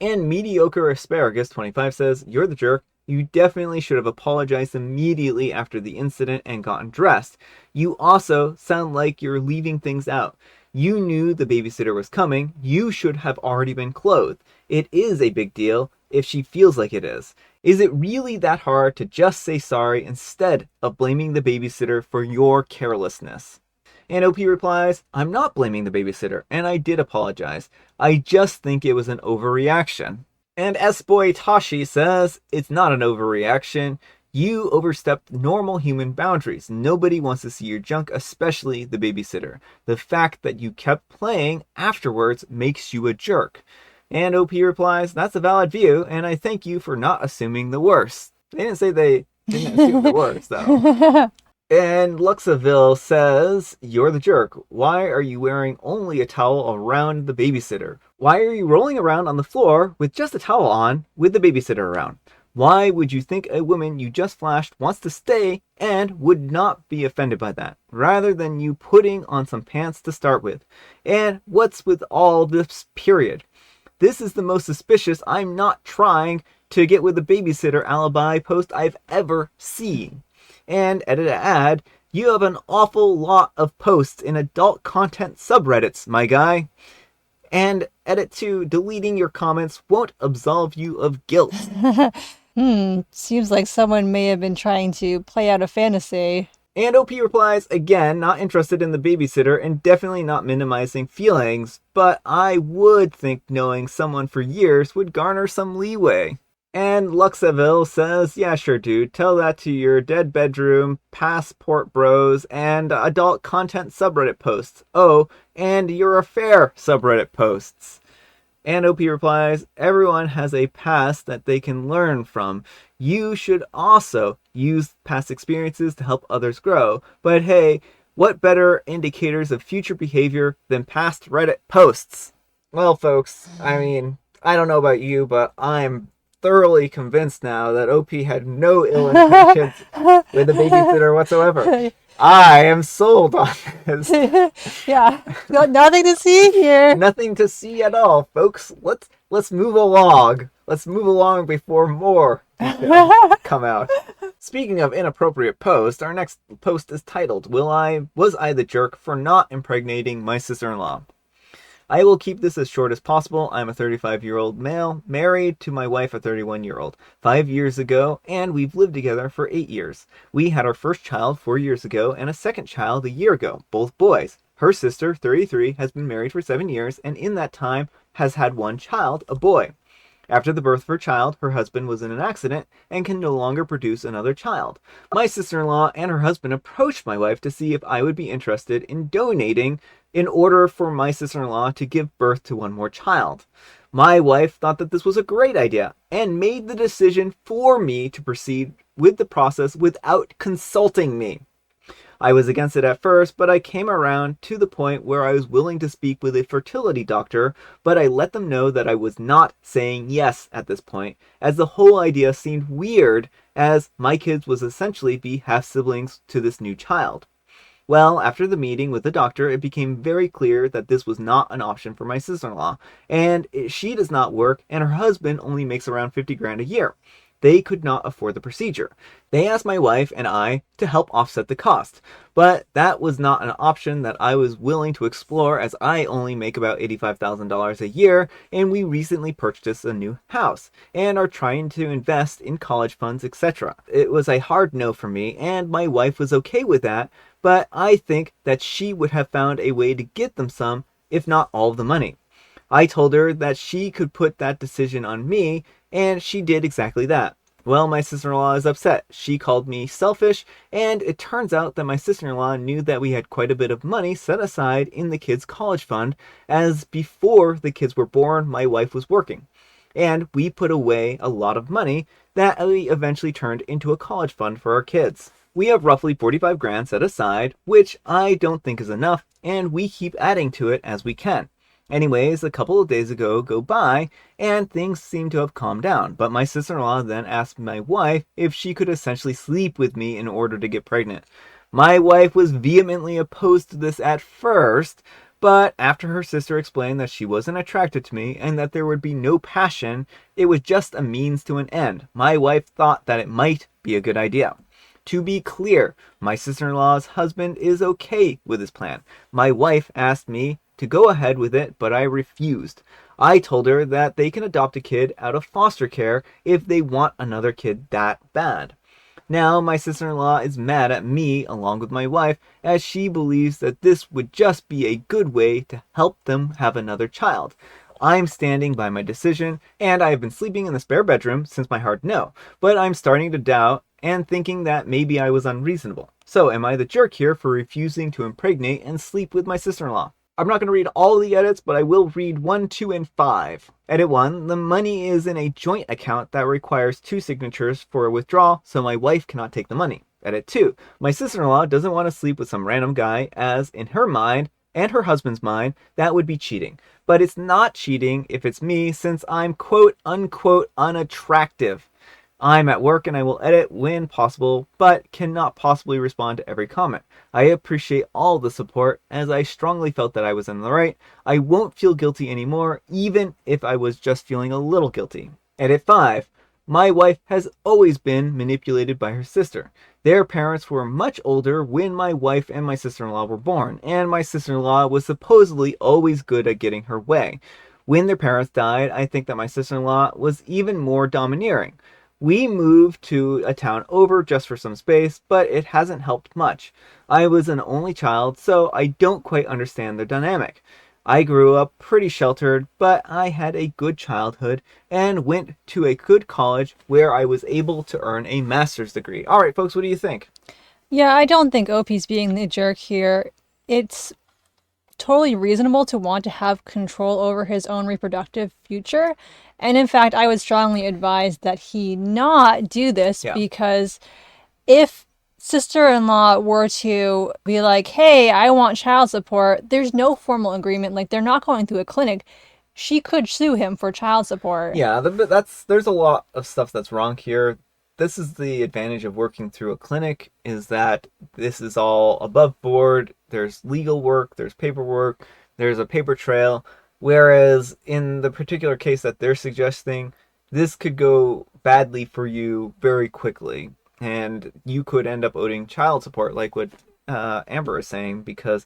And Mediocre Asparagus 25 says, "You're the jerk. You definitely should have apologized immediately after the incident and gotten dressed. You also sound like you're leaving things out. You knew the babysitter was coming. You should have already been clothed. It is a big deal if she feels like it is. Is it really that hard to just say sorry instead of blaming the babysitter for your carelessness?" And OP replies, "I'm not blaming the babysitter, and I did apologize. I just think it was an overreaction." And S-Boy Tashi says, "It's not an overreaction. You overstepped normal human boundaries. Nobody wants to see your junk, especially the babysitter. The fact that you kept playing afterwards makes you a jerk." And OP replies, "That's a valid view, and I thank you for not assuming the worst." They didn't say they didn't assume the worst, though. And Luxaville says, "You're the jerk. Why are you wearing only a towel around the babysitter? Why are you rolling around on the floor with just a towel on with the babysitter around? Why would you think a woman you just flashed wants to stay and would not be offended by that, rather than you putting on some pants to start with? And what's with all this period? This is the most suspicious I'm not trying to get with the babysitter alibi post I've ever seen." And edit a ad, "You have an awful lot of posts in adult content subreddits, my guy." And edit 2, "Deleting your comments won't absolve you of guilt." Seems like someone may have been trying to play out a fantasy. And OP replies, "Again, not interested in the babysitter and definitely not minimizing feelings, but I would think knowing someone for years would garner some leeway." And Luxaville says, "Yeah, sure, dude. Tell that to your dead bedroom, passport bros, and adult content subreddit posts. Oh, and your affair subreddit posts." And OP replies, "Everyone has a past that they can learn from. You should also use past experiences to help others grow. But hey, what better indicators of future behavior than past Reddit posts?" Well, folks, I mean, I don't know about you, but I'm thoroughly convinced now that OP had no ill intentions with the babysitter whatsoever. I am sold on this. Yeah, got nothing to see here. Nothing to see at all, folks. Let's move along. Let's move along before more details come out. Speaking of inappropriate posts, our next post is titled, Was I the jerk for not impregnating my sister-in-law? I will keep this as short as possible. I'm a 35-year-old male, married to my wife, a 31-year-old, 5 years ago, and we've lived together for 8 years. We had our first child 4 years ago and a second child a year ago, both boys. Her sister, 33, has been married for 7 years, and in that time has had one child, a boy. After the birth of her child, her husband was in an accident and can no longer produce another child. My sister-in-law and her husband approached my wife to see if I would be interested in donating in order for my sister-in-law to give birth to one more child. My wife thought that this was a great idea and made the decision for me to proceed with the process without consulting me. I was against it at first, but I came around to the point where I was willing to speak with a fertility doctor, but I let them know that I was not saying yes at this point, as the whole idea seemed weird, as my kids was essentially be half-siblings to this new child. Well, after the meeting with the doctor, it became very clear that this was not an option for my sister-in-law, and she does not work, and her husband only makes around 50 grand a year. They could not afford the procedure. They asked my wife and I to help offset the cost, but that was not an option that I was willing to explore, as I only make about $85,000 a year, and we recently purchased a new house and are trying to invest in college funds, etc. It was a hard no for me, and my wife was okay with that, but I think that she would have found a way to get them some, if not all of the money. I told her that she could put that decision on me, and she did exactly that. Well, my sister-in-law is upset. She called me selfish, and it turns out that my sister-in-law knew that we had quite a bit of money set aside in the kids' college fund, as before the kids were born, my wife was working. And we put away a lot of money that we eventually turned into a college fund for our kids. We have roughly 45 grand set aside, which I don't think is enough, and we keep adding to it as we can. Anyways, a couple of days go by, and things seem to have calmed down, but my sister-in-law then asked my wife if she could essentially sleep with me in order to get pregnant. My wife was vehemently opposed to this at first, but after her sister explained that she wasn't attracted to me and that there would be no passion, it was just a means to an end, my wife thought that it might be a good idea. To be clear, my sister-in-law's husband is okay with this plan. My wife asked me to go ahead with it, but I refused. I told her that they can adopt a kid out of foster care if they want another kid that bad. Now my sister-in-law is mad at me along with my wife, as she believes that this would just be a good way to help them have another child. I'm standing by my decision, and I have been sleeping in the spare bedroom since my hard no, but I'm starting to doubt and thinking that maybe I was unreasonable. So am I the jerk here for refusing to impregnate and sleep with my sister-in-law? I'm not going to read all the edits, but I will read 1, 2, and 5. Edit 1, the money is in a joint account that requires 2 signatures for a withdrawal, so my wife cannot take the money. Edit 2, my sister-in-law doesn't want to sleep with some random guy, as in her mind, and her husband's mind, that would be cheating. But it's not cheating if it's me, since I'm quote unquote unattractive. I'm at work and I will edit when possible, but cannot possibly respond to every comment. I appreciate all the support, as I strongly felt that I was in the right. I won't feel guilty anymore, even if I was just feeling a little guilty. Edit 5. My wife has always been manipulated by her sister. Their parents were much older when my wife and my sister-in-law were born, and my sister-in-law was supposedly always good at getting her way. When their parents died, I think that my sister-in-law was even more domineering. We moved to a town over just for some space, but it hasn't helped much. I was an only child, so I don't quite understand the dynamic. I grew up pretty sheltered, but I had a good childhood and went to a good college where I was able to earn a master's degree. All right, folks, what do you think? Yeah, I don't think OP's being the jerk here. It's totally reasonable to want to have control over his own reproductive future. And in fact, I would strongly advise that he not do this, because if sister-in-law were to be like, hey, I want child support, there's no formal agreement. Like, they're not going through a clinic. She could sue him for child support. Yeah, there's a lot of stuff that's wrong here. This is the advantage of working through a clinic, is that this is all above board. There's legal work, there's paperwork, there's a paper trail. Whereas in the particular case that they're suggesting, this could go badly for you very quickly. And you could end up owing child support, like what Amber is saying, because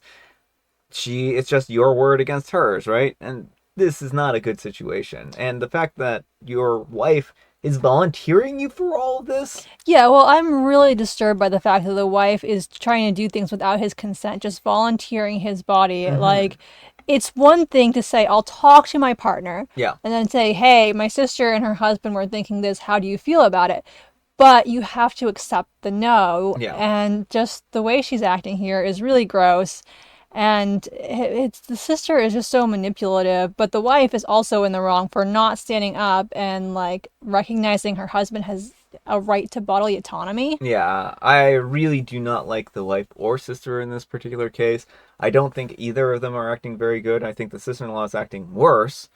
it's just your word against hers, right? And this is not a good situation. And the fact that your wife is volunteering you for all of this? Yeah, well, I'm really disturbed by the fact that the wife is trying to do things without his consent, just volunteering his body. Mm-hmm. Like, it's one thing to say, I'll talk to my partner. Yeah. And then say, hey, my sister and her husband were thinking this. How do you feel about it? But you have to accept the no. Yeah. And just the way she's acting here is really gross. And the sister is just so manipulative, but the wife is also in the wrong for not standing up and like recognizing her husband has a right to bodily autonomy. Yeah, I really do not like the wife or sister in this particular case. I don't think either of them are acting very good. I think the sister-in-law is acting worse.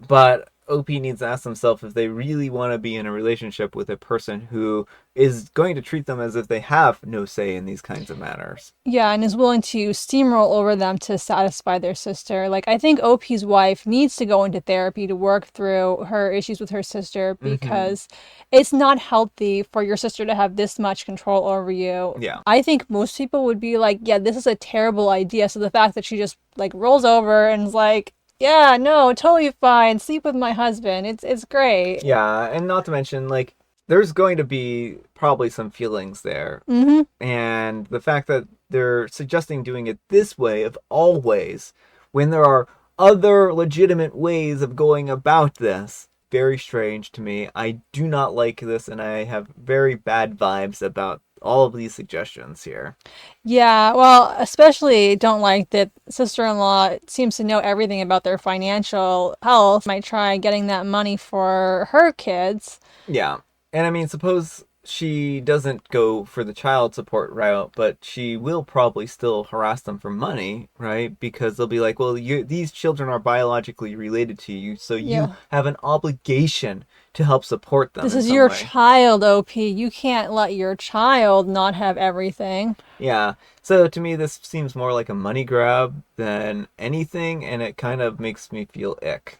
But OP needs to ask themselves if they really want to be in a relationship with a person who is going to treat them as if they have no say in these kinds of matters. Yeah, and is willing to steamroll over them to satisfy their sister. Like, I think OP's wife needs to go into therapy to work through her issues with her sister because it's not healthy for your sister to have this much control over you. Yeah. I think most people would be like, yeah, this is a terrible idea. So the fact that she just like rolls over and is like, yeah, no, totally fine. Sleep with my husband. It's great. Yeah, and not to mention, like, there's going to be probably some feelings there. Mm-hmm. And the fact that they're suggesting doing it this way, of all ways, when there are other legitimate ways of going about this, very strange to me. I do not like this, and I have very bad vibes about all of these suggestions here. Yeah, well, especially don't like that sister-in-law seems to know everything about their financial health. Might try getting that money for her kids. Yeah. And I mean, suppose she doesn't go for the child support route, but she will probably still harass them for money, right? Because they'll be like, well, these children are biologically related to you, so you Yeah. have an obligation to help support them This in is some your way. child, OP. You can't let your child not have everything. Yeah. So to me, this seems more like a money grab than anything, and it kind of makes me feel ick.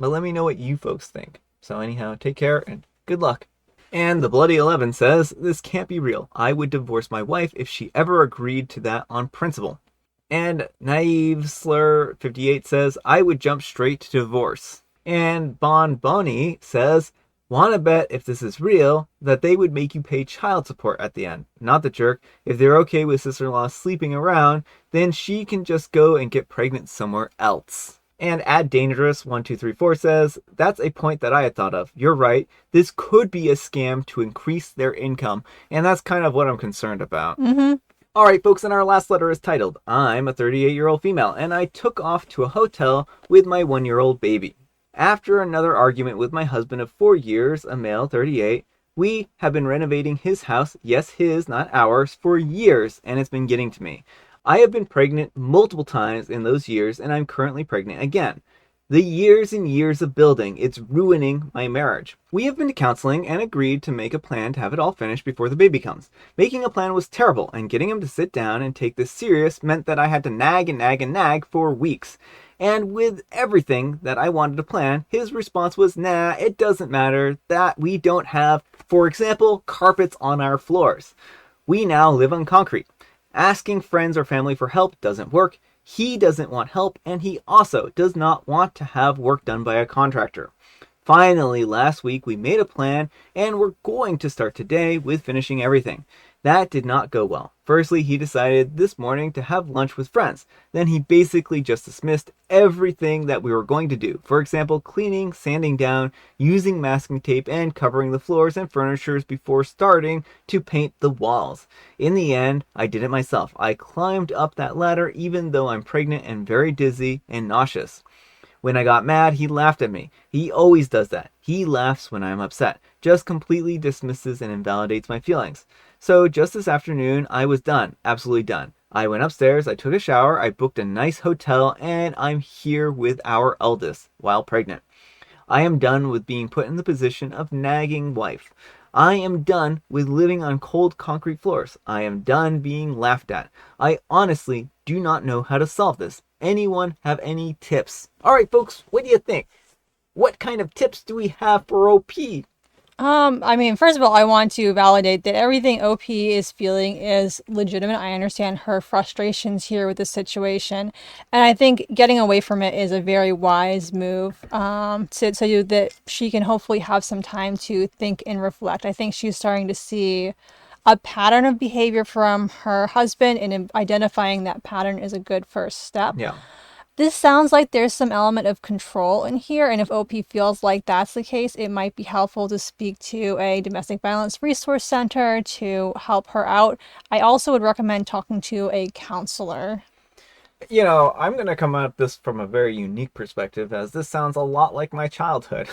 But let me know what you folks think. So anyhow, take care and good luck. And the Bloody 11 says, this can't be real. I would divorce my wife if she ever agreed to that on principle. And Naive Slur 58 says, I would jump straight to divorce. And Bon Bonnie says, wanna bet if this is real, that they would make you pay child support at the end. Not the jerk. If they're okay with sister-in-law sleeping around, then she can just go and get pregnant somewhere else. And Add Dangerous 1234 says, that's a point that I had thought of. You're right. This could be a scam to increase their income. And that's kind of what I'm concerned about. Mm-hmm. All right, folks, and our last letter is titled, I'm a 38-year-old female, and I took off to a hotel with my 1-year-old baby. After another argument with my husband of 4 years, a male 38, we have been renovating his house, yes, his, not ours, for years, and it's been getting to me. I have been pregnant multiple times in those years, and I'm currently pregnant again. The years and years of building, it's ruining my marriage. We have been to counseling and agreed to make a plan to have it all finished before the baby comes. Making a plan was terrible, and getting him to sit down and take this serious meant that I had to nag and nag and nag for weeks. And with everything that I wanted to plan, his response was, nah, it doesn't matter that we don't have, for example, carpets on our floors. We now live on concrete. Asking friends or family for help doesn't work. He doesn't want help, and he also does not want to have work done by a contractor. Finally, last week we made a plan, and we're going to start today with finishing everything. That did not go well. Firstly, he decided this morning to have lunch with friends. Then he basically just dismissed everything that we were going to do. For example, cleaning, sanding down, using masking tape, and covering the floors and furnitures before starting to paint the walls. In the end, I did it myself. I climbed up that ladder even though I'm pregnant and very dizzy and nauseous. When I got mad, he laughed at me. He always does that. He laughs when I'm upset. Just completely dismisses and invalidates my feelings. So just this afternoon, I was done. Absolutely done. I went upstairs, I took a shower, I booked a nice hotel, and I'm here with our eldest while pregnant. I am done with being put in the position of nagging wife. I am done with living on cold concrete floors. I am done being laughed at. I honestly do not know how to solve this. Anyone have any tips? All right, folks, what do you think? What kind of tips do we have for OP? I mean, first of all, I want to validate that everything OP is feeling is legitimate. I understand her frustrations here with the situation. And I think getting away from it is a very wise move, so that she can hopefully have some time to think and reflect. I think she's starting to see a pattern of behavior from her husband, and identifying that pattern is a good first step. Yeah. This sounds like there's some element of control in here, and if OP feels like that's the case, it might be helpful to speak to a domestic violence resource center to help her out. I also would recommend talking to a counselor. You know, I'm going to come at this from a very unique perspective, as this sounds a lot like my childhood.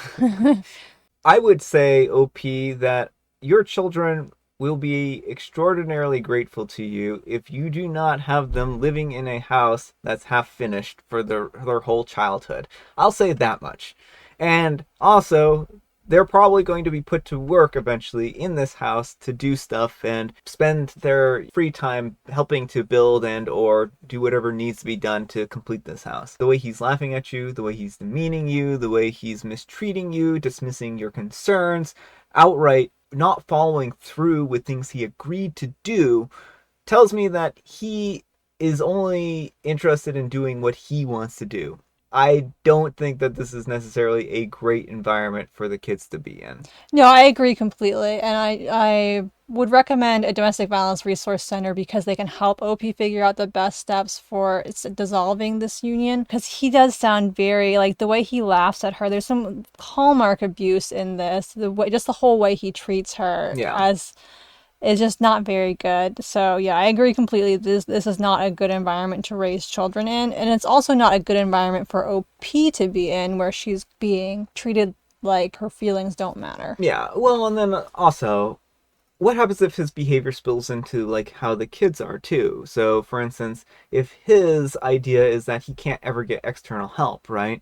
I would say, OP, that your children will be extraordinarily grateful to you if you do not have them living in a house that's half finished for their whole childhood. I'll say that much. And also, they're probably going to be put to work eventually in this house to do stuff and spend their free time helping to build and or do whatever needs to be done to complete this house. The way he's laughing at you, the way he's demeaning you, the way he's mistreating you, dismissing your concerns, outright not following through with things he agreed to do, tells me that he is only interested in doing what he wants to do. I don't think that this is necessarily a great environment for the kids to be in. No, I agree completely. And I would recommend a domestic violence resource center because they can help OP figure out the best steps for dissolving this union. Because he does sound very, like, the way he laughs at her, there's some hallmark abuse in this. The way, just the whole way he treats her as is just not very good. So yeah, I agree completely. This is not a good environment to raise children in, and it's also not a good environment for OP to be in, where she's being treated like her feelings don't matter. Yeah, well, and then also, what happens if his behavior spills into like how the kids are too? So, for instance, if his idea is that he can't ever get external help, right?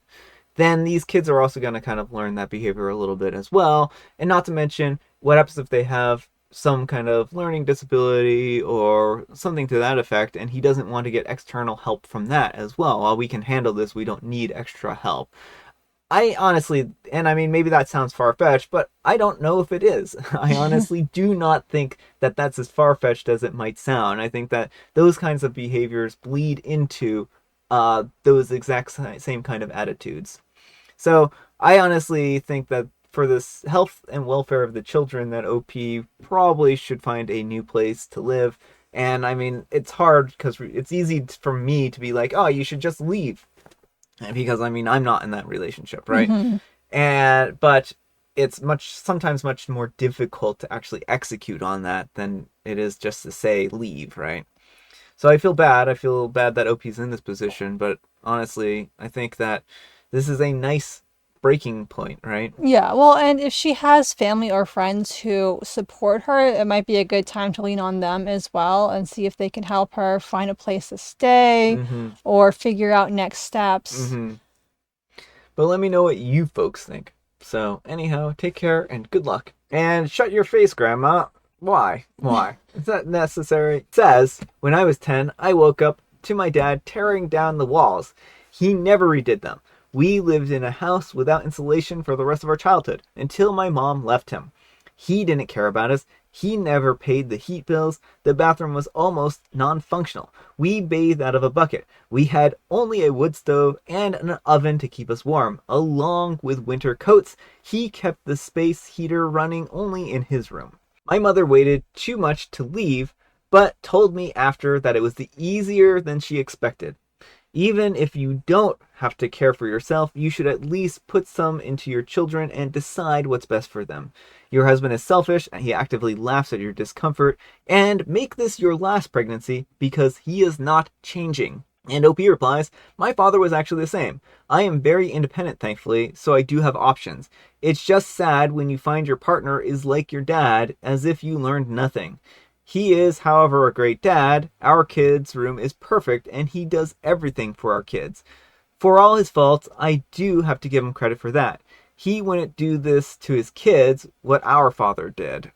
Then these kids are also going to kind of learn that behavior a little bit as well. And not to mention, what happens if they have some kind of learning disability or something to that effect, and he doesn't want to get external help from that as well? While we can handle this, we don't need extra help. I honestly, and I mean, maybe that sounds far-fetched, but I don't know if it is. I honestly do not think that that's as far-fetched as it might sound. I think that those kinds of behaviors bleed into those exact same kind of attitudes. So I honestly think that for this health and welfare of the children, that OP probably should find a new place to live. And I mean, it's hard because it's easy for me to be like, oh, you should just leave. Because I mean, I'm not in that relationship, right? Mm-hmm. But it's sometimes much more difficult to actually execute on that than it is just to say leave, right? So I feel bad. I feel bad that OP's in this position, but honestly, I think that this is a nice breaking point, right? Yeah, well, and if she has family or friends who support her, it might be a good time to lean on them as well and see if they can help her find a place to stay or figure out next steps. But let me know what you folks think. So anyhow, take care and good luck. And shut your face, Grandma. Why? Is that necessary? It says, when I was 10, I woke up to my dad tearing down the walls. He never redid them. We lived in a house without insulation for the rest of our childhood until my mom left him. He didn't care about us. He never paid the heat bills. The bathroom was almost non-functional. We bathed out of a bucket. We had only a wood stove and an oven to keep us warm, along with winter coats. He kept the space heater running only in his room. My mother waited too much to leave, but told me after that it was easier than she expected. Even if you don't have to care for yourself, you should at least put some into your children and decide what's best for them. Your husband is selfish and he actively laughs at your discomfort, and make this your last pregnancy because he is not changing. And OP replies, my father was actually the same. I am very independent, thankfully, so I do have options. It's just sad when you find your partner is like your dad, as if you learned nothing. He is, however, a great dad. Our kids' room is perfect, and he does everything for our kids. For all his faults, I do have to give him credit for that. He wouldn't do this to his kids, what our father did.